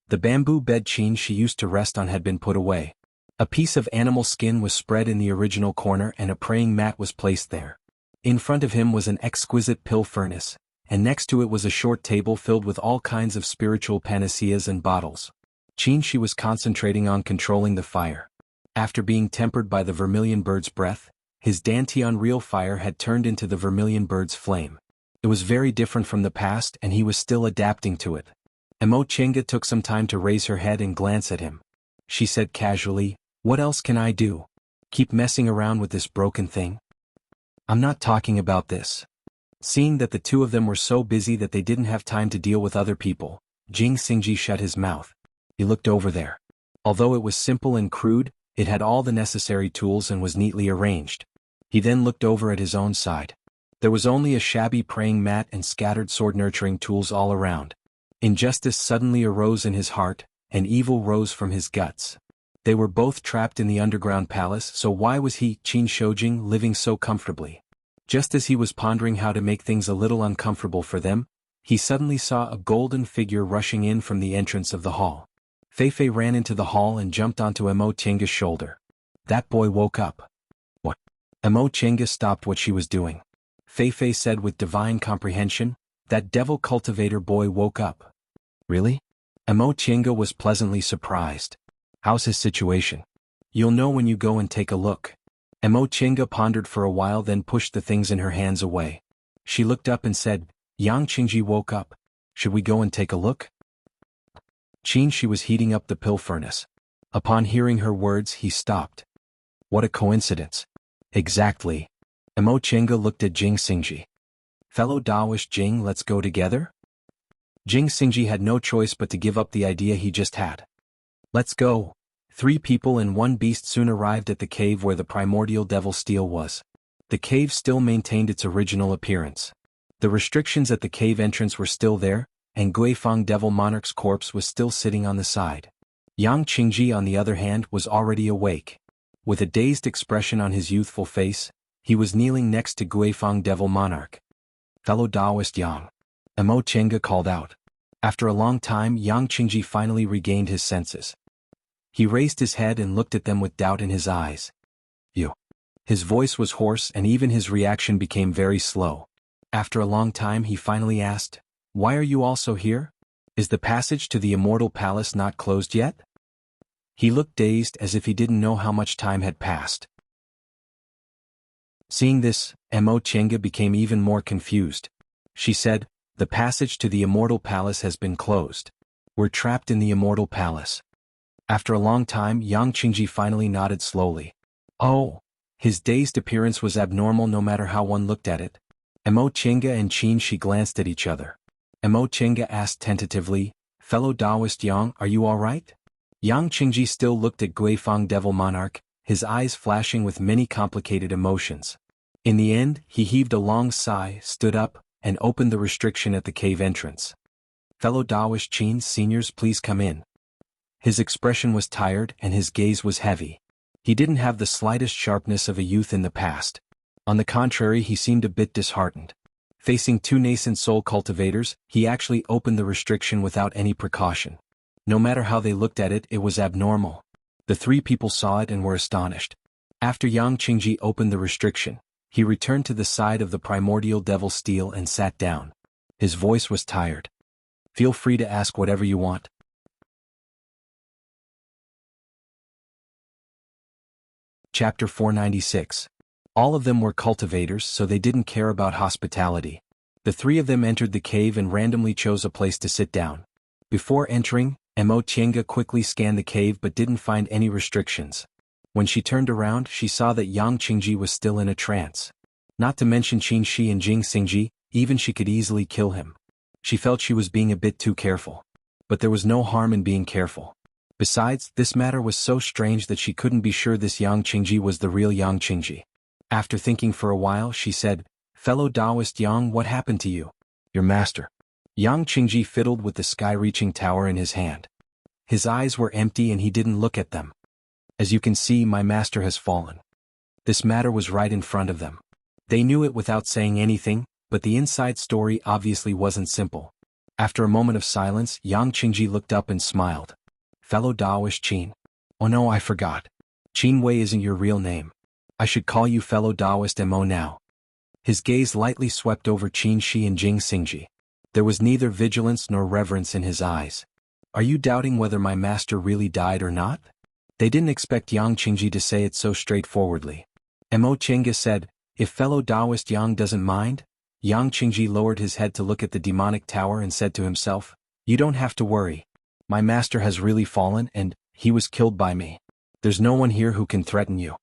S1: The bamboo bed she used to rest on had been put away. A piece of animal skin was spread in the original corner and a praying mat was placed there. In front of him was an exquisite pill furnace, and next to it was a short table filled with all kinds of spiritual panaceas and bottles. She was concentrating on controlling the fire. After being tempered by the vermilion bird's breath, his dantian real fire had turned into the vermilion bird's flame. It was very different from the past and he was still adapting to it. Mo Chenga took some time to raise her head and glance at him. She said casually, "What else can I do? Keep messing around with this broken thing?" "I'm not talking about this." Seeing that the two of them were so busy that they didn't have time to deal with other people, Jing Xingji shut his mouth. He looked over there. Although it was simple and crude, it had all the necessary tools and was neatly arranged. He then looked over at his own side. There was only a shabby praying mat and scattered sword-nurturing tools all around. Injustice suddenly arose in his heart, and evil rose from his guts. They were both trapped in the underground palace, so why was he, Qin Shoujing, living so comfortably? Just as he was pondering how to make things a little uncomfortable for them, he suddenly saw a golden figure rushing in from the entrance of the hall. Feifei ran into the hall and jumped onto Mo Chenga's shoulder. That boy woke up. What? Mo Chenga stopped what she was doing. Feifei said with divine comprehension, "That devil cultivator boy woke up." "Really?" Mo Chenga was pleasantly surprised. "How's his situation?" "You'll know when you go and take a look." Mo Chenga pondered for a while then pushed the things in her hands away. She looked up and said, "Yang Qingji woke up. Should we go and take a look?" She was heating up the pill furnace. Upon hearing her words he stopped. What a coincidence. Exactly. Mo Chenga looked at Jing Xingji. "Fellow Daoist Jing, let's go together?" Jing Xingji had no choice but to give up the idea he just had. "Let's go." 3 people and 1 beast soon arrived at the cave where the primordial devil steel was. The cave still maintained its original appearance. The restrictions at the cave entrance were still there, and Guifeng Devil Monarch's corpse was still sitting on the side. Yang Qingji on the other hand was already awake. With a dazed expression on his youthful face, he was kneeling next to Guifeng Devil Monarch. "Fellow Daoist Yang," Mo Chenga called out. After a long time Yang Qingji finally regained his senses. He raised his head and looked at them with doubt in his eyes. "You." His voice was hoarse and even his reaction became very slow. After a long time he finally asked, "Why are you also here? Is the passage to the Immortal Palace not closed yet?" He looked dazed as if he didn't know how much time had passed. Seeing this, Mo Chenga became even more confused. She said, "The passage to the Immortal Palace has been closed. We're trapped in the Immortal Palace." After a long time Yang Qingji finally nodded slowly. "Oh, His dazed appearance was abnormal no matter how one looked at it. Mo Chinga and Qin Shi glanced at each other. Mo Chinga asked tentatively, "Fellow Taoist Yang, are you all right?" Yang Qingji still looked at Guifang Devil Monarch, his eyes flashing with many complicated emotions. In the end, he heaved a long sigh, stood up, and opened the restriction at the cave entrance. "Fellow Taoist Qin seniors, please come in." His expression was tired and his gaze was heavy. He didn't have the slightest sharpness of a youth in the past. On the contrary, he seemed a bit disheartened. Facing two nascent soul cultivators, he actually opened the restriction without any precaution. No matter how they looked at it, it was abnormal. The three people saw it and were astonished. After Yang Qingji opened the restriction, he returned to the side of the primordial devil steel and sat down. His voice was tired. "Feel free to ask whatever you want." Chapter 496. All of them were cultivators, so they didn't care about hospitality. The three of them entered the cave and randomly chose a place to sit down. Before entering, Mo Tienga quickly scanned the cave but didn't find any restrictions. When she turned around, she saw that Yang Qingji was still in a trance. Not to mention Qin Shi and Jing Xingji, even she could easily kill him. She felt she was being a bit too careful. But there was no harm in being careful. Besides, this matter was so strange that she couldn't be sure this Yang Qingji was the real Yang Qingji. After thinking for a while, she said, "Fellow Taoist Yang, what happened to you?" "Your master." Yang Qingji fiddled with the sky-reaching tower in his hand. His eyes were empty and he didn't look at them. "As you can see, my master has fallen." This matter was right in front of them. They knew it without saying anything, but the inside story obviously wasn't simple. After a moment of silence, Yang Qingji looked up and smiled. "Fellow Taoist Qin." "Oh no, I forgot. Qin Wei isn't your real name. I should call you Fellow Taoist Mo now." His gaze lightly swept over Qin Shi and Jing Xingji. There was neither vigilance nor reverence in his eyes. "Are you doubting whether my master really died or not?" They didn't expect Yang Qingji to say it so straightforwardly. Mo Chinga said, "If Fellow Taoist Yang doesn't mind." Yang Qingji lowered his head to look at the demonic tower and said to himself, "You don't have to worry. My master has really fallen and he was killed by me. There's no one here who can threaten you."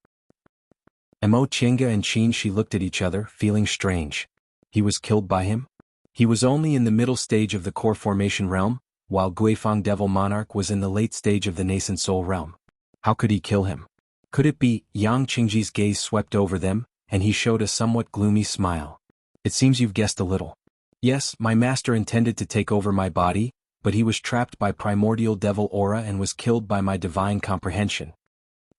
S1: Mo Chinga and Qin Shi looked at each other, feeling strange. He was killed by him? He was only in the middle stage of the core formation realm, while Guifang Devil Monarch was in the late stage of the nascent soul realm. How could he kill him? Could it be? Yang Qingji's gaze swept over them, and he showed a somewhat gloomy smile. "It seems you've guessed a little. Yes, my master intended to take over my body, but he was trapped by primordial devil aura and was killed by my divine comprehension."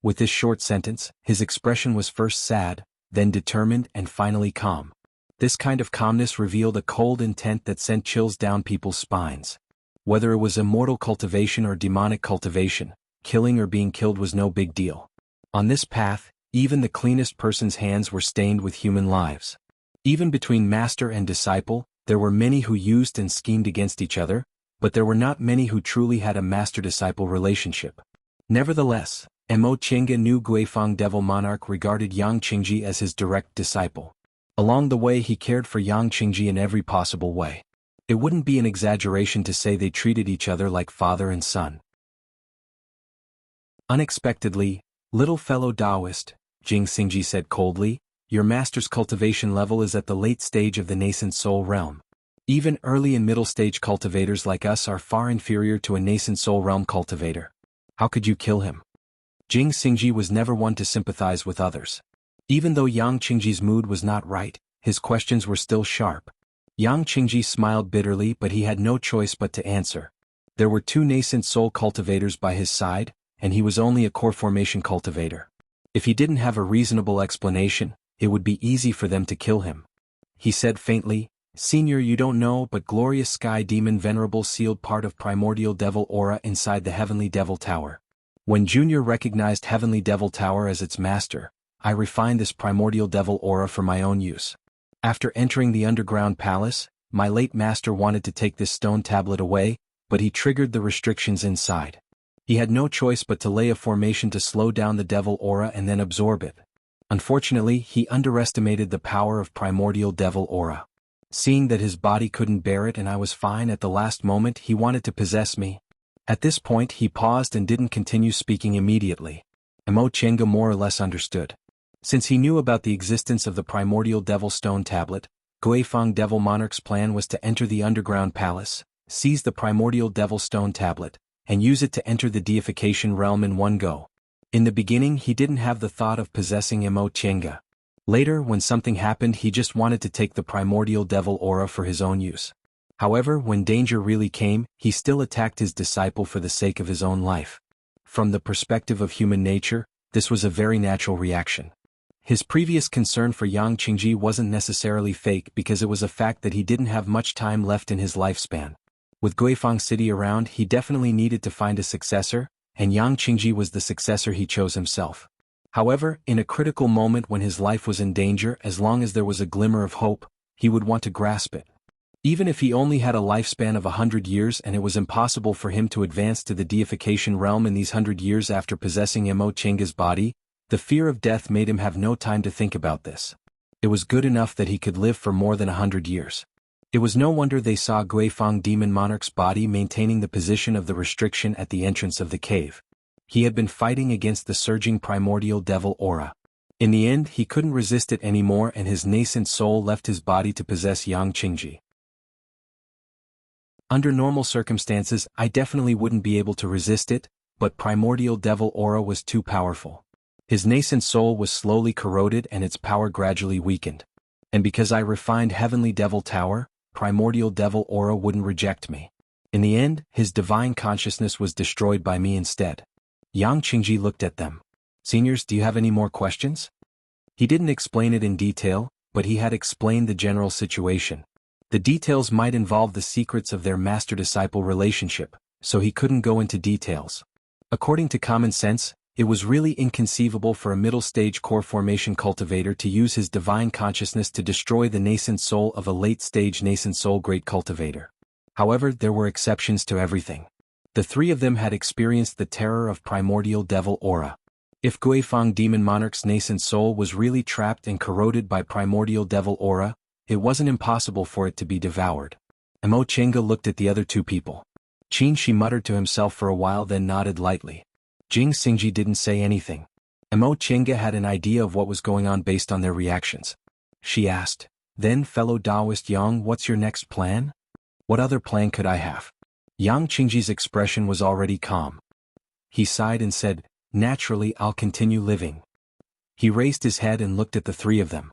S1: With this short sentence, his expression was first sad, then determined and finally calm. This kind of calmness revealed a cold intent that sent chills down people's spines. Whether it was immortal cultivation or demonic cultivation, killing or being killed was no big deal. On this path, even the cleanest person's hands were stained with human lives. Even between master and disciple, there were many who used and schemed against each other, but there were not many who truly had a master-disciple relationship. Nevertheless, Mo Chinga knew Guifang Devil Monarch regarded Yang Qingji as his direct disciple. Along the way he cared for Yang Qingji in every possible way. It wouldn't be an exaggeration to say they treated each other like father and son. Unexpectedly, "Little fellow Taoist," Jing Xingji said coldly, "your master's cultivation level is at the late stage of the nascent soul realm. Even early and middle stage cultivators like us are far inferior to a nascent soul realm cultivator. How could you kill him?" Jing Xingji was never one to sympathize with others. Even though Yang Qingji's mood was not right, his questions were still sharp. Yang Qingji smiled bitterly, but he had no choice but to answer. There were two nascent soul cultivators by his side, and he was only a core formation cultivator. If he didn't have a reasonable explanation, it would be easy for them to kill him. He said faintly, "Senior, you don't know, but Glorious Sky Demon Venerable sealed part of Primordial Devil Aura inside the Heavenly Devil Tower. When Junior recognized Heavenly Devil Tower as its master, I refined this Primordial Devil Aura for my own use. After entering the underground palace, my late master wanted to take this stone tablet away, but he triggered the restrictions inside. He had no choice but to lay a formation to slow down the Devil Aura and then absorb it. Unfortunately, he underestimated the power of Primordial Devil Aura. Seeing that his body couldn't bear it and I was fine at the last moment, he wanted to possess me." At this point he paused and didn't continue speaking immediately. Mo Chenga more or less understood. Since he knew about the existence of the primordial Devil Stone tablet, Guifeng Devil Monarch's plan was to enter the underground palace, seize the primordial Devil Stone tablet, and use it to enter the deification realm in one go. In the beginning he didn't have the thought of possessing Mo Chenga. Later, when something happened, he just wanted to take the primordial devil aura for his own use. However, when danger really came, he still attacked his disciple for the sake of his own life. From the perspective of human nature, this was a very natural reaction. His previous concern for Yang Qingji wasn't necessarily fake because it was a fact that he didn't have much time left in his lifespan. With Guifeng City around, he definitely needed to find a successor, and Yang Qingji was the successor he chose himself. However, in a critical moment when his life was in danger, as long as there was a glimmer of hope, he would want to grasp it. Even if he only had a lifespan of 100 years and it was impossible for him to advance to the deification realm in these 100 years after possessing Mo Chenga's body, the fear of death made him have no time to think about this. It was good enough that he could live for more than 100 years. It was no wonder they saw Guifeng Demon Monarch's body maintaining the position of the restriction at the entrance of the cave. He had been fighting against the surging primordial devil aura. In the end, he couldn't resist it anymore and his nascent soul left his body to possess Yang Qingji. Under normal circumstances, I definitely wouldn't be able to resist it, but primordial devil aura was too powerful. His nascent soul was slowly corroded and its power gradually weakened. And because I refined Heavenly Devil Tower, primordial devil aura wouldn't reject me. In the end, his divine consciousness was destroyed by me instead. Yang Qingji looked at them. Seniors, do you have any more questions? He didn't explain it in detail, but he had explained the general situation. The details might involve the secrets of their master-disciple relationship, so he couldn't go into details. According to common sense, it was really inconceivable for a middle-stage core formation cultivator to use his divine consciousness to destroy the nascent soul of a late-stage nascent soul great cultivator. However, there were exceptions to everything. The three of them had experienced the terror of primordial devil aura. If Guifeng Demon Monarch's nascent soul was really trapped and corroded by primordial devil aura, it wasn't impossible for it to be devoured. Mo Chenga looked at the other two people. Qin Shi muttered to himself for a while then nodded lightly. Jing Xingji didn't say anything. Mo Chenga had an idea of what was going on based on their reactions. She asked, "Then, fellow Taoist Yang, what's your next plan?" "What other plan could I have?" Yang Qingji's expression was already calm. He sighed and said, "Naturally, I'll continue living." He raised his head and looked at the three of them.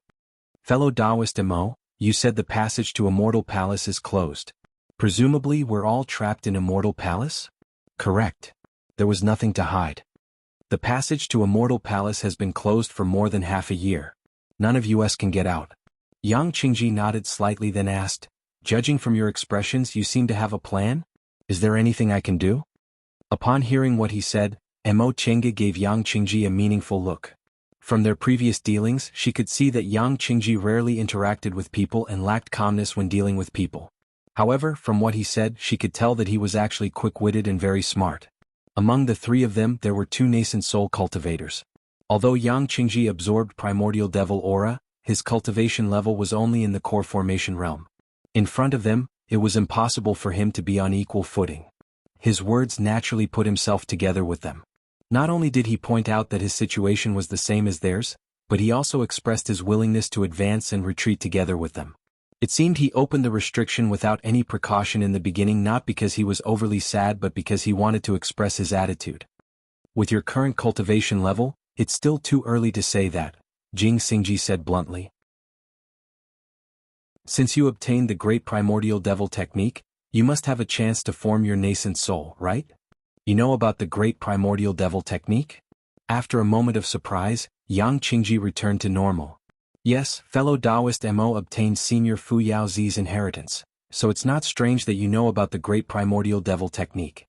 S1: "Fellow Taoist Mo, you said the passage to Immortal Palace is closed. Presumably we're all trapped in Immortal Palace?" "Correct. There was nothing to hide. The passage to Immortal Palace has been closed for more than half a year. None of us can get out." Yang Qingji nodded slightly then asked, "Judging from your expressions you seem to have a plan? Is there anything I can do?" Upon hearing what he said, Mo Chenga gave Yang Qingji a meaningful look. From their previous dealings, she could see that Yang Qingji rarely interacted with people and lacked calmness when dealing with people. However, from what he said, she could tell that he was actually quick-witted and very smart. Among the three of them, there were two nascent soul cultivators. Although Yang Qingji absorbed primordial devil aura, his cultivation level was only in the core formation realm. In front of them, it was impossible for him to be on equal footing. His words naturally put himself together with them. Not only did he point out that his situation was the same as theirs, but he also expressed his willingness to advance and retreat together with them. It seemed he opened the restriction without any precaution in the beginning, not because he was overly sad but because he wanted to express his attitude. "With your current cultivation level, it's still too early to say that," Jing Xingji said bluntly. "Since you obtained the Great Primordial Devil Technique, you must have a chance to form your nascent soul, right? You know about the Great Primordial Devil Technique?" After a moment of surprise, Yang Qingji returned to normal. "Yes, fellow Taoist Mo obtained Senior Fu Yaozi's inheritance, so it's not strange that you know about the Great Primordial Devil Technique."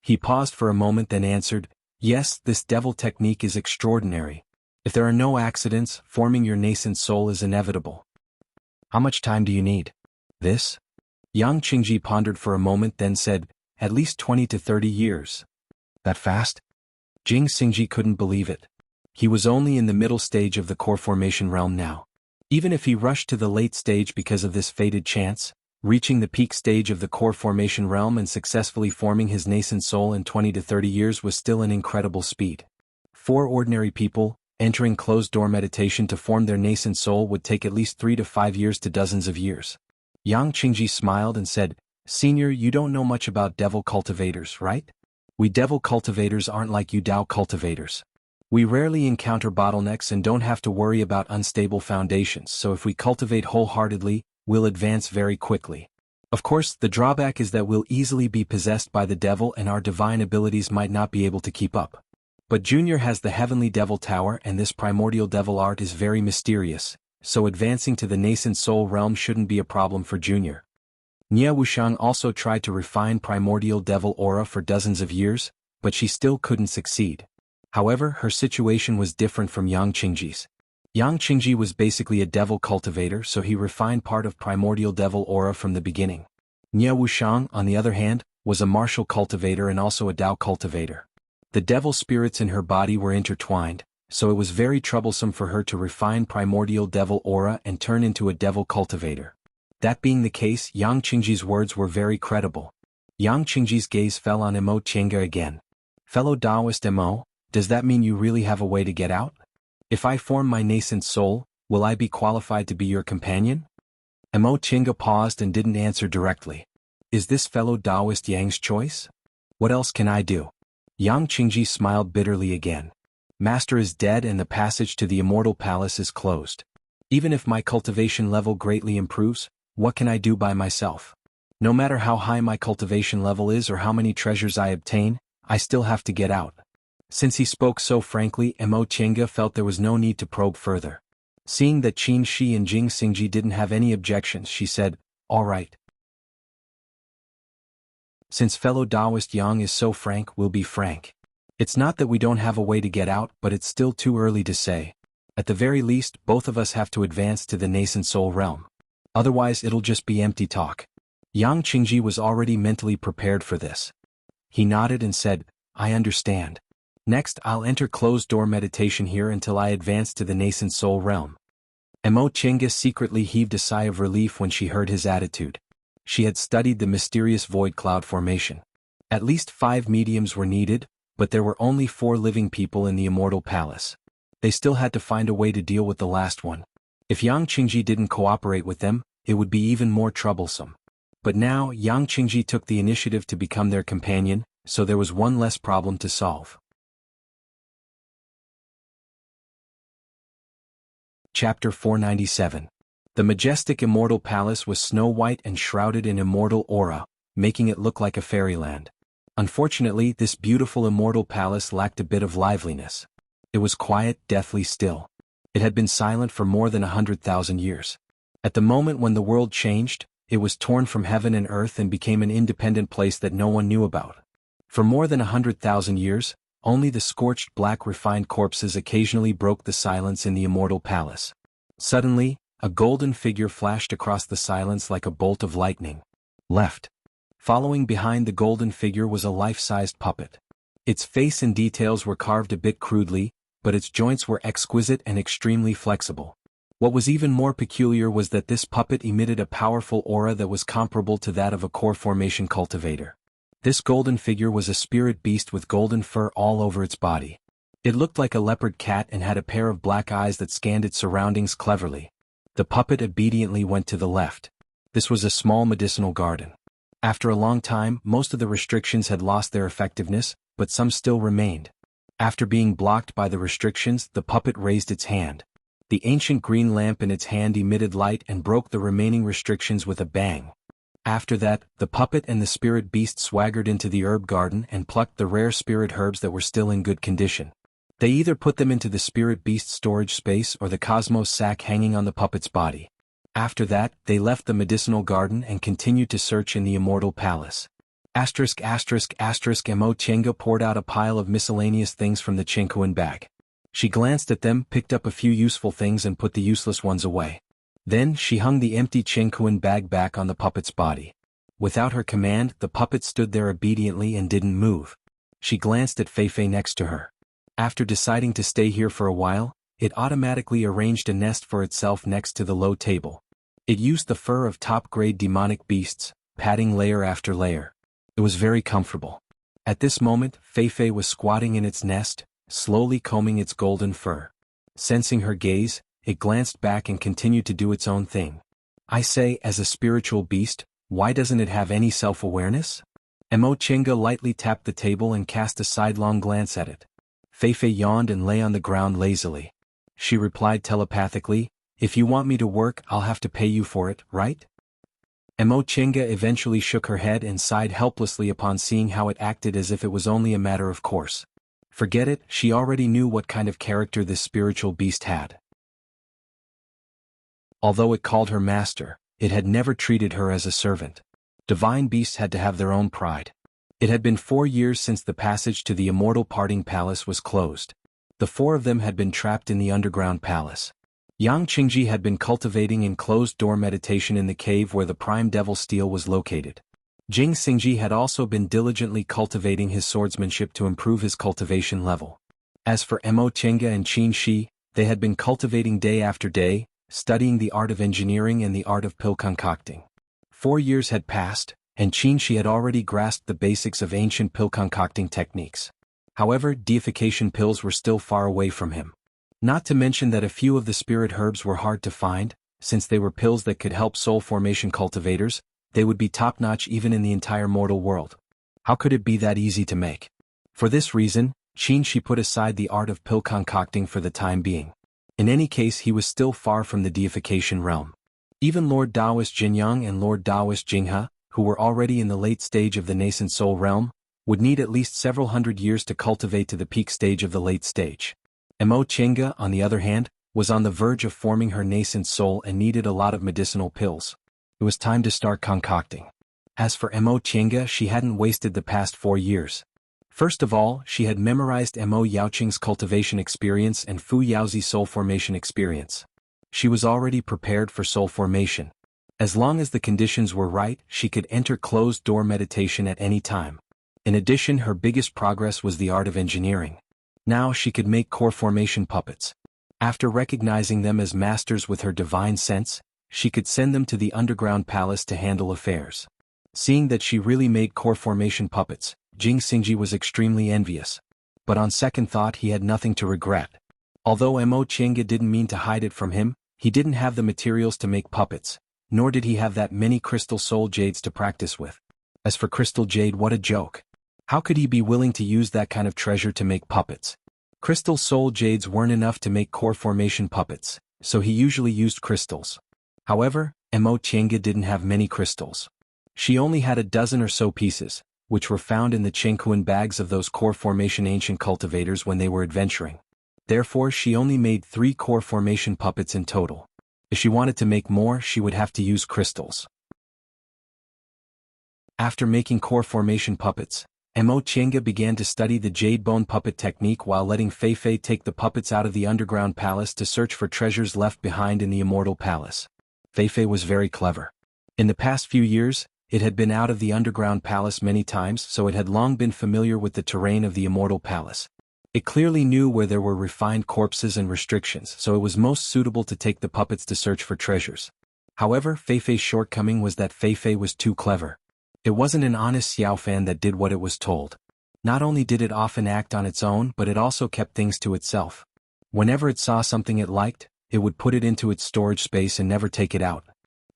S1: He paused for a moment then answered, "Yes, this devil technique is extraordinary. If there are no accidents, forming your nascent soul is inevitable." "How much time do you need?" "This?" Yang Qingji pondered for a moment then said, "At least 20 to 30 years. "That fast?" Jing Xingji couldn't believe it. He was only in the middle stage of the core formation realm now. Even if he rushed to the late stage because of this fated chance, reaching the peak stage of the core formation realm and successfully forming his nascent soul in 20 to 30 years was still an incredible speed. For ordinary people, Entering closed-door meditation to form their nascent soul would take at least 3 to 5 years to dozens of years. Yang Qingji smiled and said, "Senior, you don't know much about devil cultivators, right? We devil cultivators aren't like you Dao cultivators. We rarely encounter bottlenecks and don't have to worry about unstable foundations, so if we cultivate wholeheartedly, we'll advance very quickly. Of course, the drawback is that we'll easily be possessed by the devil and our divine abilities might not be able to keep up. But Junior has the Heavenly Devil Tower and this primordial devil art is very mysterious, so advancing to the nascent soul realm shouldn't be a problem for Junior." Nie Wuxiang also tried to refine primordial devil aura for dozens of years, but she still couldn't succeed. However, her situation was different from Yang Qingji's. Yang Qingji was basically a devil cultivator, so he refined part of primordial devil aura from the beginning. Nie Wuxiang, on the other hand, was a martial cultivator and also a Dao cultivator. The devil spirits in her body were intertwined, so it was very troublesome for her to refine primordial devil aura and turn into a devil cultivator. That being the case, Yang Qingji's words were very credible. Yang Qingji's gaze fell on Emo Tiange again. "Fellow Taoist Emo, does that mean you really have a way to get out? If I form my nascent soul, will I be qualified to be your companion?" Emo Tiange paused and didn't answer directly. "Is this fellow Taoist Yang's choice? What else can I do?" Yang Qingji smiled bitterly again. "Master is dead and the passage to the immortal palace is closed. Even if my cultivation level greatly improves, what can I do by myself? No matter how high my cultivation level is or how many treasures I obtain, I still have to get out." Since he spoke so frankly, Emo Tiange felt there was no need to probe further. Seeing that Qin Shi and Jing Xingji didn't have any objections, she said, "All right. Since fellow Taoist Yang is so frank, we'll be frank. It's not that we don't have a way to get out, but it's still too early to say. At the very least, both of us have to advance to the nascent soul realm. Otherwise it'll just be empty talk." Yang Qingji was already mentally prepared for this. He nodded and said, "I understand. Next, I'll enter closed-door meditation here until I advance to the nascent soul realm." Emo Tiange secretly heaved a sigh of relief when she heard his attitude. She had studied the mysterious void cloud formation. At least 5 mediums were needed, but there were only 4 living people in the immortal palace. They still had to find a way to deal with the last one. If Yang Qingji didn't cooperate with them, it would be even more troublesome. But now, Yang Qingji took the initiative to become their companion, so there was one less problem to solve. Chapter 497. The majestic immortal palace was snow-white and shrouded in immortal aura, making it look like a fairyland. Unfortunately, this beautiful immortal palace lacked a bit of liveliness. It was quiet, deathly still. It had been silent for more than 100,000 years. At the moment when the world changed, it was torn from heaven and earth and became an independent place that no one knew about. For more than 100,000 years, only the scorched black refined corpses occasionally broke the silence in the immortal palace. Suddenly, a golden figure flashed across the silence like a bolt of lightning. Left. Following behind the golden figure was a life-sized puppet. Its face and details were carved a bit crudely, but its joints were exquisite and extremely flexible. What was even more peculiar was that this puppet emitted a powerful aura that was comparable to that of a core formation cultivator. This golden figure was a spirit beast with golden fur all over its body. It looked like a leopard cat and had a pair of black eyes that scanned its surroundings cleverly. The puppet obediently went to the left. This was a small medicinal garden. After a long time, most of the restrictions had lost their effectiveness, but some still remained. After being blocked by the restrictions, the puppet raised its hand. The ancient green lamp in its hand emitted light and broke the remaining restrictions with a bang. After that, the puppet and the spirit beast swaggered into the herb garden and plucked the rare spirit herbs that were still in good condition. They either put them into the spirit beast's storage space or the cosmos sack hanging on the puppet's body. After that, they left the medicinal garden and continued to search in the immortal palace. Emo Tiange poured out a pile of miscellaneous things from the Chenkuan bag. She glanced at them, picked up a few useful things and put the useless ones away. Then she hung the empty Chenkuan bag back on the puppet's body. Without her command, the puppet stood there obediently and didn't move. She glanced at Feifei next to her. After deciding to stay here for a while, it automatically arranged a nest for itself next to the low table. It used the fur of top-grade demonic beasts, padding layer after layer. It was very comfortable. At this moment, Feifei was squatting in its nest, slowly combing its golden fur. Sensing her gaze, it glanced back and continued to do its own thing. I say, as a spiritual beast, why doesn't it have any self-awareness? Mo Chinga lightly tapped the table and cast a sidelong glance at it. Feifei yawned and lay on the ground lazily. She replied telepathically, if you want me to work, I'll have to pay you for it, right? Mo Chinga eventually shook her head and sighed helplessly upon seeing how it acted as if it was only a matter of course. Forget it, she already knew what kind of character this spiritual beast had. Although it called her master, it had never treated her as a servant. Divine beasts had to have their own pride. It had been 4 years since the passage to the immortal parting palace was closed. The 4 of them had been trapped in the underground palace. Yang Qingji had been cultivating in closed-door meditation in the cave where the prime devil steel was located. Jing Xingji had also been diligently cultivating his swordsmanship to improve his cultivation level. As for Mo Chinga and Qin Shi, they had been cultivating day after day, studying the art of engineering and the art of pill concocting. 4 years had passed, and Qin Shi had already grasped the basics of ancient pill concocting techniques. However, deification pills were still far away from him. Not to mention that a few of the spirit herbs were hard to find, since they were pills that could help soul formation cultivators, they would be top-notch even in the entire mortal world. How could it be that easy to make? For this reason, Qin Shi put aside the art of pill concocting for the time being. In any case, he was still far from the deification realm. Even Lord Taoist Jinyang and Lord Taoist Jinghe, who were already in the late stage of the nascent soul realm, would need at least several hundred years to cultivate to the peak stage of the late stage. Mo Chinga, on the other hand, was on the verge of forming her nascent soul and needed a lot of medicinal pills. It was time to start concocting. As for Mo Chinga, she hadn't wasted the past 4 years. First of all, she had memorized Mo Yaoqing's cultivation experience and Fu Yaozi's soul formation experience. She was already prepared for soul formation. As long as the conditions were right, she could enter closed-door meditation at any time. In addition, her biggest progress was the art of engineering. Now she could make core formation puppets. After recognizing them as masters with her divine sense, she could send them to the underground palace to handle affairs. Seeing that she really made core formation puppets, Jing Xingji was extremely envious. But on second thought, he had nothing to regret. Although Mo Chinga didn't mean to hide it from him, he didn't have the materials to make puppets, nor did he have that many crystal soul jades to practice with. As for crystal jade, what a joke. How could he be willing to use that kind of treasure to make puppets? Crystal soul jades weren't enough to make core formation puppets, so he usually used crystals. However, Mo Chinga didn't have many crystals. She only had a dozen or so pieces, which were found in the Chengkuan bags of those core formation ancient cultivators when they were adventuring. Therefore, she only made 3 core formation puppets in total. If she wanted to make more, she would have to use crystals. After making core formation puppets, Mo Chinga began to study the jade bone puppet technique while letting Feifei take the puppets out of the underground palace to search for treasures left behind in the immortal palace. Feifei was very clever. In the past few years, it had been out of the underground palace many times, so it had long been familiar with the terrain of the immortal palace. It clearly knew where there were refined corpses and restrictions, so it was most suitable to take the puppets to search for treasures. However, Feifei's shortcoming was that Feifei was too clever. It wasn't an honest Xiaofan that did what it was told. Not only did it often act on its own, but it also kept things to itself. Whenever it saw something it liked, it would put it into its storage space and never take it out.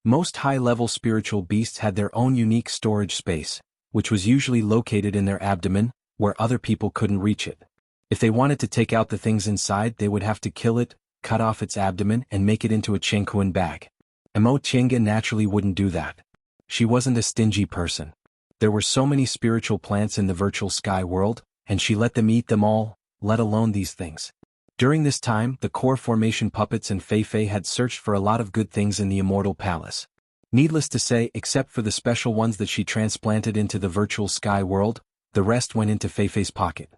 S1: Most high-level spiritual beasts had their own unique storage space, which was usually located in their abdomen, where other people couldn't reach it. If they wanted to take out the things inside, they would have to kill it, cut off its abdomen, and make it into a Chengkuan bag. Mo Chinga naturally wouldn't do that. She wasn't a stingy person. There were so many spiritual plants in the virtual sky world, and she let them eat them all, let alone these things. During this time, the core formation puppets and Feifei had searched for a lot of good things in the immortal palace. Needless to say, except for the special ones that she transplanted into the virtual sky world, the rest went into Feifei's pocket.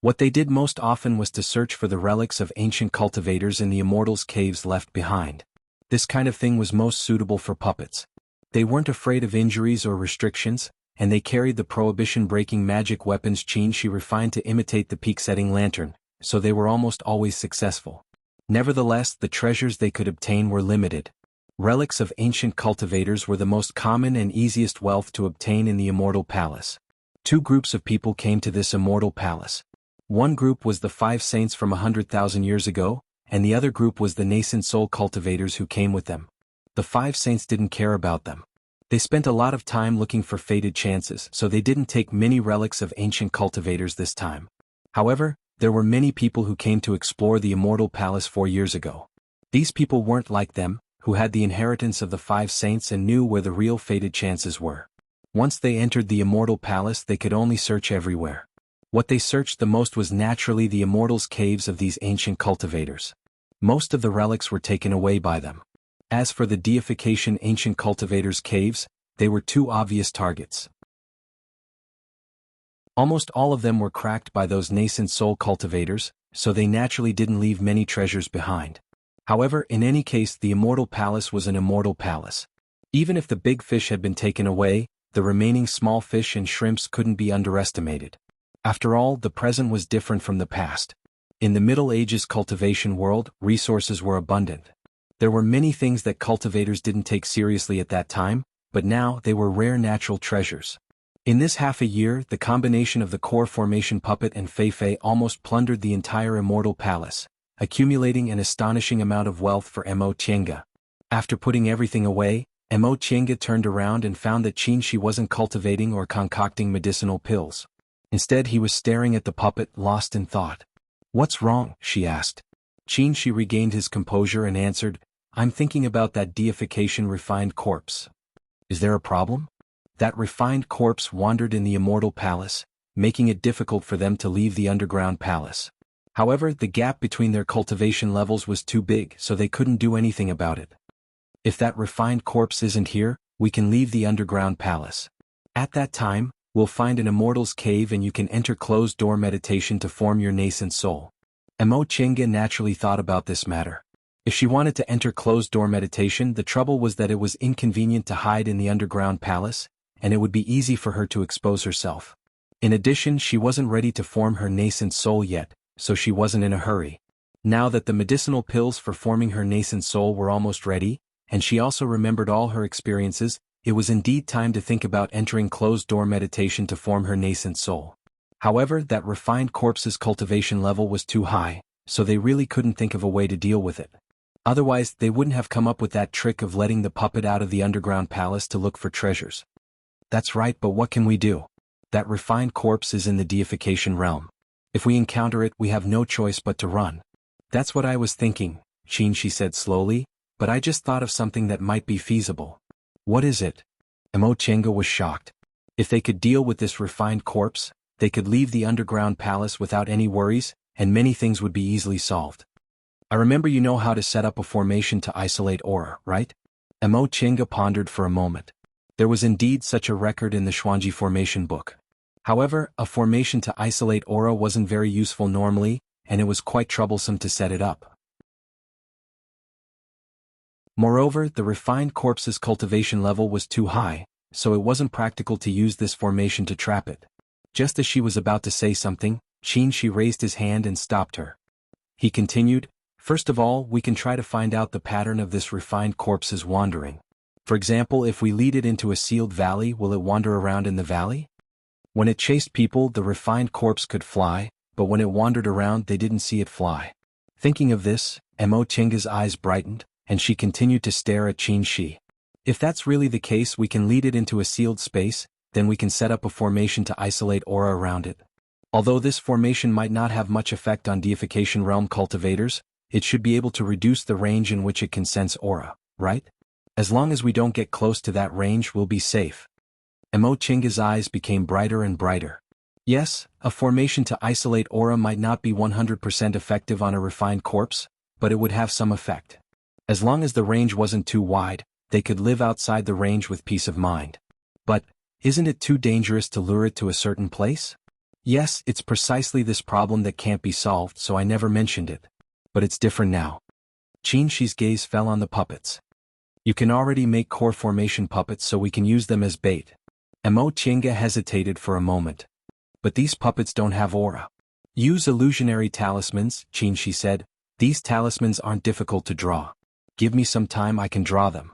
S1: What they did most often was to search for the relics of ancient cultivators in the immortals' caves left behind. This kind of thing was most suitable for puppets. They weren't afraid of injuries or restrictions, and they carried the prohibition-breaking magic weapons Qin Shi refined to imitate the peak-setting lantern, so they were almost always successful. Nevertheless, the treasures they could obtain were limited. Relics of ancient cultivators were the most common and easiest wealth to obtain in the immortal palace. 2 groups of people came to this immortal palace. One group was the 5 saints from 100,000 years ago, and the other group was the nascent soul cultivators who came with them. The 5 saints didn't care about them. They spent a lot of time looking for fated chances, so they didn't take many relics of ancient cultivators this time. However, there were many people who came to explore the Immortal Palace 4 years ago. These people weren't like them, who had the inheritance of the 5 saints and knew where the real fated chances were. Once they entered the Immortal Palace, they could only search everywhere. What they searched the most was naturally the Immortals' caves of these ancient cultivators. Most of the relics were taken away by them. As for the deification ancient cultivators' caves, they were 2 obvious targets. Almost all of them were cracked by those nascent soul cultivators, so they naturally didn't leave many treasures behind. However, in any case, the Immortal Palace was an immortal palace. Even if the big fish had been taken away, the remaining small fish and shrimps couldn't be underestimated. After all, the present was different from the past. In the Middle Ages cultivation world, resources were abundant. There were many things that cultivators didn't take seriously at that time, but now they were rare natural treasures. In this half a year, the combination of the core formation puppet and Fei almost plundered the entire Immortal Palace, accumulating an astonishing amount of wealth for Mo Tienga. After putting everything away, Mo Tienga turned around and found that Qin wasn't cultivating or concocting medicinal pills. Instead, he was staring at the puppet, lost in thought. "What's wrong?" she asked. Qin regained his composure and answered, "I'm thinking about that deification refined corpse." "Is there a problem?" That refined corpse wandered in the Immortal Palace, making it difficult for them to leave the underground palace. However, the gap between their cultivation levels was too big, so they couldn't do anything about it. "If that refined corpse isn't here, we can leave the underground palace. At that time, we'll find an immortal's cave and you can enter closed-door meditation to form your nascent soul." Mo Tienga naturally thought about this matter. If she wanted to enter closed-door meditation, the trouble was that it was inconvenient to hide in the underground palace, and it would be easy for her to expose herself. In addition, she wasn't ready to form her nascent soul yet, so she wasn't in a hurry. Now that the medicinal pills for forming her nascent soul were almost ready, and she also remembered all her experiences, it was indeed time to think about entering closed-door meditation to form her nascent soul. However, that refined corpse's cultivation level was too high, so they really couldn't think of a way to deal with it. Otherwise, they wouldn't have come up with that trick of letting the puppet out of the underground palace to look for treasures. "That's right, but what can we do? That refined corpse is in the deification realm. If we encounter it, we have no choice but to run." "That's what I was thinking," she said slowly, "but I just thought of something that might be feasible." "What is it?" Mo Tienga was shocked. If they could deal with this refined corpse, they could leave the underground palace without any worries, and many things would be easily solved. "I remember you know how to set up a formation to isolate aura, right?" Mo Tienga pondered for a moment. There was indeed such a record in the Xuanji formation book. However, a formation to isolate aura wasn't very useful normally, and it was quite troublesome to set it up. Moreover, the refined corpse's cultivation level was too high, so it wasn't practical to use this formation to trap it. Just as she was about to say something, Qin raised his hand and stopped her. He continued, "First of all, we can try to find out the pattern of this refined corpse's wandering. For example, if we lead it into a sealed valley, will it wander around in the valley? When it chased people, the refined corpse could fly, but when it wandered around, they didn't see it fly." Thinking of this, Mo Tienga's eyes brightened, and she continued to stare at Qin. "If that's really the case, we can lead it into a sealed space, then we can set up a formation to isolate aura around it. Although this formation might not have much effect on deification realm cultivators, it should be able to reduce the range in which it can sense aura, right? As long as we don't get close to that range, we'll be safe." Mo Tienga's eyes became brighter and brighter. Yes, a formation to isolate aura might not be 100% effective on a refined corpse, but it would have some effect. As long as the range wasn't too wide, they could live outside the range with peace of mind. But, isn't it too dangerous to lure it to a certain place? Yes, it's precisely this problem that can't be solved, so I never mentioned it. But it's different now. Qin's gaze fell on the puppets. "You can already make core formation puppets, so we can use them as bait." Mo Tienga hesitated for a moment. "But these puppets don't have aura." "Use illusionary talismans," Qin said. "These talismans aren't difficult to draw. Give me some time, I can draw them."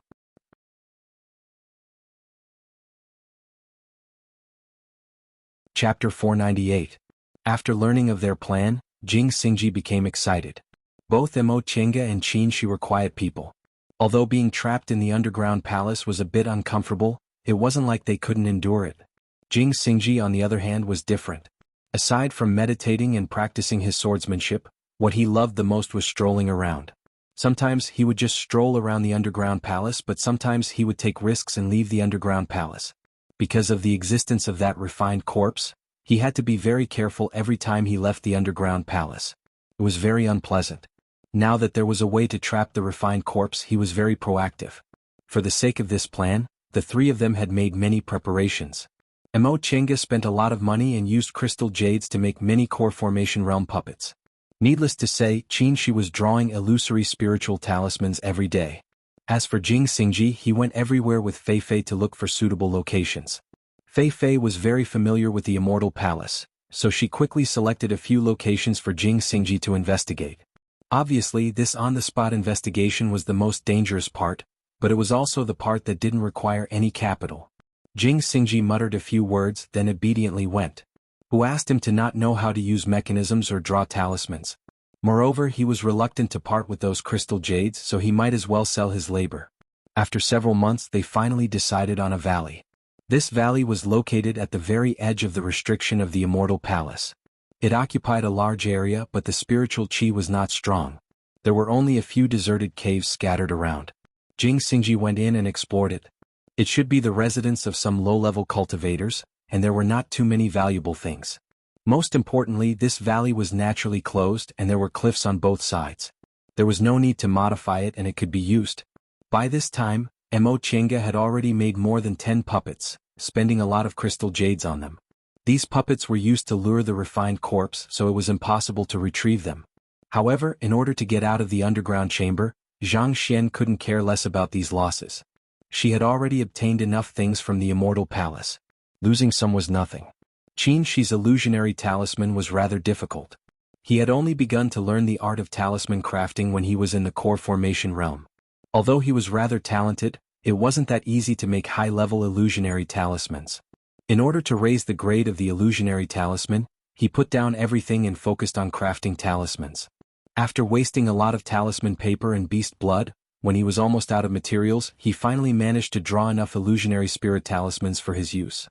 S1: Chapter 498. After learning of their plan, Jing Xingji became excited. Both Mo Chenga and Qin Shi were quiet people. Although being trapped in the underground palace was a bit uncomfortable, it wasn't like they couldn't endure it. Jing Xingji on the other hand was different. Aside from meditating and practicing his swordsmanship, what he loved the most was strolling around. Sometimes he would just stroll around the underground palace, but sometimes he would take risks and leave the underground palace. Because of the existence of that refined corpse, he had to be very careful every time he left the underground palace. It was very unpleasant. Now that there was a way to trap the refined corpse, he was very proactive. For the sake of this plan, the three of them had made many preparations. Mo Chenga spent a lot of money and used crystal jades to make many core formation realm puppets. Needless to say, Qin Shi was drawing illusory spiritual talismans every day. As for Jing Xingji, he went everywhere with Fei Fei to look for suitable locations. Fei Fei was very familiar with the Immortal Palace, so she quickly selected a few locations for Jing Xingji to investigate. Obviously, this on-the-spot investigation was the most dangerous part, but it was also the part that didn't require any capital. Jing Xingji muttered a few words, then obediently went. Who asked him to not know how to use mechanisms or draw talismans. Moreover, he was reluctant to part with those crystal jades, so he might as well sell his labor. After several months, they finally decided on a valley. This valley was located at the very edge of the restriction of the Immortal Palace. It occupied a large area, but the spiritual qi was not strong. There were only a few deserted caves scattered around. Jing Xingji went in and explored it. It should be the residence of some low-level cultivators, and there were not too many valuable things. Most importantly, this valley was naturally closed and there were cliffs on both sides. There was no need to modify it and it could be used. By this time, Mo Chenga had already made more than 10 puppets, spending a lot of crystal jades on them. These puppets were used to lure the refined corpse, so it was impossible to retrieve them. However, in order to get out of the underground chamber, Zhang Xian couldn't care less about these losses. She had already obtained enough things from the Immortal Palace. Losing some was nothing. Qin Shi's illusionary talisman was rather difficult. He had only begun to learn the art of talisman crafting when he was in the core formation realm. Although he was rather talented, it wasn't that easy to make high-level illusionary talismans. In order to raise the grade of the illusionary talisman, he put down everything and focused on crafting talismans. After wasting a lot of talisman paper and beast blood, when he was almost out of materials, he finally managed to draw enough illusionary spirit talismans for his use.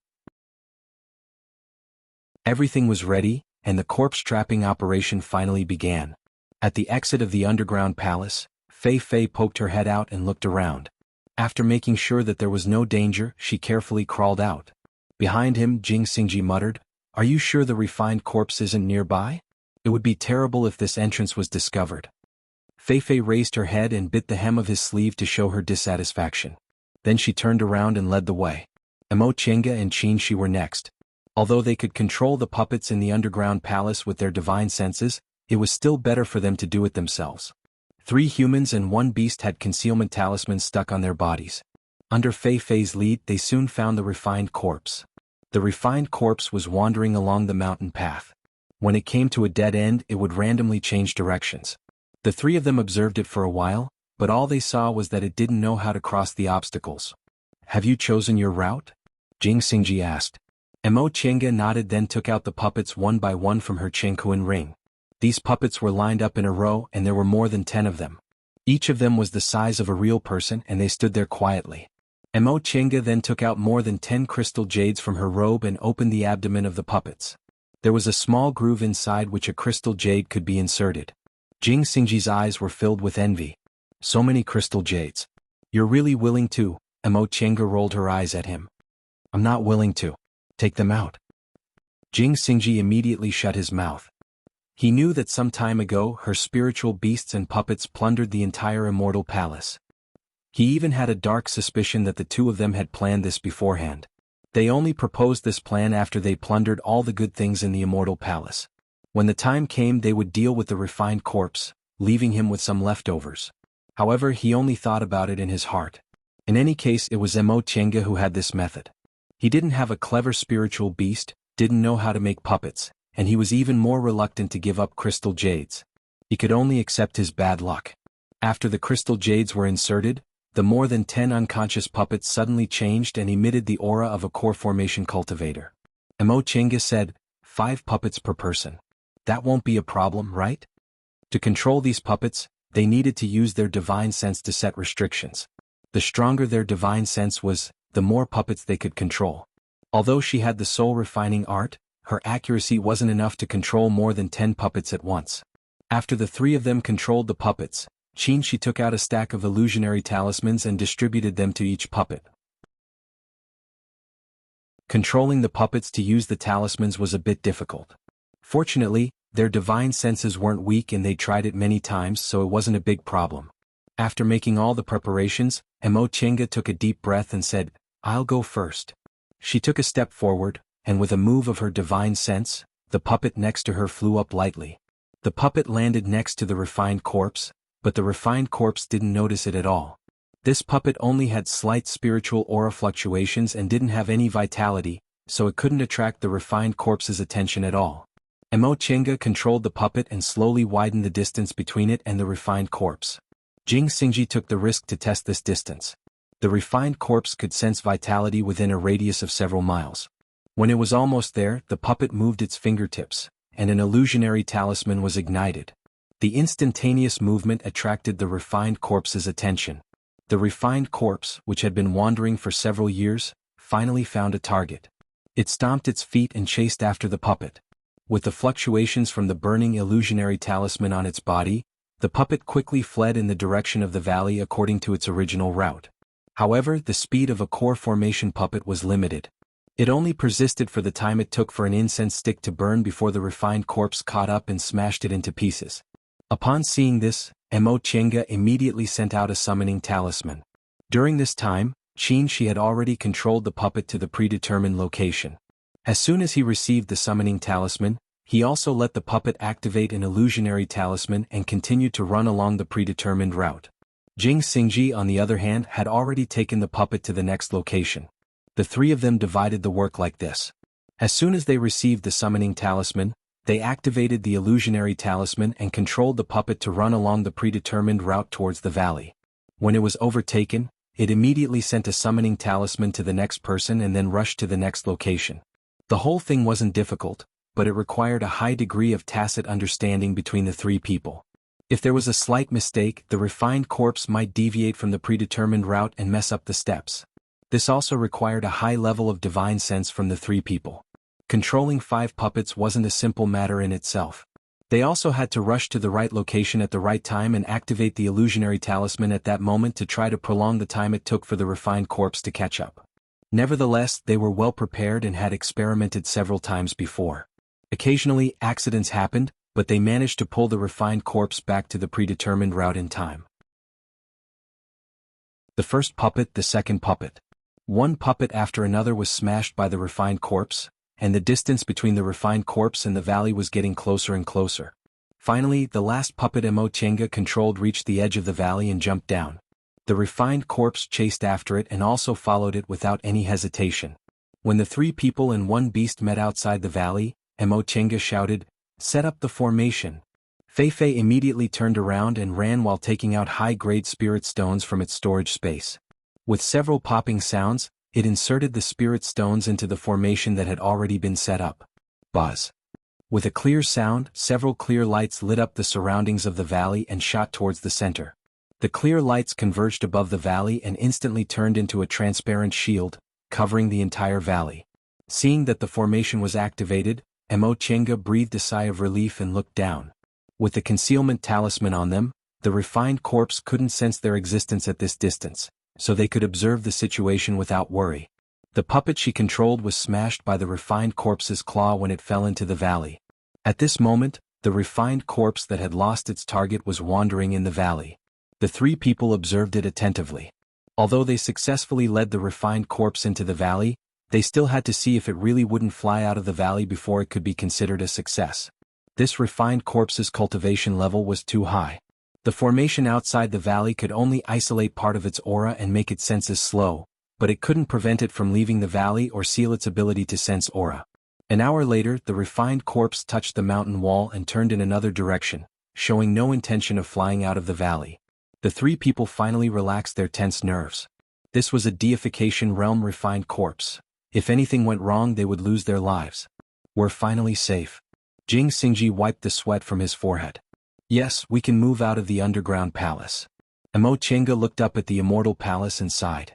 S1: Everything was ready, and the corpse trapping operation finally began. At the exit of the underground palace, Fei Fei poked her head out and looked around. After making sure that there was no danger, she carefully crawled out. Behind him, Jing Xingji muttered, "Are you sure the refined corpse isn't nearby? It would be terrible if this entrance was discovered." Fei Fei raised her head and bit the hem of his sleeve to show her dissatisfaction. Then she turned around and led the way. Mo Chenga and Qin Shi were next. Although they could control the puppets in the underground palace with their divine senses, it was still better for them to do it themselves. 3 humans and 1 beast had concealment talismans stuck on their bodies. Under Fei Fei's lead, they soon found the refined corpse. The refined corpse was wandering along the mountain path. When it came to a dead end, it would randomly change directions. The 3 of them observed it for a while, but all they saw was that it didn't know how to cross the obstacles. "Have you chosen your route?" Jing Xingji asked. Mo Chenga nodded, then took out the puppets one by one from her Chenkuan ring. These puppets were lined up in a row and there were more than 10 of them. Each of them was the size of a real person and they stood there quietly. Mo Chenga then took out more than 10 crystal jades from her robe and opened the abdomen of the puppets. There was a small groove inside which a crystal jade could be inserted. Jing Xingji's eyes were filled with envy. "So many crystal jades. You're really willing to?" Mo Chenga rolled her eyes at him. "I'm not willing to. Take them out." Jing Xingji immediately shut his mouth. He knew that some time ago her spiritual beasts and puppets plundered the entire Immortal Palace. He even had a dark suspicion that the 2 of them had planned this beforehand. They only proposed this plan after they plundered all the good things in the Immortal Palace. When the time came, they would deal with the refined corpse, leaving him with some leftovers. However, he only thought about it in his heart. In any case, it was Mo Chenga who had this method. He didn't have a clever spiritual beast, didn't know how to make puppets, and he was even more reluctant to give up crystal jades. He could only accept his bad luck. After the crystal jades were inserted, the more than 10 unconscious puppets suddenly changed and emitted the aura of a core formation cultivator. Mo Chenga said, 5 puppets per person. That won't be a problem, right?" To control these puppets, they needed to use their divine sense to set restrictions. The stronger their divine sense was, the more puppets they could control. Although she had the soul-refining art, her accuracy wasn't enough to control more than 10 puppets at once. After the 3 of them controlled the puppets, she took out a stack of illusionary talismans and distributed them to each puppet. Controlling the puppets to use the talismans was a bit difficult. Fortunately, their divine senses weren't weak and they tried it many times, so it wasn't a big problem. After making all the preparations, Chenga took a deep breath and said, "I'll go first." She took a step forward, and with a move of her divine sense, the puppet next to her flew up lightly. The puppet landed next to the refined corpse, but the refined corpse didn't notice it at all. This puppet only had slight spiritual aura fluctuations and didn't have any vitality, so it couldn't attract the refined corpse's attention at all. Chenga controlled the puppet and slowly widened the distance between it and the refined corpse. Jing Xingji took the risk to test this distance. The refined corpse could sense vitality within a radius of several miles. When it was almost there, the puppet moved its fingertips, and an illusionary talisman was ignited. The instantaneous movement attracted the refined corpse's attention. The refined corpse, which had been wandering for several years, finally found a target. It stomped its feet and chased after the puppet. With the fluctuations from the burning illusionary talisman on its body, the puppet quickly fled in the direction of the valley according to its original route. However, the speed of a core formation puppet was limited. It only persisted for the time it took for an incense stick to burn before the refined corpse caught up and smashed it into pieces. Upon seeing this, Chenga immediately sent out a summoning talisman. During this time, she had already controlled the puppet to the predetermined location. As soon as he received the summoning talisman, he also let the puppet activate an illusionary talisman and continued to run along the predetermined route. Jing Xingji, on the other hand, had already taken the puppet to the next location. The 3 of them divided the work like this. As soon as they received the summoning talisman, they activated the illusionary talisman and controlled the puppet to run along the predetermined route towards the valley. When it was overtaken, it immediately sent a summoning talisman to the next person and then rushed to the next location. The whole thing wasn't difficult, but it required a high degree of tacit understanding between the 3 people. If there was a slight mistake, the refined corpse might deviate from the predetermined route and mess up the steps. This also required a high level of divine sense from the 3 people. Controlling 5 puppets wasn't a simple matter in itself. They also had to rush to the right location at the right time and activate the illusionary talisman at that moment to try to prolong the time it took for the refined corpse to catch up. Nevertheless, they were well prepared and had experimented several times before. Occasionally, accidents happened, but they managed to pull the refined corpse back to the predetermined route in time. The first puppet, the second puppet. One puppet after another was smashed by the refined corpse, and the distance between the refined corpse and the valley was getting closer and closer. Finally, the last puppet Chenga controlled reached the edge of the valley and jumped down. The refined corpse chased after it and also followed it without any hesitation. When the 3 people and 1 beast met outside the valley, Chenga shouted, "Set up the formation." Feifei immediately turned around and ran while taking out high-grade spirit stones from its storage space. With several popping sounds, it inserted the spirit stones into the formation that had already been set up. Buzz. With a clear sound, several clear lights lit up the surroundings of the valley and shot towards the center. The clear lights converged above the valley and instantly turned into a transparent shield, covering the entire valley. Seeing that the formation was activated, Chenga breathed a sigh of relief and looked down. With the concealment talisman on them, the refined corpse couldn't sense their existence at this distance, so they could observe the situation without worry. The puppet she controlled was smashed by the refined corpse's claw when it fell into the valley. At this moment, the refined corpse that had lost its target was wandering in the valley. The 3 people observed it attentively. Although they successfully led the refined corpse into the valley, they still had to see if it really wouldn't fly out of the valley before it could be considered a success. This refined corpse's cultivation level was too high. The formation outside the valley could only isolate part of its aura and make its senses slow, but it couldn't prevent it from leaving the valley or seal its ability to sense aura. An hour later, the refined corpse touched the mountain wall and turned in another direction, showing no intention of flying out of the valley. The 3 people finally relaxed their tense nerves. This was a deification realm refined corpse. If anything went wrong, they would lose their lives. We're finally safe. Jing Xingji wiped the sweat from his forehead. Yes, we can move out of the underground palace. Emo Chenga looked up at the immortal palace and sighed.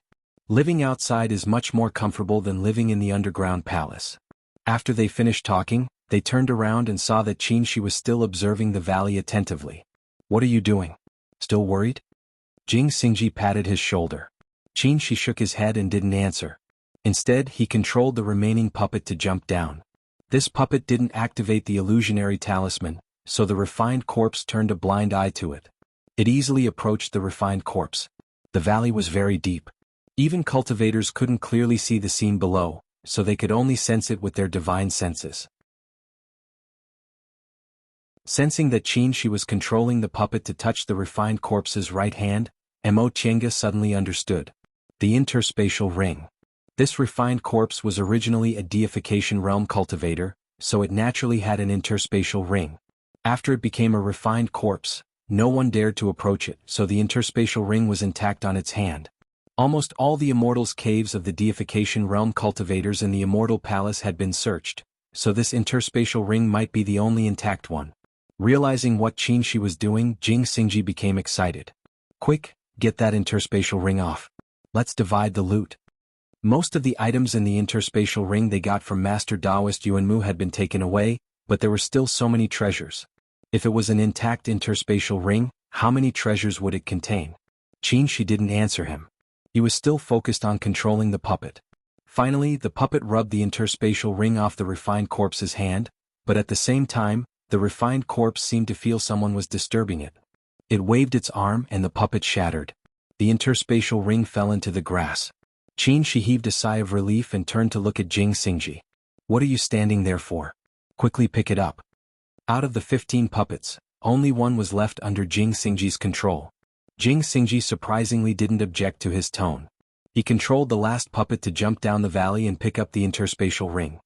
S1: Living outside is much more comfortable than living in the underground palace. After they finished talking, they turned around and saw that Qin Shi was still observing the valley attentively. What are you doing? Still worried? Jing Xingji patted his shoulder. Qin Shi shook his head and didn't answer. Instead, he controlled the remaining puppet to jump down. This puppet didn't activate the illusionary talisman, so the refined corpse turned a blind eye to it. It easily approached the refined corpse. The valley was very deep. Even cultivators couldn't clearly see the scene below, so they could only sense it with their divine senses. Sensing that Qin Shi was controlling the puppet to touch the refined corpse's right hand, Mo Chenga suddenly understood. The interspatial ring. This refined corpse was originally a deification realm cultivator, so it naturally had an interspatial ring. After it became a refined corpse, no one dared to approach it, so the interspatial ring was intact on its hand. Almost all the Immortals' caves of the deification realm cultivators in the Immortal Palace had been searched, so this interspatial ring might be the only intact one. Realizing what Qin Shi was doing, Jing Xingji became excited. Quick, get that interspatial ring off. Let's divide the loot. Most of the items in the interspatial ring they got from Master Taoist Yuanmu had been taken away, but there were still so many treasures. If it was an intact interspatial ring, how many treasures would it contain? Qin Shi didn't answer him. He was still focused on controlling the puppet. Finally, the puppet rubbed the interspatial ring off the refined corpse's hand, but at the same time, the refined corpse seemed to feel someone was disturbing it. It waved its arm and the puppet shattered. The interspatial ring fell into the grass. Qin Shi heaved a sigh of relief and turned to look at Jing Xingji. What are you standing there for? Quickly pick it up. Out of the 15 puppets, only one was left under Jing Xingji's control. Jing Xingji surprisingly didn't object to his tone. He controlled the last puppet to jump down the valley and pick up the interspatial ring.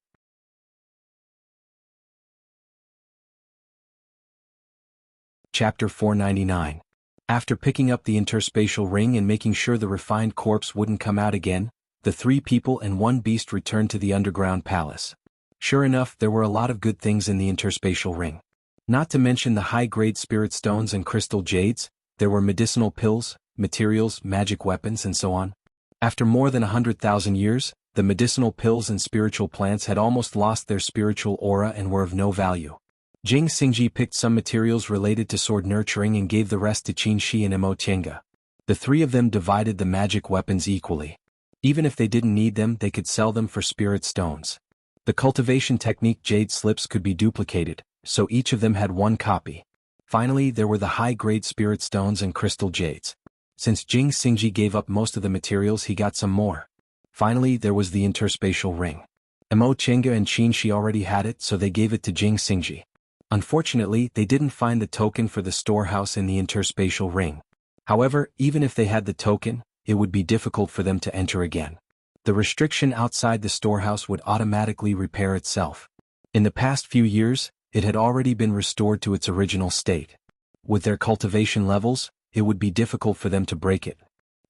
S1: Chapter 499. After picking up the interspatial ring and making sure the refined corpse wouldn't come out again, the 3 people and 1 beast returned to the underground palace. Sure enough, there were a lot of good things in the interspatial ring. Not to mention the high-grade spirit stones and crystal jades, there were medicinal pills, materials, magic weapons and so on. After more than 100,000 years, the medicinal pills and spiritual plants had almost lost their spiritual aura and were of no value. Jing Xingji picked some materials related to sword nurturing and gave the rest to Qin Shi and Mo Chenga. The 3 of them divided the magic weapons equally. Even if they didn't need them, they could sell them for spirit stones. The cultivation technique jade slips could be duplicated, so each of them had 1 copy. Finally, there were the high-grade spirit stones and crystal jades. Since Jing Xingji gave up most of the materials, he got some more. Finally, there was the interspatial ring. Mo Chenga and Qin Shi already had it, so they gave it to Jing Xingji. Unfortunately, they didn't find the token for the storehouse in the interspatial ring. However, even if they had the token, it would be difficult for them to enter again. The restriction outside the storehouse would automatically repair itself. In the past few years, it had already been restored to its original state. With their cultivation levels, it would be difficult for them to break it.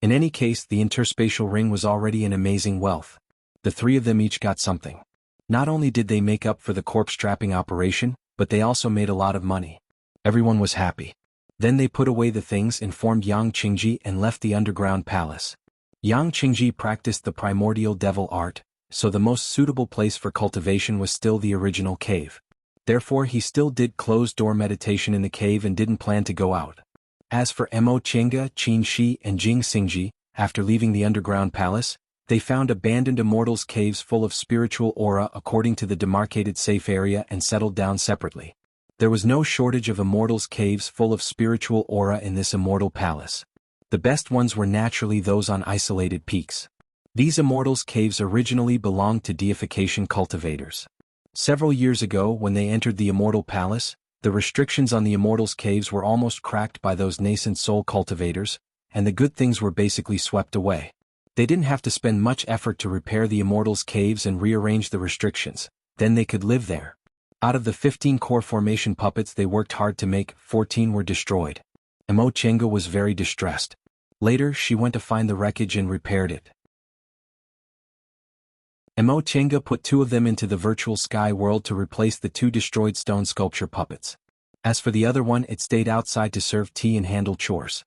S1: In any case, the interspatial ring was already an amazing wealth. The 3 of them each got something. Not only did they make up for the corpse trapping operation, but they also made a lot of money. Everyone was happy. Then they put away the things, informed Yang Qingji, and left the underground palace. Yang Qingji practiced the primordial devil art, so the most suitable place for cultivation was still the original cave. Therefore he still did closed-door meditation in the cave and didn't plan to go out. As for Mo Chenga, Qin Shi, and Jing Xingji, after leaving the underground palace, they found abandoned immortals' caves full of spiritual aura according to the demarcated safe area and settled down separately. There was no shortage of immortals' caves full of spiritual aura in this immortal palace. The best ones were naturally those on isolated peaks. These immortals' caves originally belonged to deification cultivators. Several years ago, when they entered the immortal palace, the restrictions on the immortals' caves were almost cracked by those nascent soul cultivators, and the good things were basically swept away. They didn't have to spend much effort to repair the immortals' caves and rearrange the restrictions, then they could live there. Out of the 15 core formation puppets they worked hard to make, 14 were destroyed. Mo Chenga was very distressed. Later, she went to find the wreckage and repaired it. Mo Chenga put 2 of them into the virtual sky world to replace the 2 destroyed stone sculpture puppets. As for the other one, it stayed outside to serve tea and handle chores.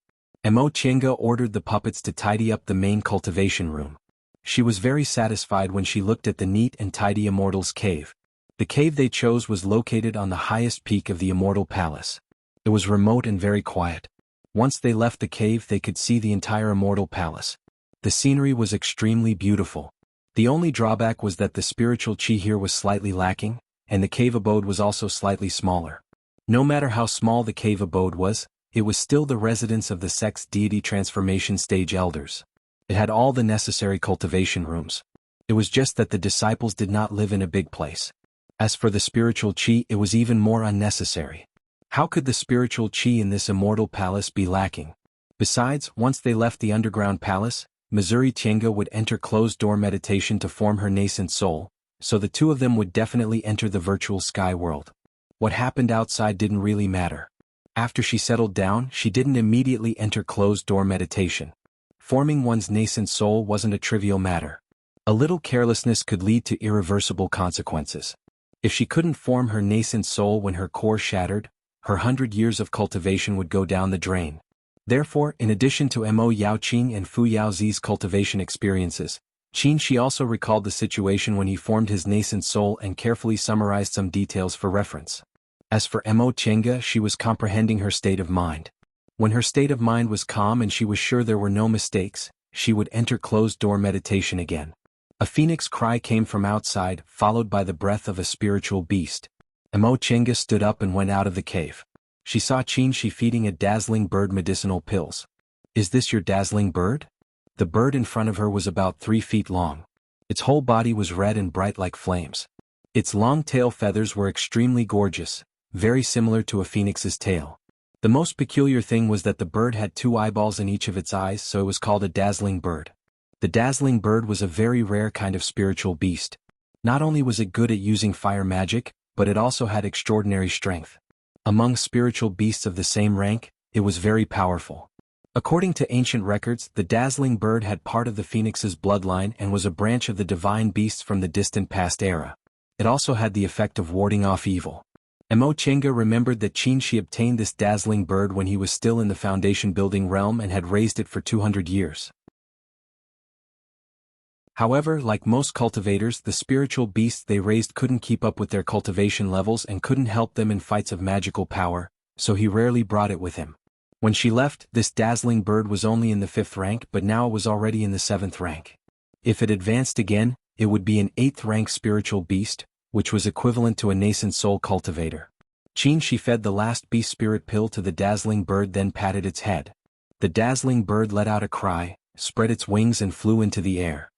S1: Mo Chenga ordered the puppets to tidy up the main cultivation room. She was very satisfied when she looked at the neat and tidy Immortal's cave. The cave they chose was located on the highest peak of the Immortal Palace. It was remote and very quiet. Once they left the cave, they could see the entire Immortal Palace. The scenery was extremely beautiful. The only drawback was that the spiritual chi here was slightly lacking, and the cave abode was also slightly smaller. No matter how small the cave abode was, it was still the residence of the sect's deity transformation stage elders. It had all the necessary cultivation rooms. It was just that the disciples did not live in a big place. As for the spiritual chi, it was even more unnecessary. How could the spiritual chi in this immortal palace be lacking? Besides, once they left the underground palace, Missouri Tienga would enter closed-door meditation to form her nascent soul, so the two of them would definitely enter the virtual sky world. What happened outside didn't really matter. After she settled down, she didn't immediately enter closed-door meditation. Forming one's nascent soul wasn't a trivial matter. A little carelessness could lead to irreversible consequences. If she couldn't form her nascent soul when her core shattered, her 100 years of cultivation would go down the drain. Therefore, in addition to Mo Yaoqing and Fu Yaozi's cultivation experiences, Qin Shi also recalled the situation when he formed his nascent soul and carefully summarized some details for reference. As for Mo Chenga, she was comprehending her state of mind. When her state of mind was calm and she was sure there were no mistakes, she would enter closed-door meditation again. A phoenix cry came from outside, followed by the breath of a spiritual beast. Mo Chenga stood up and went out of the cave. She saw Qin Shi feeding a dazzling bird medicinal pills. "Is this your dazzling bird?" The bird in front of her was about 3 feet long. Its whole body was red and bright like flames. Its long tail feathers were extremely gorgeous, very similar to a phoenix's tail. The most peculiar thing was that the bird had 2 eyeballs in each of its eyes, so it was called a dazzling bird. The dazzling bird was a very rare kind of spiritual beast. Not only was it good at using fire magic, but it also had extraordinary strength. Among spiritual beasts of the same rank, it was very powerful. According to ancient records, the dazzling bird had part of the phoenix's bloodline and was a branch of the divine beasts from the distant past era. It also had the effect of warding off evil. Mo Chenga remembered that Qin Shi obtained this dazzling bird when he was still in the foundation building realm and had raised it for 200 years. However, like most cultivators, the spiritual beasts they raised couldn't keep up with their cultivation levels and couldn't help them in fights of magical power, so he rarely brought it with him. When she left, this dazzling bird was only in the 5th rank, but now it was already in the 7th rank. If it advanced again, it would be an 8th rank spiritual beast, which was equivalent to a nascent soul cultivator. Qin Shi fed the last beast spirit pill to the dazzling bird, then patted its head. The dazzling bird let out a cry, spread its wings and flew into the air.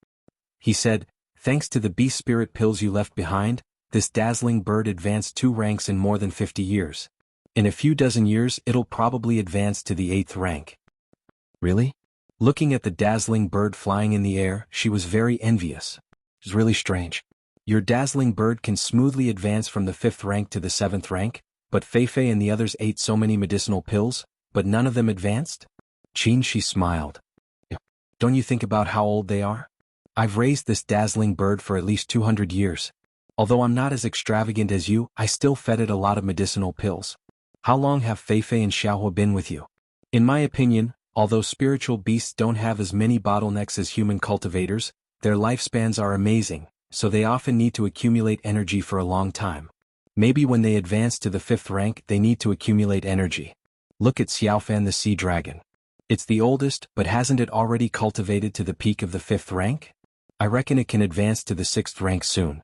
S1: He said, "Thanks to the beast spirit pills you left behind, this dazzling bird advanced 2 ranks in more than 50 years. In a few dozen years it'll probably advance to the 8th rank." Really? Looking at the dazzling bird flying in the air, she was very envious. It's really strange. Your dazzling bird can smoothly advance from the 5th rank to the 7th rank, but Feifei and the others ate so many medicinal pills, but none of them advanced? Qin Shi smiled. Don't you think about how old they are? I've raised this dazzling bird for at least 200 years. Although I'm not as extravagant as you, I still fed it a lot of medicinal pills. How long have Feifei and Xiaohua been with you? In my opinion, although spiritual beasts don't have as many bottlenecks as human cultivators, their lifespans are amazing, so they often need to accumulate energy for a long time. Maybe when they advance to the 5th rank they need to accumulate energy. Look at Xiaofan the sea dragon. It's the oldest, but hasn't it already cultivated to the peak of the 5th rank? I reckon it can advance to the 6th rank soon.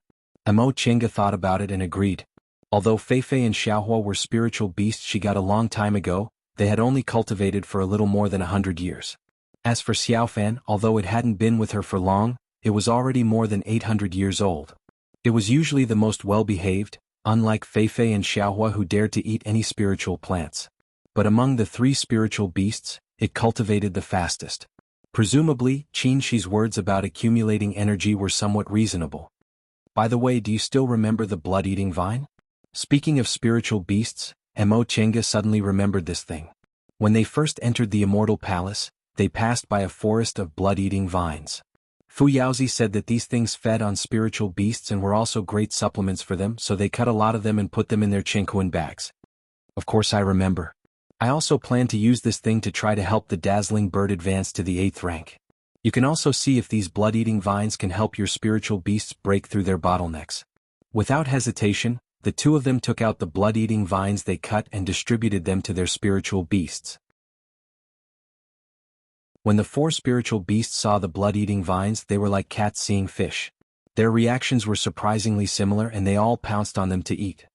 S1: Mo Chenga thought about it and agreed. Although Feifei and Xiaohua were spiritual beasts she got a long time ago, they had only cultivated for a little more than 100 years. As for Xiaofan, although it hadn't been with her for long, it was already more than 800 years old. It was usually the most well-behaved, unlike Feifei and Xiaohua who dared to eat any spiritual plants. But among the 3 spiritual beasts, it cultivated the fastest. Presumably, Qin Shi's words about accumulating energy were somewhat reasonable. By the way, do you still remember the blood-eating vine? Speaking of spiritual beasts, Mo Chenga suddenly remembered this thing. When they first entered the Immortal Palace, they passed by a forest of blood-eating vines. Fu Yaozi said that these things fed on spiritual beasts and were also great supplements for them, so they cut a lot of them and put them in their Chenkuan bags. Of course I remember. I also plan to use this thing to try to help the dazzling bird advance to the 8th rank. You can also see if these blood-eating vines can help your spiritual beasts break through their bottlenecks. Without hesitation, the two of them took out the blood-eating vines they cut and distributed them to their spiritual beasts. When the 4 spiritual beasts saw the blood-eating vines, they were like cats seeing fish. Their reactions were surprisingly similar and they all pounced on them to eat.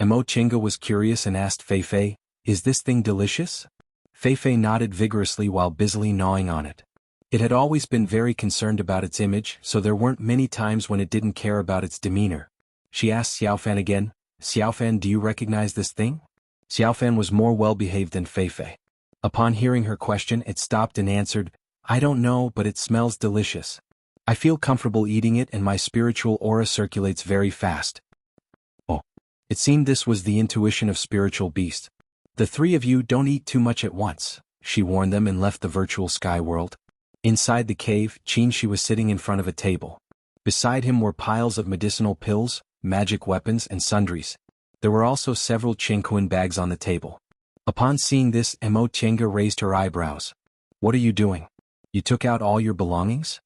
S1: Mo Chinga was curious and asked Fei Fei, "Is this thing delicious?" Fei Fei nodded vigorously while busily gnawing on it. It had always been very concerned about its image, so there weren't many times when it didn't care about its demeanor. She asked Xiaofan again, "Xiaofan, do you recognize this thing?" Xiaofan was more well-behaved than Fei Fei. Upon hearing her question, it stopped and answered, "I don't know, but it smells delicious. I feel comfortable eating it and my spiritual aura circulates very fast." Oh. It seemed this was the intuition of spiritual beast. "The 3 of you don't eat too much at once," she warned them and left the virtual sky world. Inside the cave, Qin was sitting in front of a table. Beside him were piles of medicinal pills, magic weapons and sundries. There were also several Qingquan bags on the table. Upon seeing this, Mo Chenga raised her eyebrows. "What are you doing? You took out all your belongings?"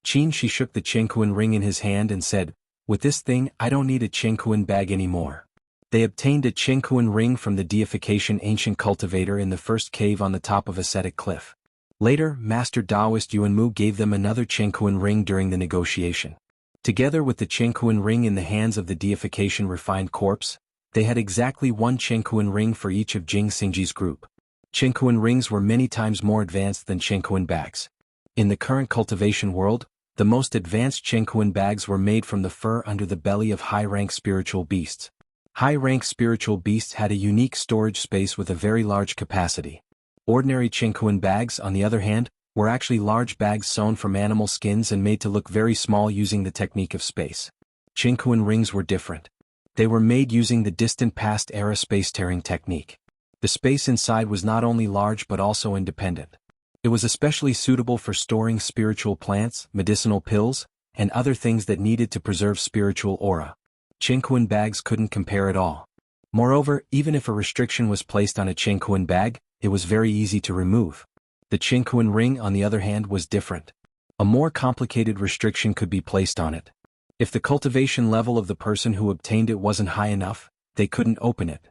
S1: She shook the Qingquan ring in his hand and said, "With this thing, I don't need a Qingquan bag anymore." They obtained a Qingquan ring from the deification ancient cultivator in the first cave on the top of ascetic cliff. Later, Master Taoist Yuanmu gave them another Qingquan ring during the negotiation. Together with the Qingquan ring in the hands of the deification refined corpse, they had exactly 1 Qingquan ring for each of Jing Xingji's group. Qingquan rings were many times more advanced than Qingquan bags. In the current cultivation world, the most advanced Qingquan bags were made from the fur under the belly of high-rank spiritual beasts. High-rank spiritual beasts had a unique storage space with a very large capacity. Ordinary Qingquan bags, on the other hand, were actually large bags sewn from animal skins and made to look very small using the technique of space. Qingquan rings were different. They were made using the distant past era space-tearing technique. The space inside was not only large but also independent. It was especially suitable for storing spiritual plants, medicinal pills, and other things that needed to preserve spiritual aura. Qingquan bags couldn't compare at all. Moreover, even if a restriction was placed on a Qingquan bag, it was very easy to remove. The Qingquan ring, on the other hand, was different. A more complicated restriction could be placed on it. If the cultivation level of the person who obtained it wasn't high enough, they couldn't open it.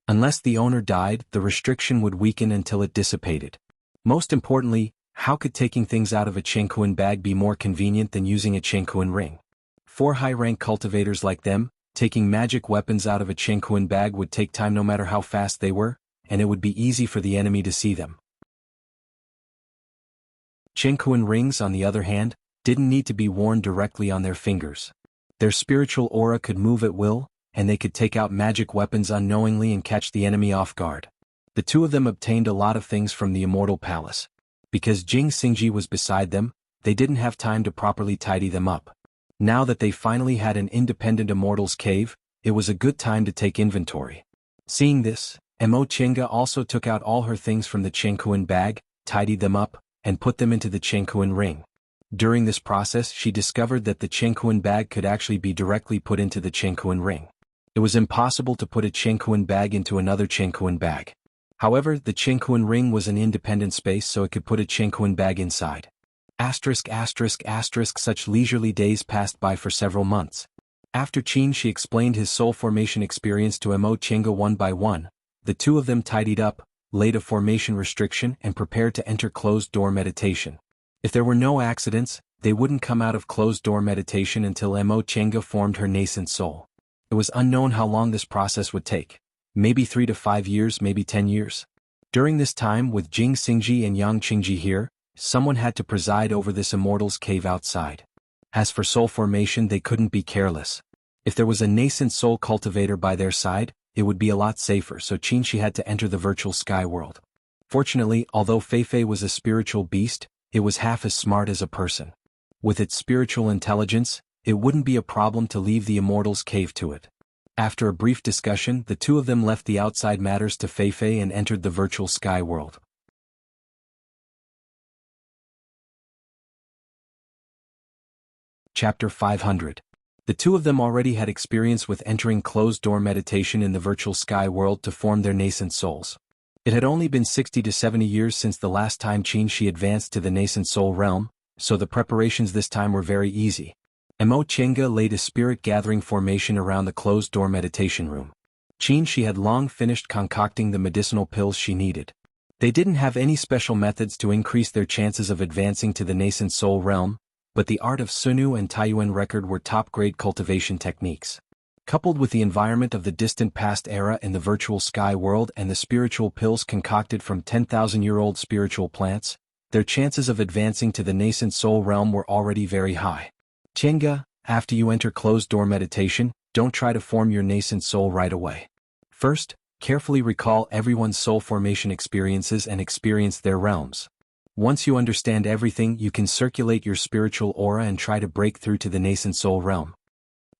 S1: Unless the owner died, the restriction would weaken until it dissipated. Most importantly, how could taking things out of a Qingquan bag be more convenient than using a Qingquan ring? For high-rank cultivators like them, taking magic weapons out of a Qingquan bag would take time no matter how fast they were, and it would be easy for the enemy to see them. Qingquan rings, on the other hand, didn't need to be worn directly on their fingers. Their spiritual aura could move at will, and they could take out magic weapons unknowingly and catch the enemy off guard. The two of them obtained a lot of things from the Immortal Palace. Because Jing Xingji was beside them, they didn't have time to properly tidy them up. Now that they finally had an independent Immortal's Cave, it was a good time to take inventory. Seeing this, Mo Chinga also took out all her things from the Qingquan bag, tidied them up, and put them into the Qingquan ring. During this process, she discovered that the Qingquan bag could actually be directly put into the Qingquan ring. It was impossible to put a Qingquan bag into another Qingquan bag. However, the Qingquan ring was an independent space, so it could put a Qingquan bag inside. Such leisurely days passed by for several months. After she explained his soul formation experience to Mo Chinga one by one, the two of them tidied up, laid a formation restriction and prepared to enter closed-door meditation. If there were no accidents, they wouldn't come out of closed-door meditation until Mo Chinga formed her nascent soul. It was unknown how long this process would take. Maybe 3 to 5 years, maybe 10 years. During this time, with Jing Xingji and Yang Qingji here, someone had to preside over this Immortal's Cave outside. As for soul formation, they couldn't be careless. If there was a nascent soul cultivator by their side, it would be a lot safer, so Qingxi had to enter the virtual sky world. Fortunately, although Feifei was a spiritual beast, it was half as smart as a person. With its spiritual intelligence, it wouldn't be a problem to leave the Immortal's Cave to it. After a brief discussion, the two of them left the outside matters to Feifei and entered the virtual sky world. Chapter 500. The two of them already had experience with entering closed-door meditation in the virtual sky world to form their nascent souls. It had only been 60 to 70 years since the last time Qin advanced to the nascent soul realm, so the preparations this time were very easy. Mo Chenga laid a spirit-gathering formation around the closed-door meditation room. Qin had long finished concocting the medicinal pills she needed. They didn't have any special methods to increase their chances of advancing to the nascent soul realm, but the art of Sunu and Taiyuan record were top-grade cultivation techniques. Coupled with the environment of the distant past era in the virtual sky world and the spiritual pills concocted from 10,000-year-old spiritual plants, their chances of advancing to the nascent soul realm were already very high. Chenga, after you enter closed-door meditation, don't try to form your nascent soul right away. First, carefully recall everyone's soul formation experiences and experience their realms. Once you understand everything, you can circulate your spiritual aura and try to break through to the nascent soul realm.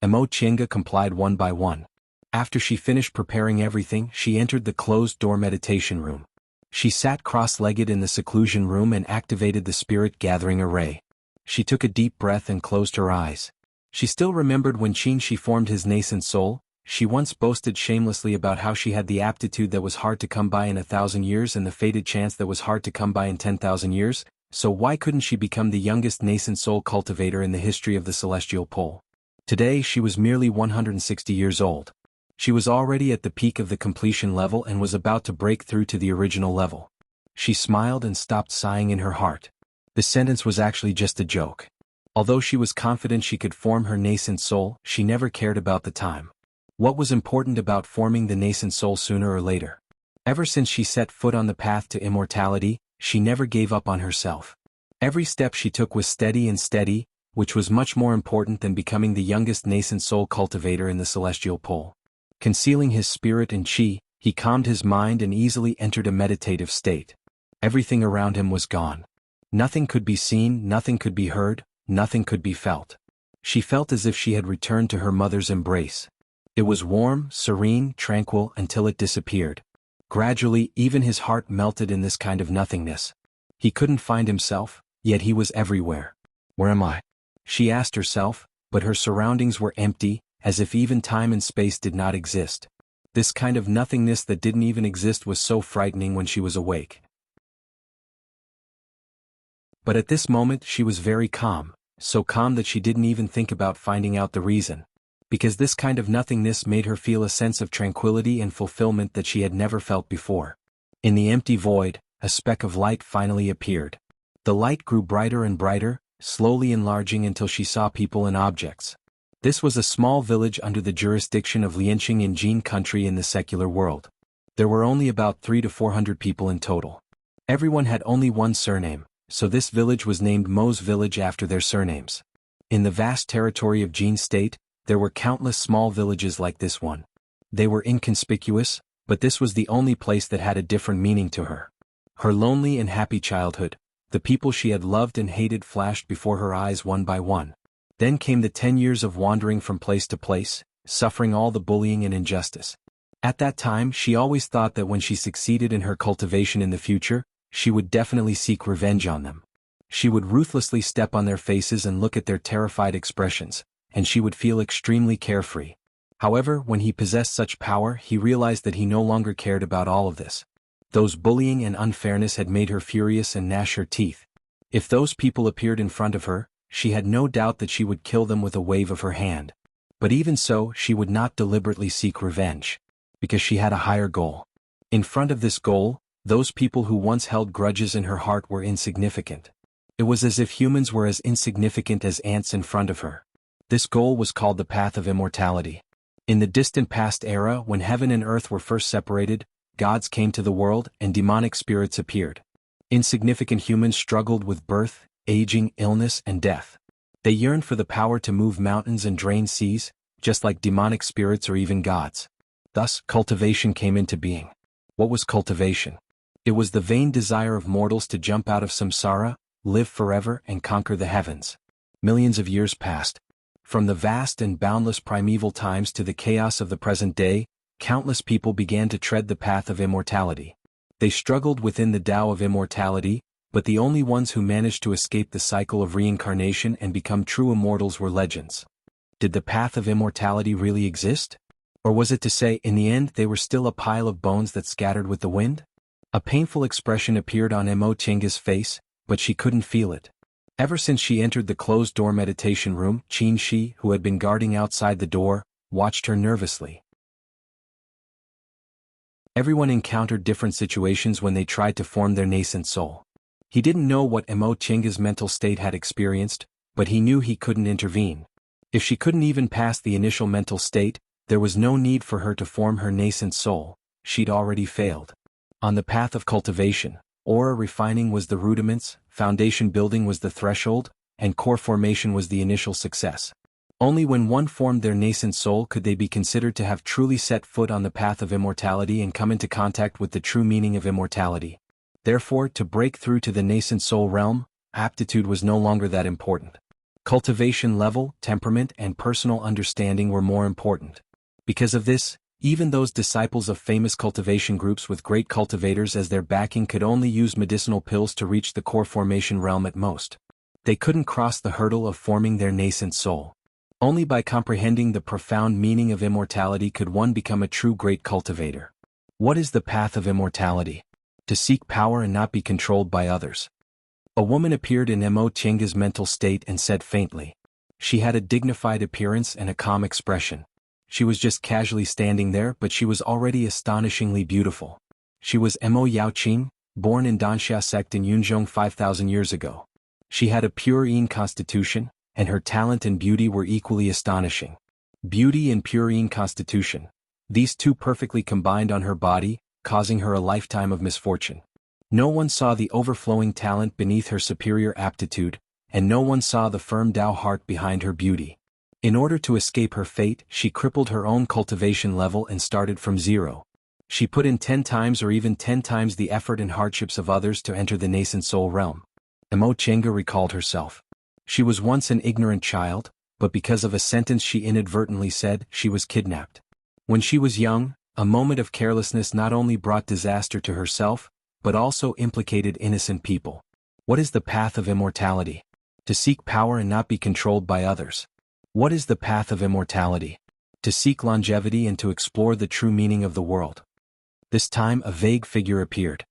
S1: Mo Chenga complied one by one. After she finished preparing everything, she entered the closed-door meditation room. She sat cross-legged in the seclusion room and activated the spirit-gathering array. She took a deep breath and closed her eyes. She still remembered when Qin formed his nascent soul. She once boasted shamelessly about how she had the aptitude that was hard to come by in 1,000 years and the fated chance that was hard to come by in 10,000 years, so why couldn't she become the youngest nascent soul cultivator in the history of the celestial pole? Today she was merely 160 years old. She was already at the peak of the completion level and was about to break through to the original level. She smiled and stopped sighing in her heart. The sentence was actually just a joke. Although she was confident she could form her nascent soul, she never cared about the time. What was important about forming the nascent soul sooner or later? Ever since she set foot on the path to immortality, she never gave up on herself. Every step she took was steady, which was much more important than becoming the youngest nascent soul cultivator in the celestial pole. Concealing his spirit in qi, he calmed his mind and easily entered a meditative state. Everything around him was gone. Nothing could be seen, nothing could be heard, nothing could be felt. She felt as if she had returned to her mother's embrace. It was warm, serene, tranquil until it disappeared. Gradually, even his heart melted in this kind of nothingness. He couldn't find himself, yet he was everywhere. Where am I? She asked herself, but her surroundings were empty, as if even time and space did not exist. This kind of nothingness that didn't even exist was so frightening when she was awake. But at this moment she was very calm, so calm that she didn't even think about finding out the reason. Because this kind of nothingness made her feel a sense of tranquility and fulfillment that she had never felt before. In the empty void, a speck of light finally appeared. The light grew brighter and brighter, slowly enlarging until she saw people and objects. This was a small village under the jurisdiction of Lianqing in Jin country in the secular world. There were only about 300 to 400 people in total. Everyone had only one surname, so this village was named Mo's village after their surnames. In the vast territory of Jin state, there were countless small villages like this one. They were inconspicuous, but this was the only place that had a different meaning to her. Her lonely and happy childhood, the people she had loved and hated flashed before her eyes one by one. Then came the 10 years of wandering from place to place, suffering all the bullying and injustice. At that time she always thought that when she succeeded in her cultivation in the future, she would definitely seek revenge on them. She would ruthlessly step on their faces and look at their terrified expressions, and she would feel extremely carefree. However, when he possessed such power, he realized that he no longer cared about all of this. Those bullying and unfairness had made her furious and gnash her teeth. If those people appeared in front of her, she had no doubt that she would kill them with a wave of her hand. But even so, she would not deliberately seek revenge. Because she had a higher goal. In front of this goal, those people who once held grudges in her heart were insignificant. It was as if humans were as insignificant as ants in front of her. This goal was called the path of immortality. In the distant past era, when heaven and earth were first separated, gods came to the world and demonic spirits appeared. Insignificant humans struggled with birth, aging, illness, and death. They yearned for the power to move mountains and drain seas, just like demonic spirits or even gods. Thus, cultivation came into being. What was cultivation? It was the vain desire of mortals to jump out of samsara, live forever, and conquer the heavens. Millions of years passed. From the vast and boundless primeval times to the chaos of the present day, countless people began to tread the path of immortality. They struggled within the Tao of immortality, but the only ones who managed to escape the cycle of reincarnation and become true immortals were legends. Did the path of immortality really exist? Or was it to say, in the end they were still a pile of bones that scattered with the wind? A painful expression appeared on Mo Chinga's face, but she couldn't feel it. Ever since she entered the closed-door meditation room, Qin Shi, who had been guarding outside the door, watched her nervously. Everyone encountered different situations when they tried to form their nascent soul. He didn't know what Mo Chinga's mental state had experienced, but he knew he couldn't intervene. If she couldn't even pass the initial mental state, there was no need for her to form her nascent soul. She'd already failed. On the path of cultivation, aura refining was the rudiments, foundation building was the threshold, and core formation was the initial success. Only when one formed their nascent soul could they be considered to have truly set foot on the path of immortality and come into contact with the true meaning of immortality. Therefore, to break through to the nascent soul realm, aptitude was no longer that important. Cultivation level, temperament, and personal understanding were more important. Because of this, even those disciples of famous cultivation groups with great cultivators as their backing could only use medicinal pills to reach the core formation realm at most. They couldn't cross the hurdle of forming their nascent soul. Only by comprehending the profound meaning of immortality could one become a true great cultivator. What is the path of immortality? To seek power and not be controlled by others. A woman appeared in Mo Chinga's mental state and said faintly. She had a dignified appearance and a calm expression. She was just casually standing there, but she was already astonishingly beautiful. She was Mo Yaoqing, born in Danxia sect in Yunzhong 5,000 years ago. She had a pure Yin constitution, and her talent and beauty were equally astonishing. Beauty and pure Yin constitution. These two perfectly combined on her body, causing her a lifetime of misfortune. No one saw the overflowing talent beneath her superior aptitude, and no one saw the firm Tao heart behind her beauty. In order to escape her fate, she crippled her own cultivation level and started from zero. She put in 10 times or even 10 times the effort and hardships of others to enter the nascent soul realm. Mo Chinga recalled herself. She was once an ignorant child, but because of a sentence she inadvertently said, she was kidnapped. When she was young, a moment of carelessness not only brought disaster to herself, but also implicated innocent people. What is the path of immortality? To seek power and not be controlled by others. What is the path of immortality? To seek longevity and to explore the true meaning of the world. This time a vague figure appeared.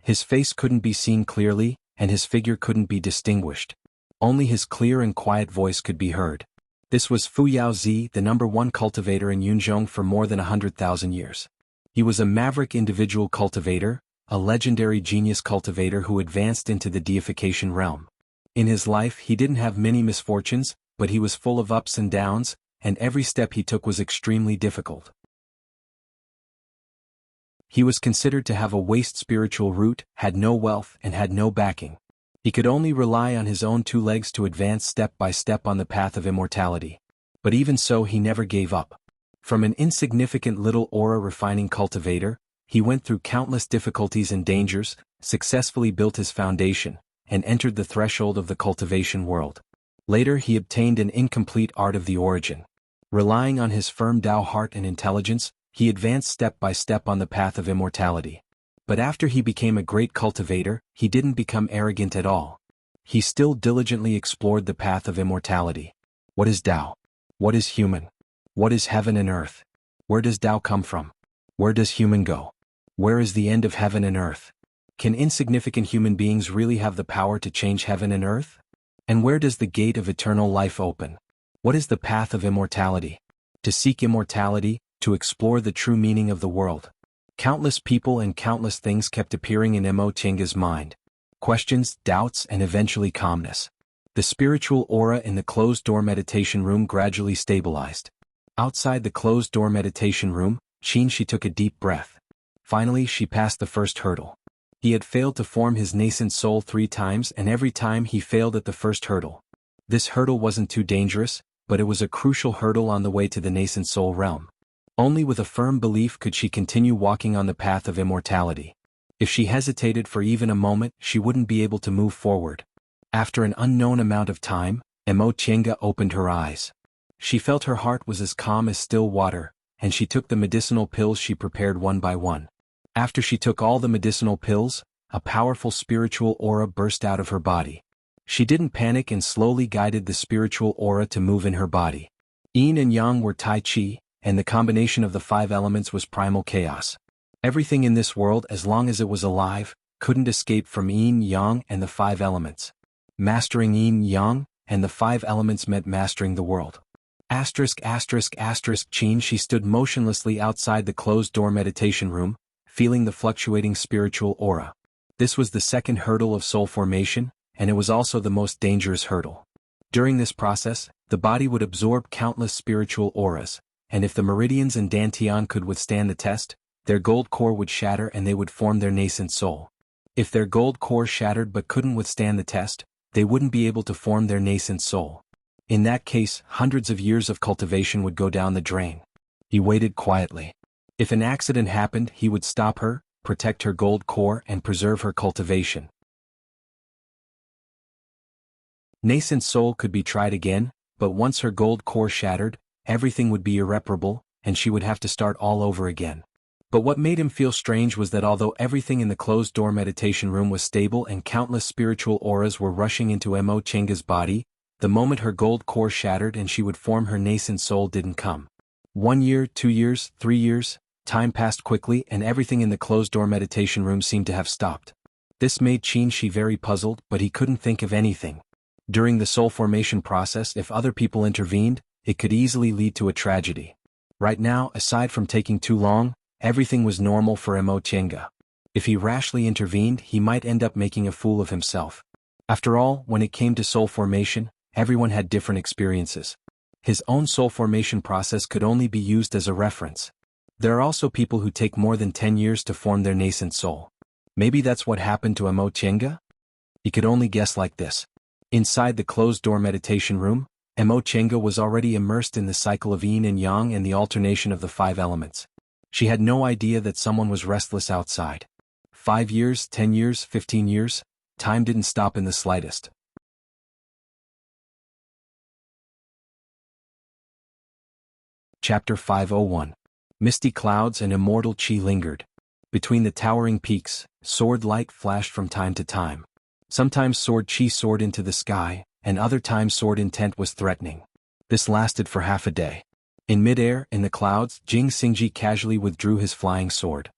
S1: His face couldn't be seen clearly, and his figure couldn't be distinguished. Only his clear and quiet voice could be heard. This was Fu Yaozi, the #1 cultivator in Yunzhong for more than 100,000 years. He was a maverick individual cultivator, a legendary genius cultivator who advanced into the deification realm. In his life he didn't have many misfortunes, but he was full of ups and downs, and every step he took was extremely difficult. He was considered to have a waste spiritual root, had no wealth, and had no backing. He could only rely on his own 2 legs to advance step by step on the path of immortality. But even so he never gave up. From an insignificant little aura refining cultivator, he went through countless difficulties and dangers, successfully built his foundation, and entered the threshold of the cultivation world. Later he obtained an incomplete art of the origin. Relying on his firm Tao heart and intelligence, he advanced step by step on the path of immortality. But after he became a great cultivator, he didn't become arrogant at all. He still diligently explored the path of immortality. What is Tao? What is human? What is heaven and earth? Where does Tao come from? Where does human go? Where is the end of heaven and earth? Can insignificant human beings really have the power to change heaven and earth? And where does the gate of eternal life open? What is the path of immortality? To seek immortality, to explore the true meaning of the world. Countless people and countless things kept appearing in Mo Chinga's mind. Questions, doubts, and eventually calmness. The spiritual aura in the closed-door meditation room gradually stabilized. Outside the closed-door meditation room, Qin Shi took a deep breath. Finally she passed the first hurdle. He had failed to form his nascent soul 3 times, and every time he failed at the first hurdle. This hurdle wasn't too dangerous, but it was a crucial hurdle on the way to the nascent soul realm. Only with a firm belief could she continue walking on the path of immortality. If she hesitated for even a moment, she wouldn't be able to move forward. After an unknown amount of time, Mo Chinga opened her eyes. She felt her heart was as calm as still water, and she took the medicinal pills she prepared one by one. After she took all the medicinal pills, a powerful spiritual aura burst out of her body. She didn't panic and slowly guided the spiritual aura to move in her body. Yin and yang were Tai Chi, and the combination of the five elements was primal chaos. Everything in this world, as long as it was alive, couldn't escape from yin, yang, and the five elements. Mastering yin, yang, and the five elements meant mastering the world. Chin. She stood motionlessly outside the closed-door meditation room, feeling the fluctuating spiritual aura. This was the second hurdle of soul formation, and it was also the most dangerous hurdle. During this process, the body would absorb countless spiritual auras, and if the meridians and dantian could withstand the test, their gold core would shatter and they would form their nascent soul. If their gold core shattered but couldn't withstand the test, they wouldn't be able to form their nascent soul. In that case, hundreds of years of cultivation would go down the drain. He waited quietly. If an accident happened, he would stop her, protect her gold core, and preserve her cultivation. Nascent soul could be tried again, but once her gold core shattered, everything would be irreparable, and she would have to start all over again. But what made him feel strange was that although everything in the closed-door meditation room was stable and countless spiritual auras were rushing into Mo Chenga's body, the moment her gold core shattered and she would form her nascent soul didn't come. 1 year, 2 years, 3 years, time passed quickly and everything in the closed-door meditation room seemed to have stopped. This made Qin Shi very puzzled, but he couldn't think of anything. During the soul formation process, if other people intervened, it could easily lead to a tragedy. Right now, aside from taking too long, everything was normal for Mo Chenga. If he rashly intervened, he might end up making a fool of himself. After all, when it came to soul formation, everyone had different experiences. His own soul formation process could only be used as a reference. There are also people who take more than 10 years to form their nascent soul. Maybe that's what happened to Mo Chenga? He could only guess like this. Inside the closed-door meditation room, Mo Chenga was already immersed in the cycle of yin and yang and the alternation of the five elements. She had no idea that someone was restless outside. 5 years, 10 years, 15 years, time didn't stop in the slightest. Chapter 501. Misty clouds and immortal chi lingered. Between the towering peaks, sword light flashed from time to time. Sometimes sword chi soared into the sky, and other times sword intent was threatening. This lasted for half a day. In midair, in the clouds, Jing Xingji casually withdrew his flying sword.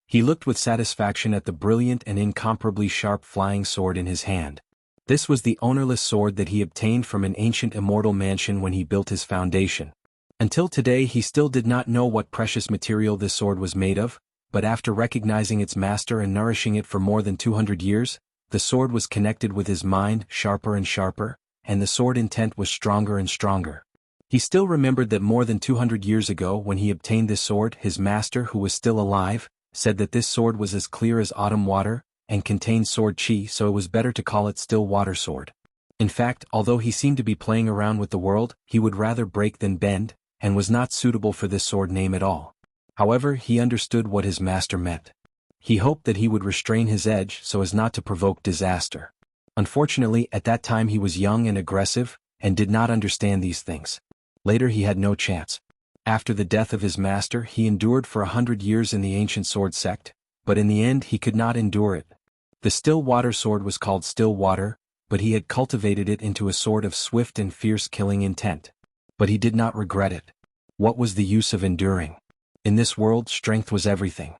S1: He looked with satisfaction at the brilliant and incomparably sharp flying sword in his hand. This was the ownerless sword that he obtained from an ancient immortal mansion when he built his foundation. Until today he still did not know what precious material this sword was made of, but after recognizing its master and nourishing it for more than 200 years, the sword was connected with his mind, sharper and sharper, and the sword intent was stronger and stronger. He still remembered that more than 200 years ago when he obtained this sword, his master, who was still alive, said that this sword was as clear as autumn water, and contained sword chi, so it was better to call it still water sword. In fact, although he seemed to be playing around with the world, he would rather break than bend, and was not suitable for this sword name at all. However, he understood what his master meant. He hoped that he would restrain his edge so as not to provoke disaster. Unfortunately, at that time he was young and aggressive, and did not understand these things. Later he had no chance. After the death of his master he endured for 100 years in the ancient sword sect, but in the end he could not endure it. The still water sword was called still water, but he had cultivated it into a sword of swift and fierce killing intent. But he did not regret it. What was the use of enduring? In this world, strength was everything.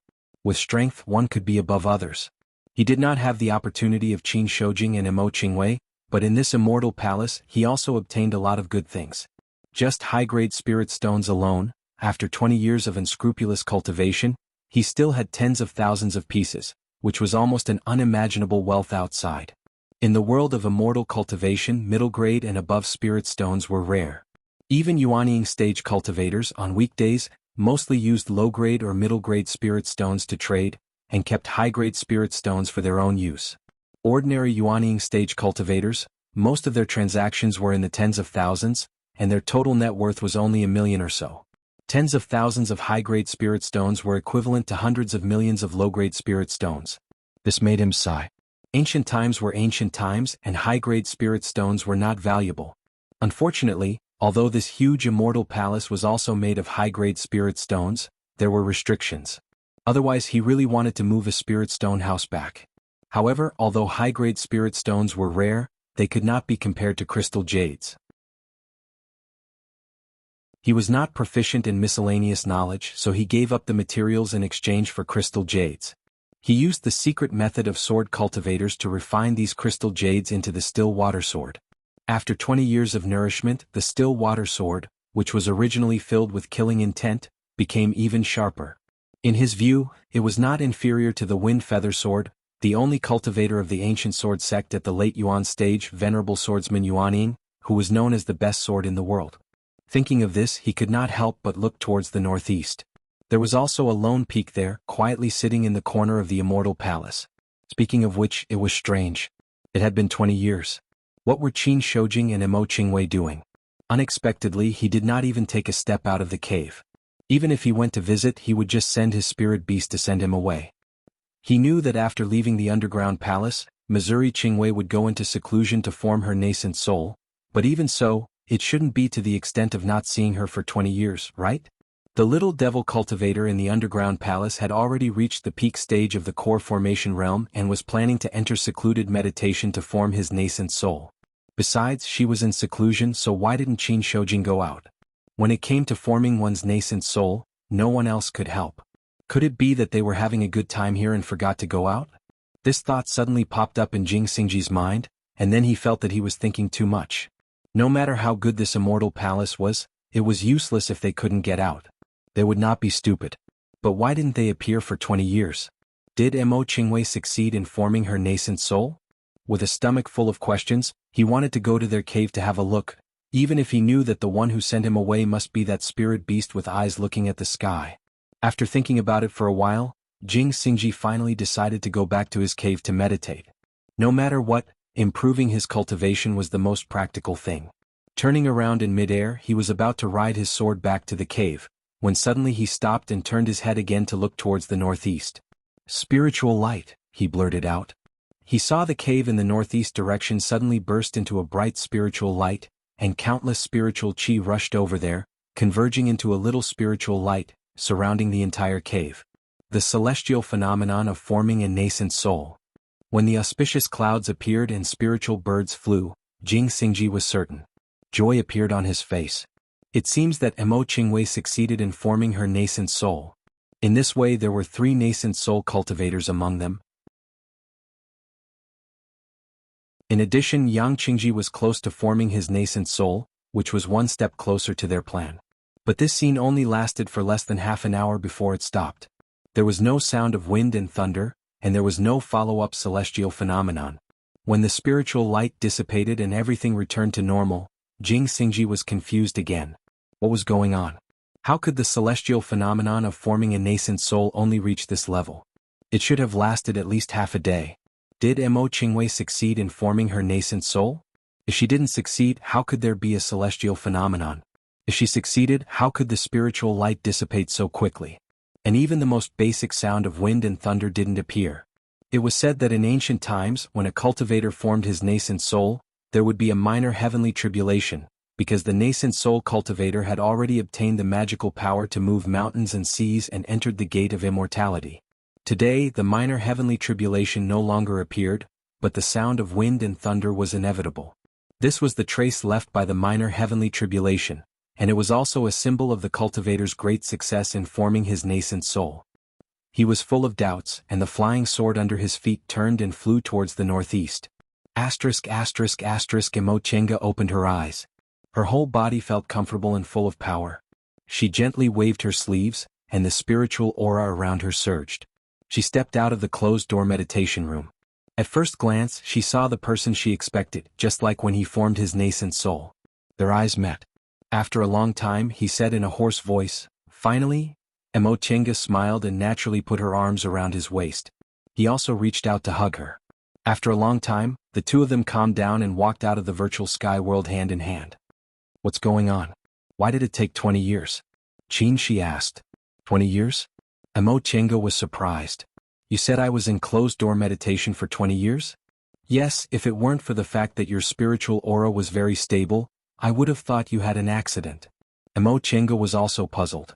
S1: With strength one could be above others. He did not have the opportunity of Qin Shoujing and Mo Qingwei, but in this immortal palace he also obtained a lot of good things. Just high-grade spirit stones alone, after 20 years of unscrupulous cultivation, he still had tens of thousands of pieces, which was almost an unimaginable wealth outside. In the world of immortal cultivation, middle-grade and above spirit stones were rare. Even Yuanying stage cultivators on weekdays mostly used low-grade or middle-grade spirit stones to trade, and kept high-grade spirit stones for their own use. Ordinary Yuanying stage cultivators, most of their transactions were in the tens of thousands, and their total net worth was only $1 million or so. Tens of thousands of high-grade spirit stones were equivalent to hundreds of millions of low-grade spirit stones. This made him sigh. Ancient times were ancient times, and high-grade spirit stones were not valuable. Unfortunately, although this huge immortal palace was also made of high-grade spirit stones, there were restrictions. Otherwise he really wanted to move a spirit stone house back. However, although high-grade spirit stones were rare, they could not be compared to crystal jades. He was not proficient in miscellaneous knowledge, so he gave up the materials in exchange for crystal jades. He used the secret method of sword cultivators to refine these crystal jades into the still water sword. After 20 years of nourishment, the still water sword, which was originally filled with killing intent, became even sharper. In his view, it was not inferior to the wind feather sword. The only cultivator of the ancient sword sect at the late Yuan stage, venerable swordsman Yuanying, who was known as the best sword in the world. Thinking of this, he could not help but look towards the northeast. There was also a lone peak there, quietly sitting in the corner of the immortal palace. Speaking of which, it was strange. It had been 20 years. What were Qin Shoujing and Emo Qingwei doing? Unexpectedly, he did not even take a step out of the cave. Even if he went to visit, he would just send his spirit beast to send him away. He knew that after leaving the underground palace, Missouri Qingwei would go into seclusion to form her nascent soul, but even so, it shouldn't be to the extent of not seeing her for 20 years, right? The little devil cultivator in the underground palace had already reached the peak stage of the core formation realm and was planning to enter secluded meditation to form his nascent soul. Besides, she was in seclusion, so why didn't Qin Shoujing go out? When it came to forming one's nascent soul, no one else could help. Could it be that they were having a good time here and forgot to go out? This thought suddenly popped up in Jing Xingji's mind, and then he felt that he was thinking too much. No matter how good this immortal palace was, it was useless if they couldn't get out. They would not be stupid. But why didn't they appear for 20 years? Did Emo Qingwei succeed in forming her nascent soul? With a stomach full of questions, he wanted to go to their cave to have a look, even if he knew that the one who sent him away must be that spirit beast with eyes looking at the sky. After thinking about it for a while, Jing Xingji finally decided to go back to his cave to meditate. No matter what, improving his cultivation was the most practical thing. Turning around in midair, he was about to ride his sword back to the cave, when suddenly he stopped and turned his head again to look towards the northeast. "Spiritual light," he blurted out. He saw the cave in the northeast direction suddenly burst into a bright spiritual light, and countless spiritual qi rushed over there, converging into a little spiritual light, surrounding the entire cave. The celestial phenomenon of forming a nascent soul. When the auspicious clouds appeared and spiritual birds flew, Jing Xingji was certain. Joy appeared on his face. It seems that Emo Qingwei succeeded in forming her nascent soul. In this way there were 3 nascent soul cultivators among them. In addition, Yang Qingji was close to forming his nascent soul, which was one step closer to their plan. But this scene only lasted for less than half an hour before it stopped. There was no sound of wind and thunder, and there was no follow-up celestial phenomenon. When the spiritual light dissipated and everything returned to normal, Jing Xingji was confused again. What was going on? How could the celestial phenomenon of forming a nascent soul only reach this level? It should have lasted at least half a day. Did Emo Qingwei succeed in forming her nascent soul? If she didn't succeed, how could there be a celestial phenomenon? If she succeeded, how could the spiritual light dissipate so quickly? And even the most basic sound of wind and thunder didn't appear. It was said that in ancient times, when a cultivator formed his nascent soul, there would be a minor heavenly tribulation, because the nascent soul cultivator had already obtained the magical power to move mountains and seas and entered the gate of immortality. Today, the minor heavenly tribulation no longer appeared, but the sound of wind and thunder was inevitable. This was the trace left by the minor heavenly tribulation, and it was also a symbol of the cultivator's great success in forming his nascent soul. He was full of doubts, and the flying sword under his feet turned and flew towards the northeast. *******, Emo Qingga opened her eyes. Her whole body felt comfortable and full of power. She gently waved her sleeves, and the spiritual aura around her surged. She stepped out of the closed-door meditation room. At first glance, she saw the person she expected, just like when he formed his nascent soul. Their eyes met. After a long time, he said in a hoarse voice, "Finally?" Emo Qingga smiled and naturally put her arms around his waist. He also reached out to hug her. After a long time, the two of them calmed down and walked out of the virtual sky world hand in hand. "What's going on? Why did it take 20 years? Qin," she asked. 20 years? Emo Qingga was surprised. "You said I was in closed-door meditation for 20 years? Yes, if it weren't for the fact that your spiritual aura was very stable, I would have thought you had an accident." Emo Qingga was also puzzled.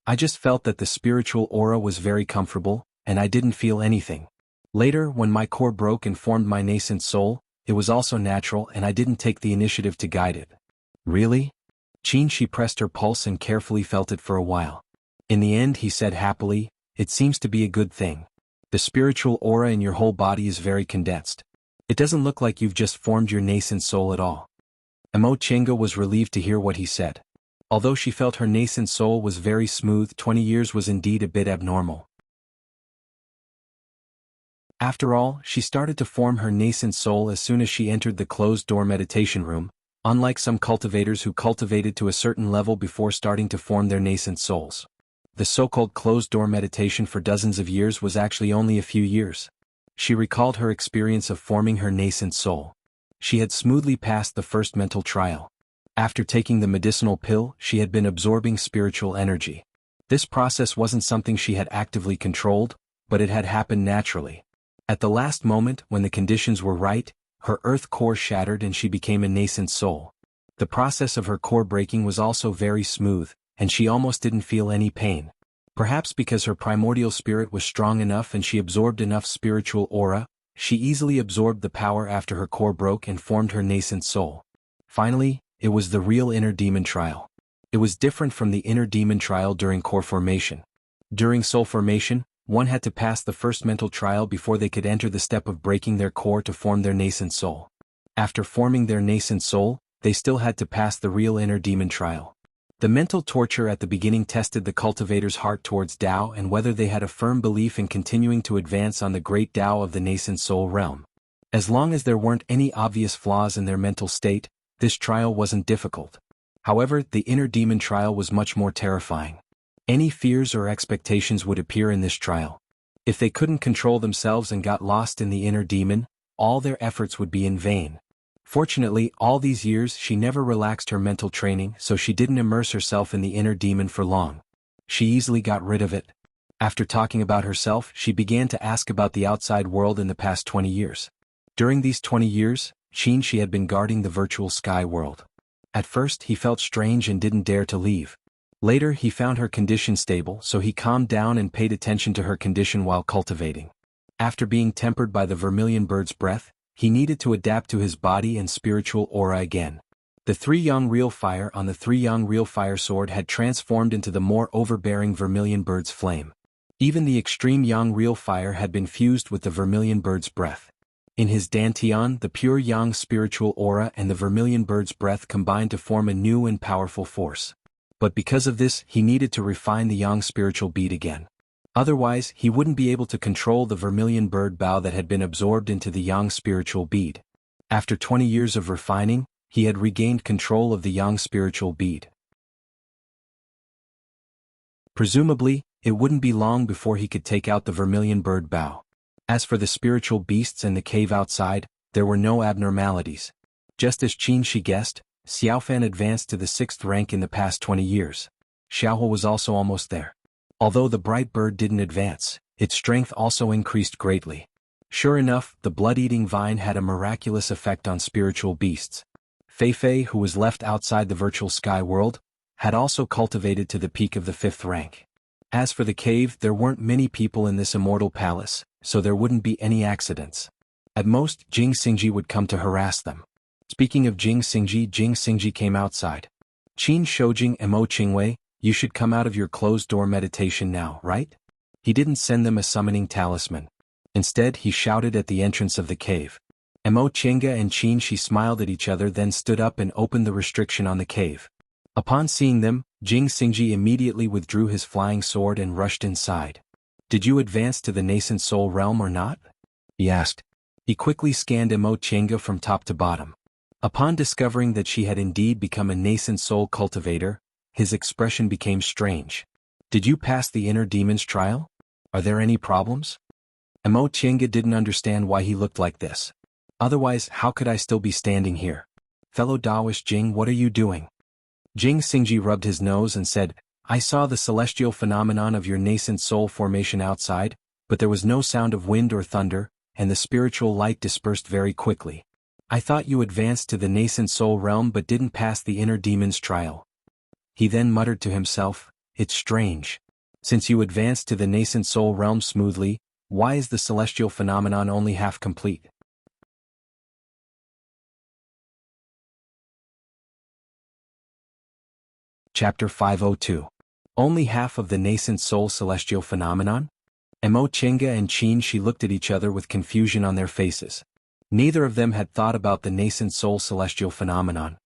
S1: "I just felt that the spiritual aura was very comfortable, and I didn't feel anything. Later, when my core broke and formed my nascent soul, it was also natural and I didn't take the initiative to guide it." "Really?" Qin pressed her pulse and carefully felt it for a while. In the end he said happily, "It seems to be a good thing. The spiritual aura in your whole body is very condensed. It doesn't look like you've just formed your nascent soul at all." Emo Chenga was relieved to hear what he said. Although she felt her nascent soul was very smooth, 20 years was indeed a bit abnormal. After all, she started to form her nascent soul as soon as she entered the closed-door meditation room, unlike some cultivators who cultivated to a certain level before starting to form their nascent souls. The so-called closed-door meditation for dozens of years was actually only a few years. She recalled her experience of forming her nascent soul. She had smoothly passed the first mental trial. After taking the medicinal pill, she had been absorbing spiritual energy. This process wasn't something she had actively controlled, but it had happened naturally. At the last moment, when the conditions were right, her earth core shattered and she became a nascent soul. The process of her core breaking was also very smooth, and she almost didn't feel any pain. Perhaps because her primordial spirit was strong enough and she absorbed enough spiritual aura, she easily absorbed the power after her core broke and formed her nascent soul. Finally, it was the real inner demon trial. It was different from the inner demon trial during core formation. During soul formation, one had to pass the first mental trial before they could enter the step of breaking their core to form their nascent soul. After forming their nascent soul, they still had to pass the real inner demon trial. The mental torture at the beginning tested the cultivator's heart towards Tao and whether they had a firm belief in continuing to advance on the great Tao of the nascent soul realm. As long as there weren't any obvious flaws in their mental state, this trial wasn't difficult. However, the inner demon trial was much more terrifying. Any fears or expectations would appear in this trial. If they couldn't control themselves and got lost in the inner demon, all their efforts would be in vain. Fortunately, all these years she never relaxed her mental training, so she didn't immerse herself in the inner demon for long. She easily got rid of it. After talking about herself, she began to ask about the outside world in the past 20 years. During these 20 years, she had been guarding the virtual sky world. At first he felt strange and didn't dare to leave. Later he found her condition stable, so he calmed down and paid attention to her condition while cultivating. After being tempered by the vermilion bird's breath, he needed to adapt to his body and spiritual aura again. The 3 Yang Real Fire on the 3 Yang Real Fire sword had transformed into the more overbearing vermilion bird's flame. Even the extreme Yang Real Fire had been fused with the vermilion bird's breath. In his Dantian, the pure Yang spiritual aura and the vermilion bird's breath combined to form a new and powerful force. But because of this, he needed to refine the Yang spiritual bead again. Otherwise, he wouldn't be able to control the vermilion bird bow that had been absorbed into the Yang spiritual bead. After 20 years of refining, he had regained control of the Yang spiritual bead. Presumably, it wouldn't be long before he could take out the vermilion bird bow. As for the spiritual beasts and the cave outside, there were no abnormalities. Just as Qin guessed, Xiaofan advanced to the 6th rank in the past 20 years. Xiaohu was also almost there. Although the bright bird didn't advance, its strength also increased greatly. Sure enough, the blood-eating vine had a miraculous effect on spiritual beasts. Fei, who was left outside the virtual sky world, had also cultivated to the peak of the 5th rank. As for the cave, there weren't many people in this immortal palace, so there wouldn't be any accidents. At most, Jing Xingji would come to harass them. Speaking of Jing Xingji came outside. Qin Shoujing and Mo Qingwei, you should come out of your closed-door meditation now, right? He didn't send them a summoning talisman. Instead, he shouted at the entrance of the cave. Mo Chenga and Qin smiled at each other, then stood up and opened the restriction on the cave. Upon seeing them, Jing Xingji immediately withdrew his flying sword and rushed inside. Did you advance to the nascent soul realm or not? He asked. He quickly scanned Mo Chenga from top to bottom. Upon discovering that she had indeed become a nascent soul cultivator, his expression became strange. Did you pass the inner demon's trial? Are there any problems? Mo Chenga didn't understand why he looked like this. Otherwise, how could I still be standing here? Fellow Taoist Jing, what are you doing? Jing Xingji rubbed his nose and said, I saw the celestial phenomenon of your nascent soul formation outside, but there was no sound of wind or thunder, and the spiritual light dispersed very quickly. I thought you advanced to the nascent soul realm but didn't pass the inner demon's trial. He then muttered to himself, it's strange. Since you advanced to the nascent soul realm smoothly, why is the celestial phenomenon only half complete? Chapter 502. Only half of the nascent soul celestial phenomenon? Mo Chenga and Qin Shi looked at each other with confusion on their faces. Neither of them had thought about the nascent soul celestial phenomenon.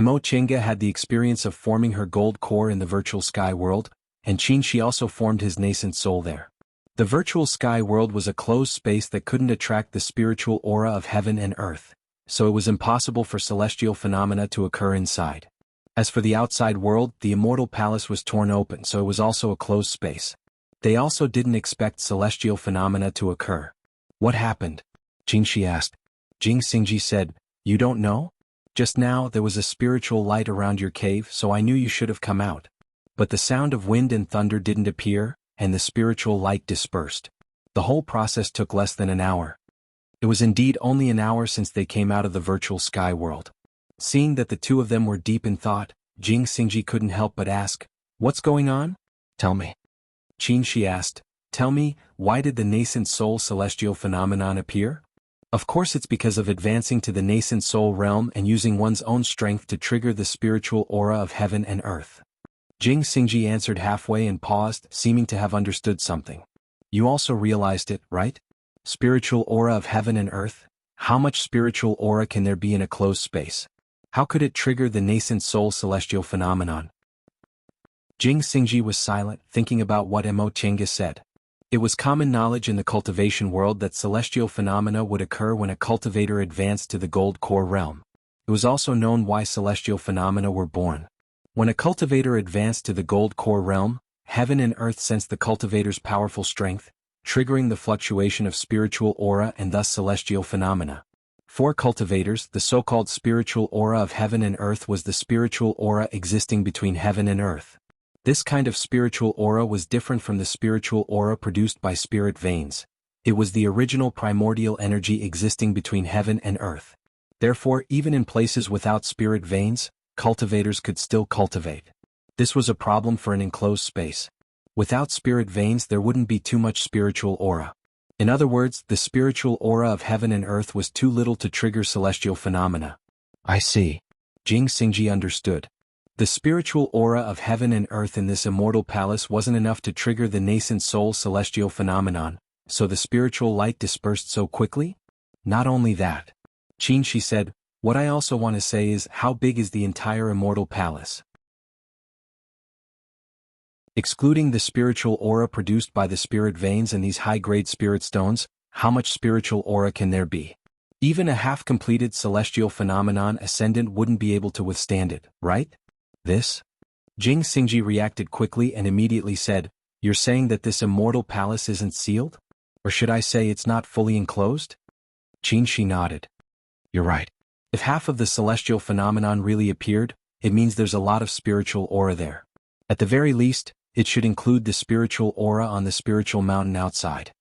S1: Mo Chenga had the experience of forming her gold core in the virtual sky world, and Qin Shi also formed his nascent soul there. The virtual sky world was a closed space that couldn't attract the spiritual aura of heaven and earth, so it was impossible for celestial phenomena to occur inside. As for the outside world, the immortal palace was torn open, so it was also a closed space. They also didn't expect celestial phenomena to occur. What happened? Qin Shi asked. Jing Xingji said, "You don't know? Just now there was a spiritual light around your cave, so I knew you should have come out. But the sound of wind and thunder didn't appear, and the spiritual light dispersed. The whole process took less than an hour." It was indeed only an hour since they came out of the virtual sky world. Seeing that the two of them were deep in thought, Jing Xingji couldn't help but ask, "What's going on? Tell me." Qin Shi asked, "Tell me, why did the nascent soul celestial phenomenon appear?" Of course it's because of advancing to the nascent soul realm and using one's own strength to trigger the spiritual aura of heaven and earth. Jing Xingji answered halfway and paused, seeming to have understood something. "You also realized it, right? Spiritual aura of heaven and earth? How much spiritual aura can there be in a closed space? How could it trigger the nascent soul celestial phenomenon?" Jing Xingji was silent, thinking about what Mo Chenga said. It was common knowledge in the cultivation world that celestial phenomena would occur when a cultivator advanced to the gold core realm. It was also known why celestial phenomena were born. When a cultivator advanced to the gold core realm, heaven and earth sensed the cultivator's powerful strength, triggering the fluctuation of spiritual aura and thus celestial phenomena. For cultivators, the so-called spiritual aura of heaven and earth was the spiritual aura existing between heaven and earth. This kind of spiritual aura was different from the spiritual aura produced by spirit veins. It was the original primordial energy existing between heaven and earth. Therefore, even in places without spirit veins, cultivators could still cultivate. This was a problem for an enclosed space. Without spirit veins there wouldn't be too much spiritual aura. In other words, the spiritual aura of heaven and earth was too little to trigger celestial phenomena. I see. Jing Xingji understood. The spiritual aura of heaven and earth in this immortal palace wasn't enough to trigger the nascent soul celestial phenomenon, so the spiritual light dispersed so quickly? Not only that. Qin Shi said, "What I also want to say is, how big is the entire immortal palace? Excluding the spiritual aura produced by the spirit veins and these high-grade spirit stones, how much spiritual aura can there be? Even a half-completed celestial phenomenon ascendant wouldn't be able to withstand it, right? This?" Jing Xingji reacted quickly and immediately said, "You're saying that this immortal palace isn't sealed? Or should I say it's not fully enclosed?" Qin Shi nodded. "You're right. If half of the celestial phenomenon really appeared, it means there's a lot of spiritual aura there. At the very least, it should include the spiritual aura on the spiritual mountain outside."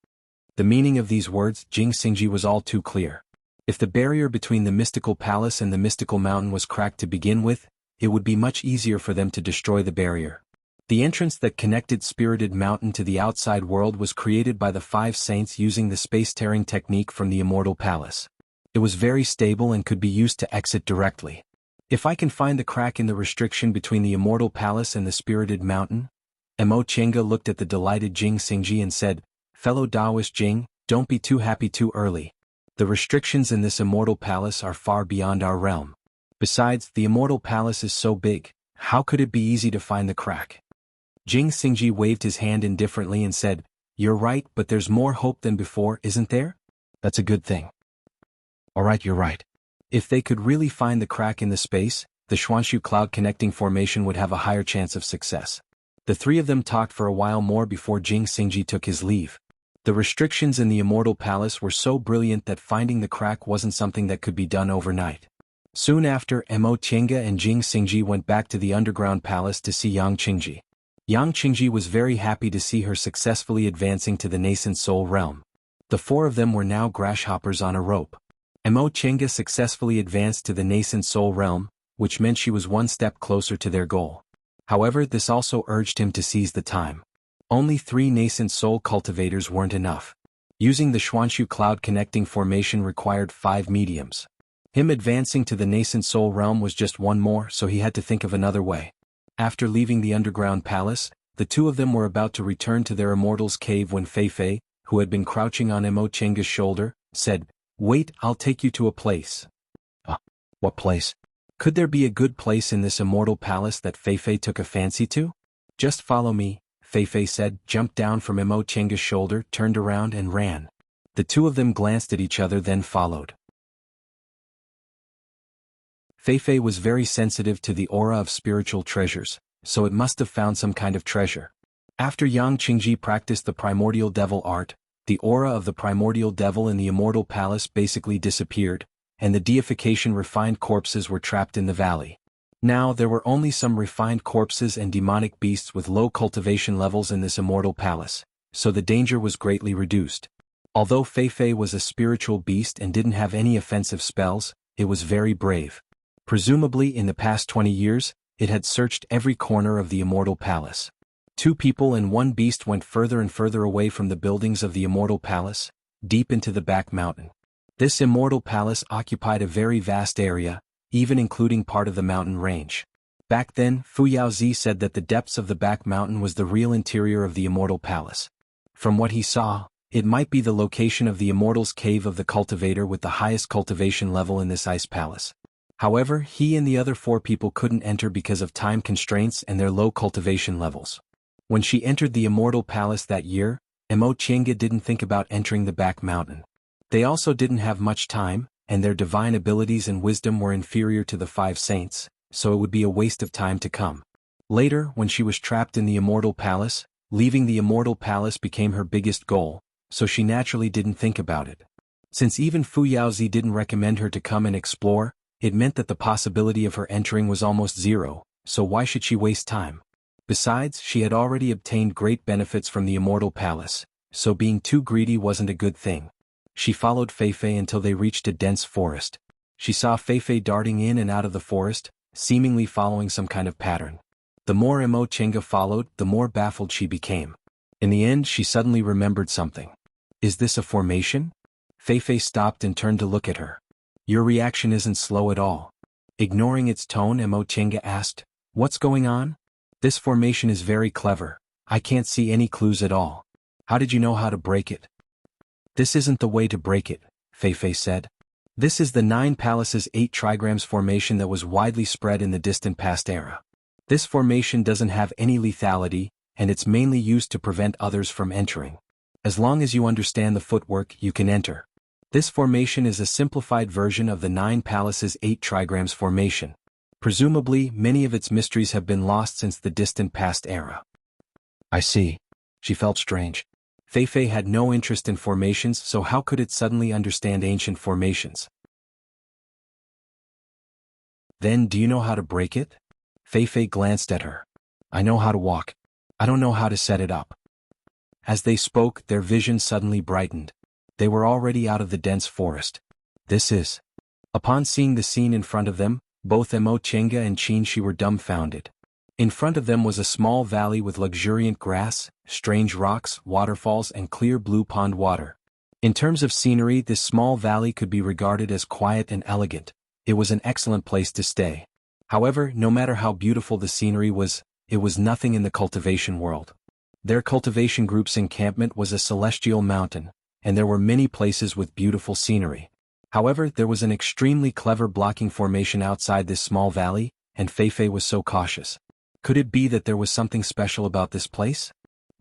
S1: The meaning of these words, Jing Xingji was all too clear. If the barrier between the mystical palace and the mystical mountain was cracked to begin with, it would be much easier for them to destroy the barrier. The entrance that connected Spirited Mountain to the outside world was created by the 5 saints using the space-tearing technique from the Immortal Palace. It was very stable and could be used to exit directly. If I can find the crack in the restriction between the Immortal Palace and the Spirited Mountain? Mo Chenga looked at the delighted Jing Xingji and said, "Fellow Taoist Jing, don't be too happy too early. The restrictions in this Immortal Palace are far beyond our realm. Besides, the Immortal Palace is so big, how could it be easy to find the crack?" Jing Xingji waved his hand indifferently and said, "You're right, but there's more hope than before, isn't there? That's a good thing." "Alright, you're right. If they could really find the crack in the space, the Xuanshu cloud connecting formation would have a higher chance of success." The three of them talked for a while more before Jing Xingji took his leave. The restrictions in the Immortal Palace were so brilliant that finding the crack wasn't something that could be done overnight. Soon after, Mo Chenga and Jing Xingji went back to the underground palace to see Yang Qingji. Yang Qingji was very happy to see her successfully advancing to the nascent soul realm. The 4 of them were now grasshoppers on a rope. Mo Chenga successfully advanced to the nascent soul realm, which meant she was one step closer to their goal. However, this also urged him to seize the time. Only 3 nascent soul cultivators weren't enough. Using the Xuanshu cloud connecting formation required 5 mediums. Him advancing to the nascent soul realm was just one more, so he had to think of another way. After leaving the underground palace, the two of them were about to return to their immortal's cave when Fei, who had been crouching on Emo Chenga's shoulder, said, "Wait, I'll take you to a place." What place? Could there be a good place in this immortal palace that Fei took a fancy to? Just follow me, Fei said, jumped down from Emo Chenga's shoulder, turned around and ran. The two of them glanced at each other then followed. Fei was very sensitive to the aura of spiritual treasures, so it must have found some kind of treasure. After Yang Qingji practiced the primordial devil art, the aura of the primordial devil in the immortal palace basically disappeared, and the deification refined corpses were trapped in the valley. Now there were only some refined corpses and demonic beasts with low cultivation levels in this immortal palace, so the danger was greatly reduced. Although Fei was a spiritual beast and didn't have any offensive spells, it was very brave. Presumably in the past 20 years, it had searched every corner of the immortal palace. Two people and one beast went further and further away from the buildings of the immortal palace, deep into the back mountain. This immortal palace occupied a very vast area, even including part of the mountain range. Back then, Fu Yaozi said that the depths of the back mountain was the real interior of the immortal palace. From what he saw, it might be the location of the immortal's cave of the cultivator with the highest cultivation level in this ice palace. However, he and the other four people couldn't enter because of time constraints and their low cultivation levels. When she entered the immortal palace that year, Emo Chenga didn't think about entering the back mountain. They also didn't have much time, and their divine abilities and wisdom were inferior to the 5 saints, so it would be a waste of time to come. Later, when she was trapped in the immortal palace, leaving the immortal palace became her biggest goal, so she naturally didn't think about it. Since even Fu Yaozi didn't recommend her to come and explore, it meant that the possibility of her entering was almost zero, so why should she waste time? Besides, she had already obtained great benefits from the immortal palace, so being too greedy wasn't a good thing. She followed Fei until they reached a dense forest. She saw Fei darting in and out of the forest, seemingly following some kind of pattern. The more Emo Chenga followed, the more baffled she became. In the end, she suddenly remembered something. Is this a formation? Fei stopped and turned to look at her. Your reaction isn't slow at all. Ignoring its tone, Emo Chenga asked, "What's going on?" This formation is very clever. I can't see any clues at all. How did you know how to break it? This isn't the way to break it, Fei said. This is the 9 Palaces 8 trigrams formation that was widely spread in the distant past era. This formation doesn't have any lethality, and it's mainly used to prevent others from entering. As long as you understand the footwork, you can enter. This formation is a simplified version of the 9 Palaces 8 trigrams formation. Presumably, many of its mysteries have been lost since the distant past era. I see. She felt strange. Fei had no interest in formations, so how could it suddenly understand ancient formations? Then do you know how to break it? Fei glanced at her. I know how to walk. I don't know how to set it up. As they spoke, their vision suddenly brightened. They were already out of the dense forest. This is. Upon seeing the scene in front of them, both Emo Chenga and Qinshi were dumbfounded. In front of them was a small valley with luxuriant grass, strange rocks, waterfalls and clear blue pond water. In terms of scenery, this small valley could be regarded as quiet and elegant. It was an excellent place to stay. However, no matter how beautiful the scenery was, it was nothing in the cultivation world. Their cultivation group's encampment was a celestial mountain, and there were many places with beautiful scenery. However, there was an extremely clever blocking formation outside this small valley, and Fei was so cautious. Could it be that there was something special about this place?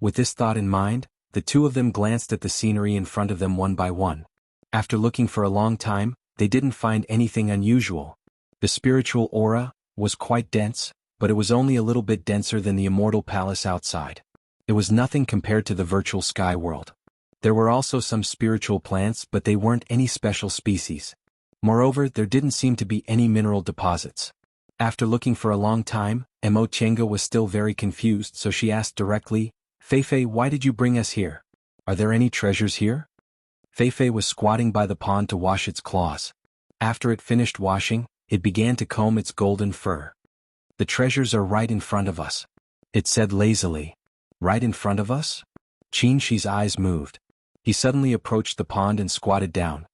S1: With this thought in mind, the two of them glanced at the scenery in front of them one by one. After looking for a long time, they didn't find anything unusual. The spiritual aura was quite dense, but it was only a little bit denser than the immortal palace outside. It was nothing compared to the virtual sky world. There were also some spiritual plants, but they weren't any special species. Moreover, there didn't seem to be any mineral deposits. After looking for a long time, Emo Chenga was still very confused, so she asked directly, Fei, why did you bring us here? Are there any treasures here? Fei was squatting by the pond to wash its claws. After it finished washing, it began to comb its golden fur. The treasures are right in front of us, it said lazily. Right in front of us? Qinshi's eyes moved. He suddenly approached the pond and squatted down.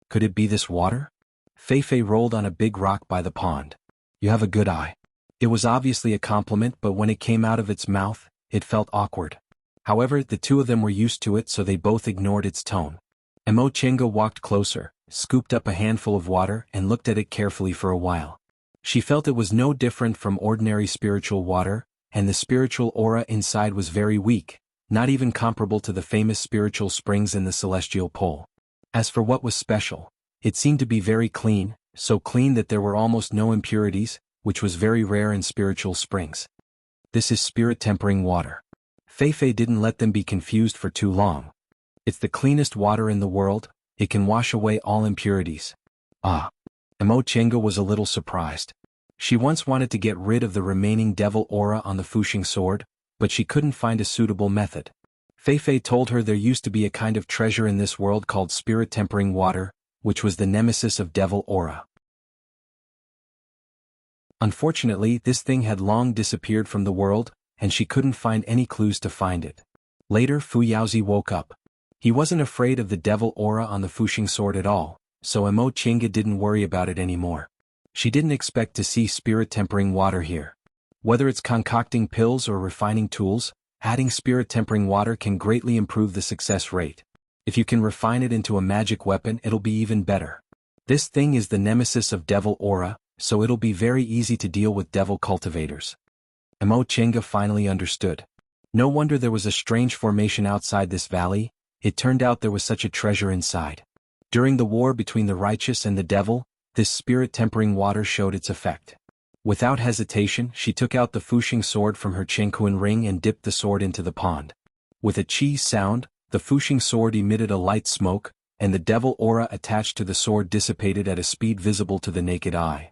S1: Could it be this water? Fei rolled on a big rock by the pond. You have a good eye. It was obviously a compliment, but when it came out of its mouth, it felt awkward. However, the two of them were used to it, so they both ignored its tone. Emo Chenga walked closer, scooped up a handful of water and looked at it carefully for a while. She felt it was no different from ordinary spiritual water, and the spiritual aura inside was very weak, not even comparable to the famous spiritual springs in the celestial pole. As for what was special, it seemed to be very clean, so clean that there were almost no impurities, which was very rare in spiritual springs. This is spirit-tempering water. Feifei didn't let them be confused for too long. It's the cleanest water in the world, it can wash away all impurities. Ah. Emo Chenga was a little surprised. She once wanted to get rid of the remaining devil aura on the Fuxing sword, but she couldn't find a suitable method. Feifei told her there used to be a kind of treasure in this world called spirit-tempering water, which was the nemesis of devil aura. Unfortunately, this thing had long disappeared from the world, and she couldn't find any clues to find it. Later, Fu Yaozi woke up. He wasn't afraid of the devil aura on the Fuxing sword at all, so Emo Chenga didn't worry about it anymore. She didn't expect to see spirit-tempering water here. Whether it's concocting pills or refining tools, adding spirit-tempering water can greatly improve the success rate. If you can refine it into a magic weapon, it'll be even better. This thing is the nemesis of devil aura, so it'll be very easy to deal with devil cultivators. Emo Chenga finally understood. No wonder there was a strange formation outside this valley, it turned out there was such a treasure inside. During the war between the righteous and the devil, this spirit-tempering water showed its effect. Without hesitation, she took out the Fuxing sword from her Chenkuan ring and dipped the sword into the pond. With a cheese sound, the Fuxing sword emitted a light smoke, and the devil aura attached to the sword dissipated at a speed visible to the naked eye.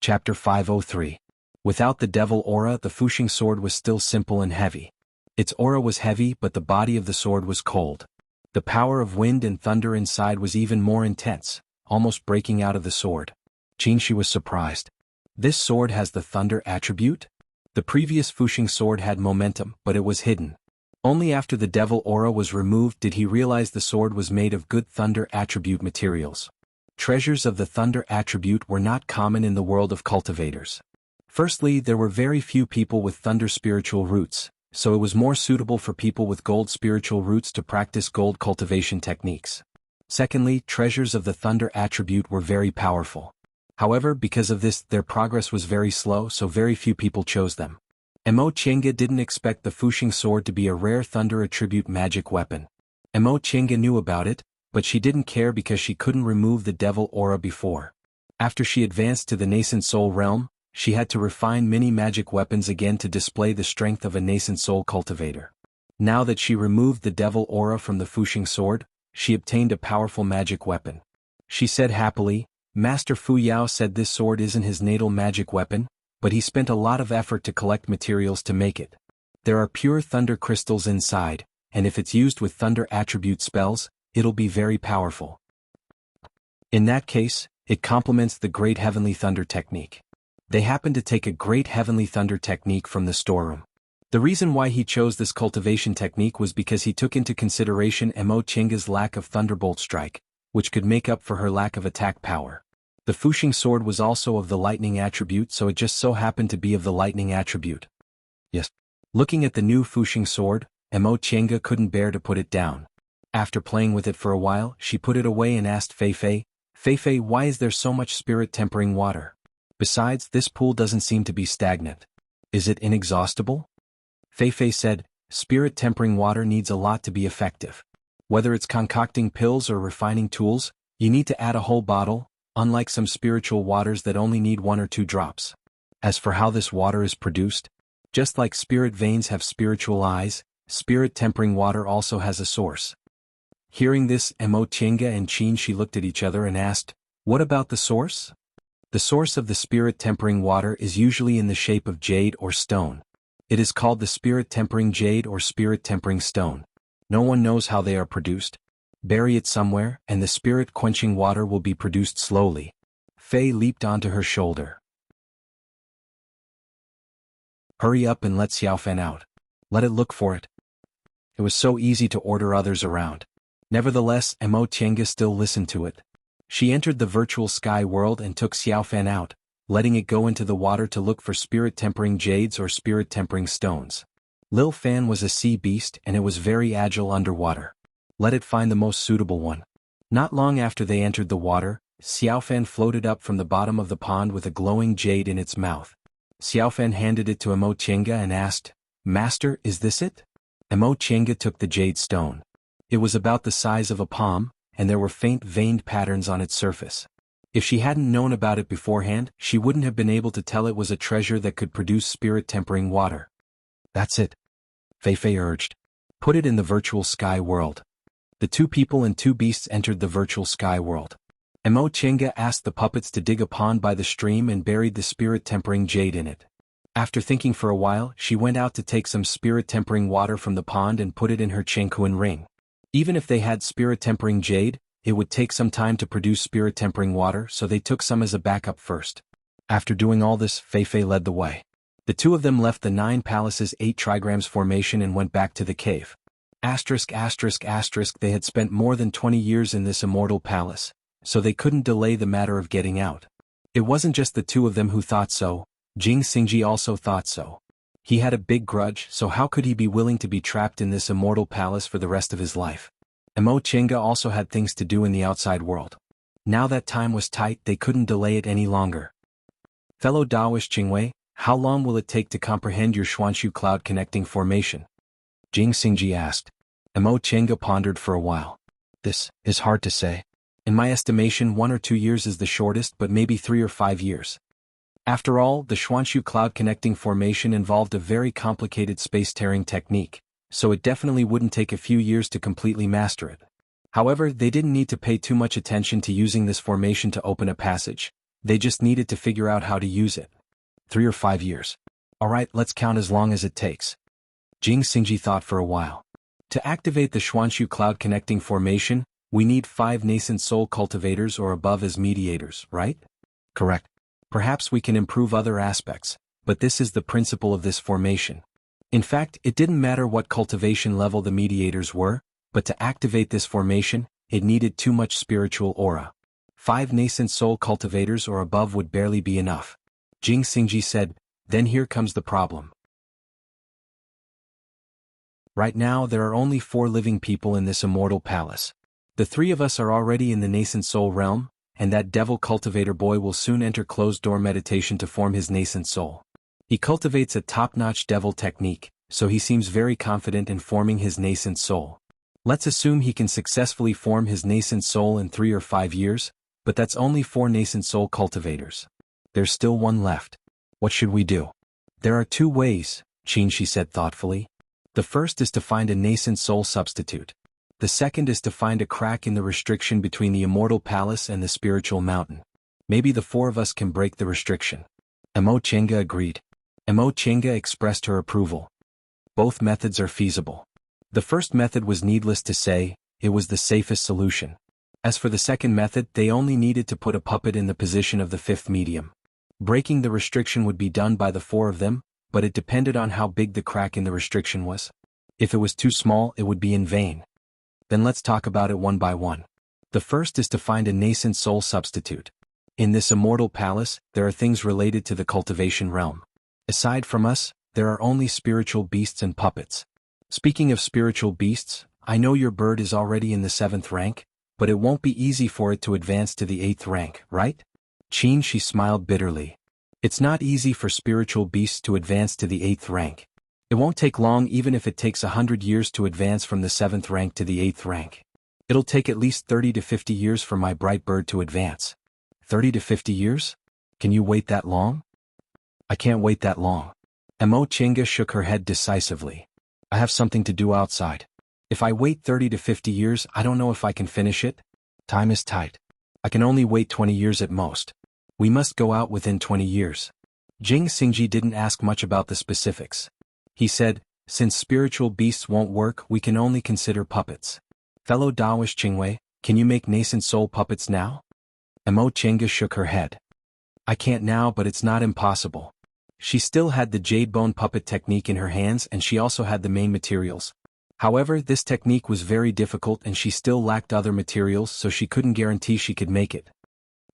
S1: Chapter 503. Without the devil aura, the Fuxing sword was still simple and heavy. Its aura was heavy, but the body of the sword was cold. The power of wind and thunder inside was even more intense, almost breaking out of the sword. Qinshi was surprised. This sword has the thunder attribute? The previous Fuxing sword had momentum, but it was hidden. Only after the devil aura was removed did he realize the sword was made of good thunder attribute materials. Treasures of the thunder attribute were not common in the world of cultivators. Firstly, there were very few people with thunder spiritual roots, so it was more suitable for people with gold spiritual roots to practice gold cultivation techniques. Secondly, treasures of the thunder attribute were very powerful. However, because of this, their progress was very slow, so very few people chose them. Emo Chenga didn't expect the Fuxing sword to be a rare thunder attribute magic weapon. Emo Chenga knew about it, but she didn't care because she couldn't remove the devil aura before. After she advanced to the nascent soul realm, she had to refine many magic weapons again to display the strength of a nascent soul cultivator. Now that she removed the devil aura from the Fuxing sword, she obtained a powerful magic weapon. She said happily, "Master Fu Yao said this sword isn't his natal magic weapon, but he spent a lot of effort to collect materials to make it. There are pure thunder crystals inside, and if it's used with thunder attribute spells, it'll be very powerful. In that case, it complements the Great Heavenly Thunder technique." They happened to take a Great Heavenly Thunder technique from the storeroom. The reason why he chose this cultivation technique was because he took into consideration Emo Chenga's lack of Thunderbolt Strike, which could make up for her lack of attack power. The Fuxing sword was also of the lightning attribute, so it just so happened to be of the lightning attribute. Yes. Looking at the new Fuxing sword, Emo Chenga couldn't bear to put it down. After playing with it for a while, she put it away and asked Feifei, "Feifei, why is there so much spirit-tempering water? Besides, this pool doesn't seem to be stagnant. Is it inexhaustible?" Feifei said, "Spirit-tempering water needs a lot to be effective. Whether it's concocting pills or refining tools, you need to add a whole bottle, unlike some spiritual waters that only need 1 or 2 drops. As for how this water is produced, just like spirit veins have spiritual eyes, spirit-tempering water also has a source." Hearing this, Emo Chenga and Qinshi looked at each other and asked, "What about the source?" The source of the spirit-tempering water is usually in the shape of jade or stone. It is called the spirit-tempering jade or spirit-tempering stone. No one knows how they are produced. Bury it somewhere, and the spirit-quenching water will be produced slowly. Fei leaped onto her shoulder. "Hurry up and let Xiaofan out. Let it look for it." It was so easy to order others around. Nevertheless, Mo Tiange still listened to it. She entered the virtual sky world and took Xiaofan out, letting it go into the water to look for spirit-tempering jades or spirit-tempering stones. Lil Fan was a sea beast and it was very agile underwater. Let it find the most suitable one. Not long after they entered the water, Xiaofan floated up from the bottom of the pond with a glowing jade in its mouth. Xiaofan handed it to Mo Tiange and asked, "Master, is this it?" Mo Tiange took the jade stone. It was about the size of a palm, and there were faint veined patterns on its surface. If she hadn't known about it beforehand, she wouldn't have been able to tell it was a treasure that could produce spirit-tempering water. "That's it," Fei Fei urged. "Put it in the virtual sky world." The two people and two beasts entered the virtual sky world. Mo Tiange asked the puppets to dig a pond by the stream and buried the spirit-tempering jade in it. After thinking for a while, she went out to take some spirit-tempering water from the pond and put it in her Chengkuan ring. Even if they had spirit-tempering jade, it would take some time to produce spirit-tempering water, so they took some as a backup first. After doing all this, Fei Fei led the way. The two of them left the 9 Palaces 8 trigrams formation and went back to the cave. They had spent more than 20 years in this immortal palace, so they couldn't delay the matter of getting out. It wasn't just the two of them who thought so, Jing Xingji also thought so. He had a big grudge, so how could he be willing to be trapped in this immortal palace for the rest of his life? Mo Tiange also had things to do in the outside world. Now that time was tight, they couldn't delay it any longer. "Fellow Daoist Qingwei, how long will it take to comprehend your Xuanshu cloud connecting formation?" Jing Xingji asked. Mo Tiange pondered for a while. "This is hard to say. In my estimation, 1 or 2 years is the shortest, but maybe 3 or 5 years. After all, the Xuanshu cloud connecting formation involved a very complicated space-tearing technique, so it definitely wouldn't take a few years to completely master it. However, they didn't need to pay too much attention to using this formation to open a passage, they just needed to figure out how to use it. 3 or 5 years. Alright, let's count as long as it takes." Jing Xingji thought for a while. To activate the Xuanshu cloud connecting formation, we need 5 nascent soul cultivators or above as mediators, right? Correct. Perhaps we can improve other aspects, but this is the principle of this formation. In fact, it didn't matter what cultivation level the mediators were, but to activate this formation, it needed too much spiritual aura. 5 nascent soul cultivators or above would barely be enough. Jing Xingji said, "Then here comes the problem. Right now there are only 4 living people in this immortal palace. The 3 of us are already in the nascent soul realm, and that devil cultivator boy will soon enter closed-door meditation to form his nascent soul. He cultivates a top-notch devil technique, so he seems very confident in forming his nascent soul. Let's assume he can successfully form his nascent soul in 3 or 5 years, but that's only 4 nascent soul cultivators. There's still 1 left. What should we do?" "There are 2 ways," Qin said thoughtfully. "The first is to find a nascent soul substitute. The second is to find a crack in the restriction between the immortal palace and the spiritual mountain. Maybe the 4 of us can break the restriction." Mo Tiange agreed. Mo Tiange expressed her approval. Both methods are feasible. The first method was needless to say, it was the safest solution. As for the second method, they only needed to put a puppet in the position of the 5th medium. Breaking the restriction would be done by the 4 of them, but it depended on how big the crack in the restriction was. If it was too small, it would be in vain. Then let's talk about it one by one. The first is to find a nascent soul substitute. In this immortal palace, there are things related to the cultivation realm. Aside from us, there are only spiritual beasts and puppets. Speaking of spiritual beasts, I know your bird is already in the 7th rank, but it won't be easy for it to advance to the 8th rank, right? She smiled bitterly. It's not easy for spiritual beasts to advance to the 8th rank. It won't take long even if it takes 100 years to advance from the 7th rank to the 8th rank. It'll take at least 30 to 50 years for my bright bird to advance. 30 to 50 years? Can you wait that long? I can't wait that long. Mo Tiange shook her head decisively. I have something to do outside. If I wait 30 to 50 years, I don't know if I can finish it. Time is tight. I can only wait 20 years at most. We must go out within 20 years. Jing Xingji didn't ask much about the specifics. He said, since spiritual beasts won't work, we can only consider puppets. Fellow Daoist Qingwei, can you make nascent soul puppets now? Mo Tiange shook her head. I can't now, but it's not impossible. She still had the jade bone puppet technique in her hands and she also had the main materials. However, this technique was very difficult and she still lacked other materials, so she couldn't guarantee she could make it.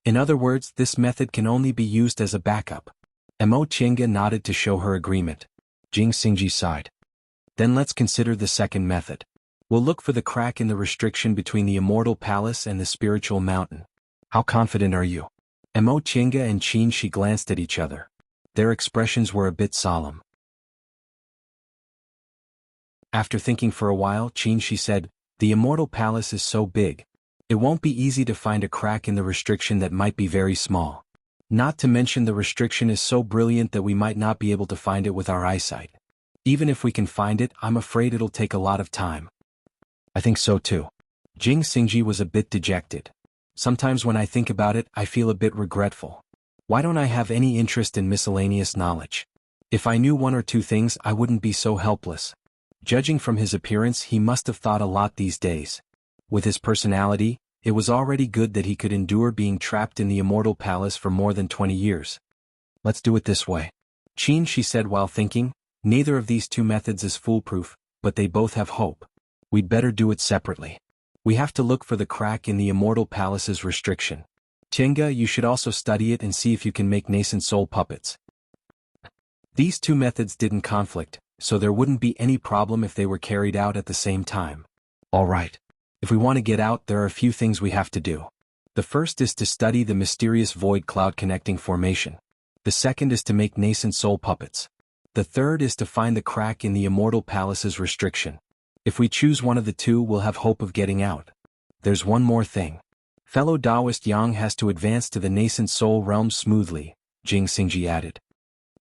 S1: In other words, this method can only be used as a backup. Mo Qiange nodded to show her agreement. Jing Xingji sighed. Then let's consider the second method. We'll look for the crack in the restriction between the immortal palace and the spiritual mountain. How confident are you? Mo Qiange and Qin Shi glanced at each other. Their expressions were a bit solemn. After thinking for a while, Qin Shi said, "The immortal palace is so big. It won't be easy to find a crack in the restriction that might be very small. Not to mention the restriction is so brilliant that we might not be able to find it with our eyesight. Even if we can find it, I'm afraid it'll take a lot of time." I think so too. Jing Xingji was a bit dejected. Sometimes when I think about it, I feel a bit regretful. Why don't I have any interest in miscellaneous knowledge? If I knew one or two things, I wouldn't be so helpless. Judging from his appearance, he must have thought a lot these days. With his personality, it was already good that he could endure being trapped in the immortal palace for more than 20 years. Let's do it this way. Qin Shi said while thinking, neither of these two methods is foolproof, but they both have hope. We'd better do it separately. We have to look for the crack in the immortal palace's restriction. Qiange, you should also study it and see if you can make nascent soul puppets. These two methods didn't conflict, so there wouldn't be any problem if they were carried out at the same time. All right. If we want to get out, there are a few things we have to do. The first is to study the mysterious void cloud connecting formation. The second is to make nascent soul puppets. The third is to find the crack in the immortal palace's restriction. If we choose one of the two, we'll have hope of getting out. There's one more thing. Fellow Taoist Yang has to advance to the nascent soul realm smoothly, Jing Xingji added.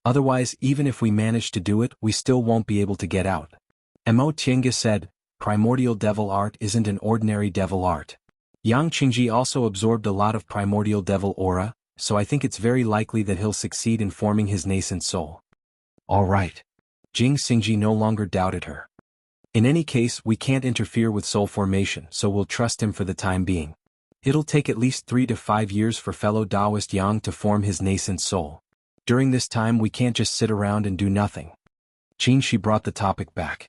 S1: Otherwise, even if we manage to do it, we still won't be able to get out. Mo Qiange said, primordial devil art isn't an ordinary devil art. Yang Qingji also absorbed a lot of primordial devil aura, so I think it's very likely that he'll succeed in forming his nascent soul. All right. Jing Xingji no longer doubted her. In any case, we can't interfere with soul formation, so we'll trust him for the time being. It'll take at least 3 to 5 years for fellow Taoist Yang to form his nascent soul. During this time, we can't just sit around and do nothing. Qin Shi brought the topic back.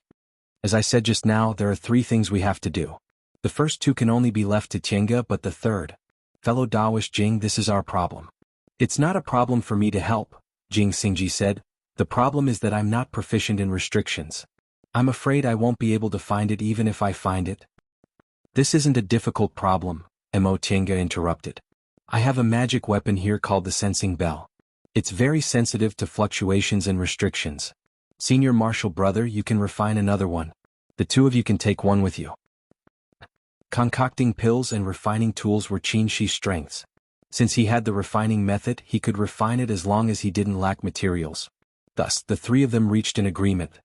S1: As I said just now, there are 3 things we have to do. The first 2 can only be left to Qiange, but the third. Fellow Taoist Jing, this is our problem. It's not a problem for me to help, Jing Xingji said. The problem is that I'm not proficient in restrictions. I'm afraid I won't be able to find it even if I find it. This isn't a difficult problem, Mo Qiange interrupted. I have a magic weapon here called the sensing bell. It's very sensitive to fluctuations and restrictions. Senior Marshal brother, you can refine another one. The 2 of you can take one with you. Concocting pills and refining tools were Qin Shi's strengths. Since he had the refining method, he could refine it as long as he didn't lack materials. Thus, the 3 of them reached an agreement.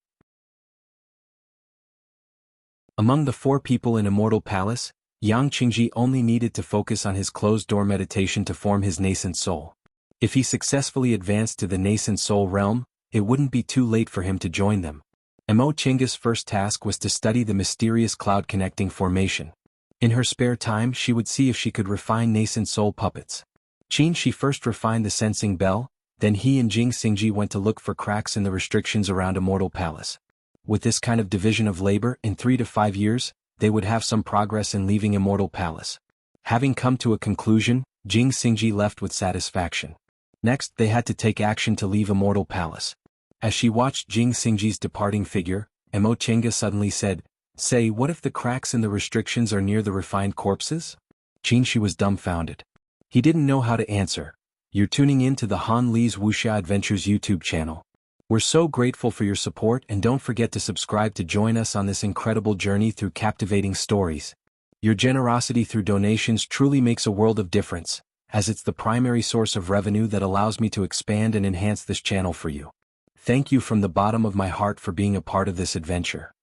S1: Among the 4 people in Immortal Palace, Yang Qingji only needed to focus on his closed-door meditation to form his nascent soul. If he successfully advanced to the nascent soul realm, it wouldn't be too late for him to join them. Mo Qiange's first task was to study the mysterious cloud connecting formation. In her spare time, she would see if she could refine nascent soul puppets. Qin Shi first refined the sensing bell, then he and Jing Xingji went to look for cracks in the restrictions around Immortal Palace. With this kind of division of labor, in 3 to 5 years, they would have some progress in leaving Immortal Palace. Having come to a conclusion, Jing Xingji left with satisfaction. Next, they had to take action to leave Immortal Palace. As she watched Jing Xingji's departing figure, Mo Qiange suddenly said, "Say, what if the cracks in the restrictions are near the refined corpses?" Qin Shi was dumbfounded. He didn't know how to answer. You're tuning in to the Han Li's Wuxia Adventures YouTube channel. We're so grateful for your support, and don't forget to subscribe to join us on this incredible journey through captivating stories. Your generosity through donations truly makes a world of difference, as it's the primary source of revenue that allows me to expand and enhance this channel for you. Thank you from the bottom of my heart for being a part of this adventure.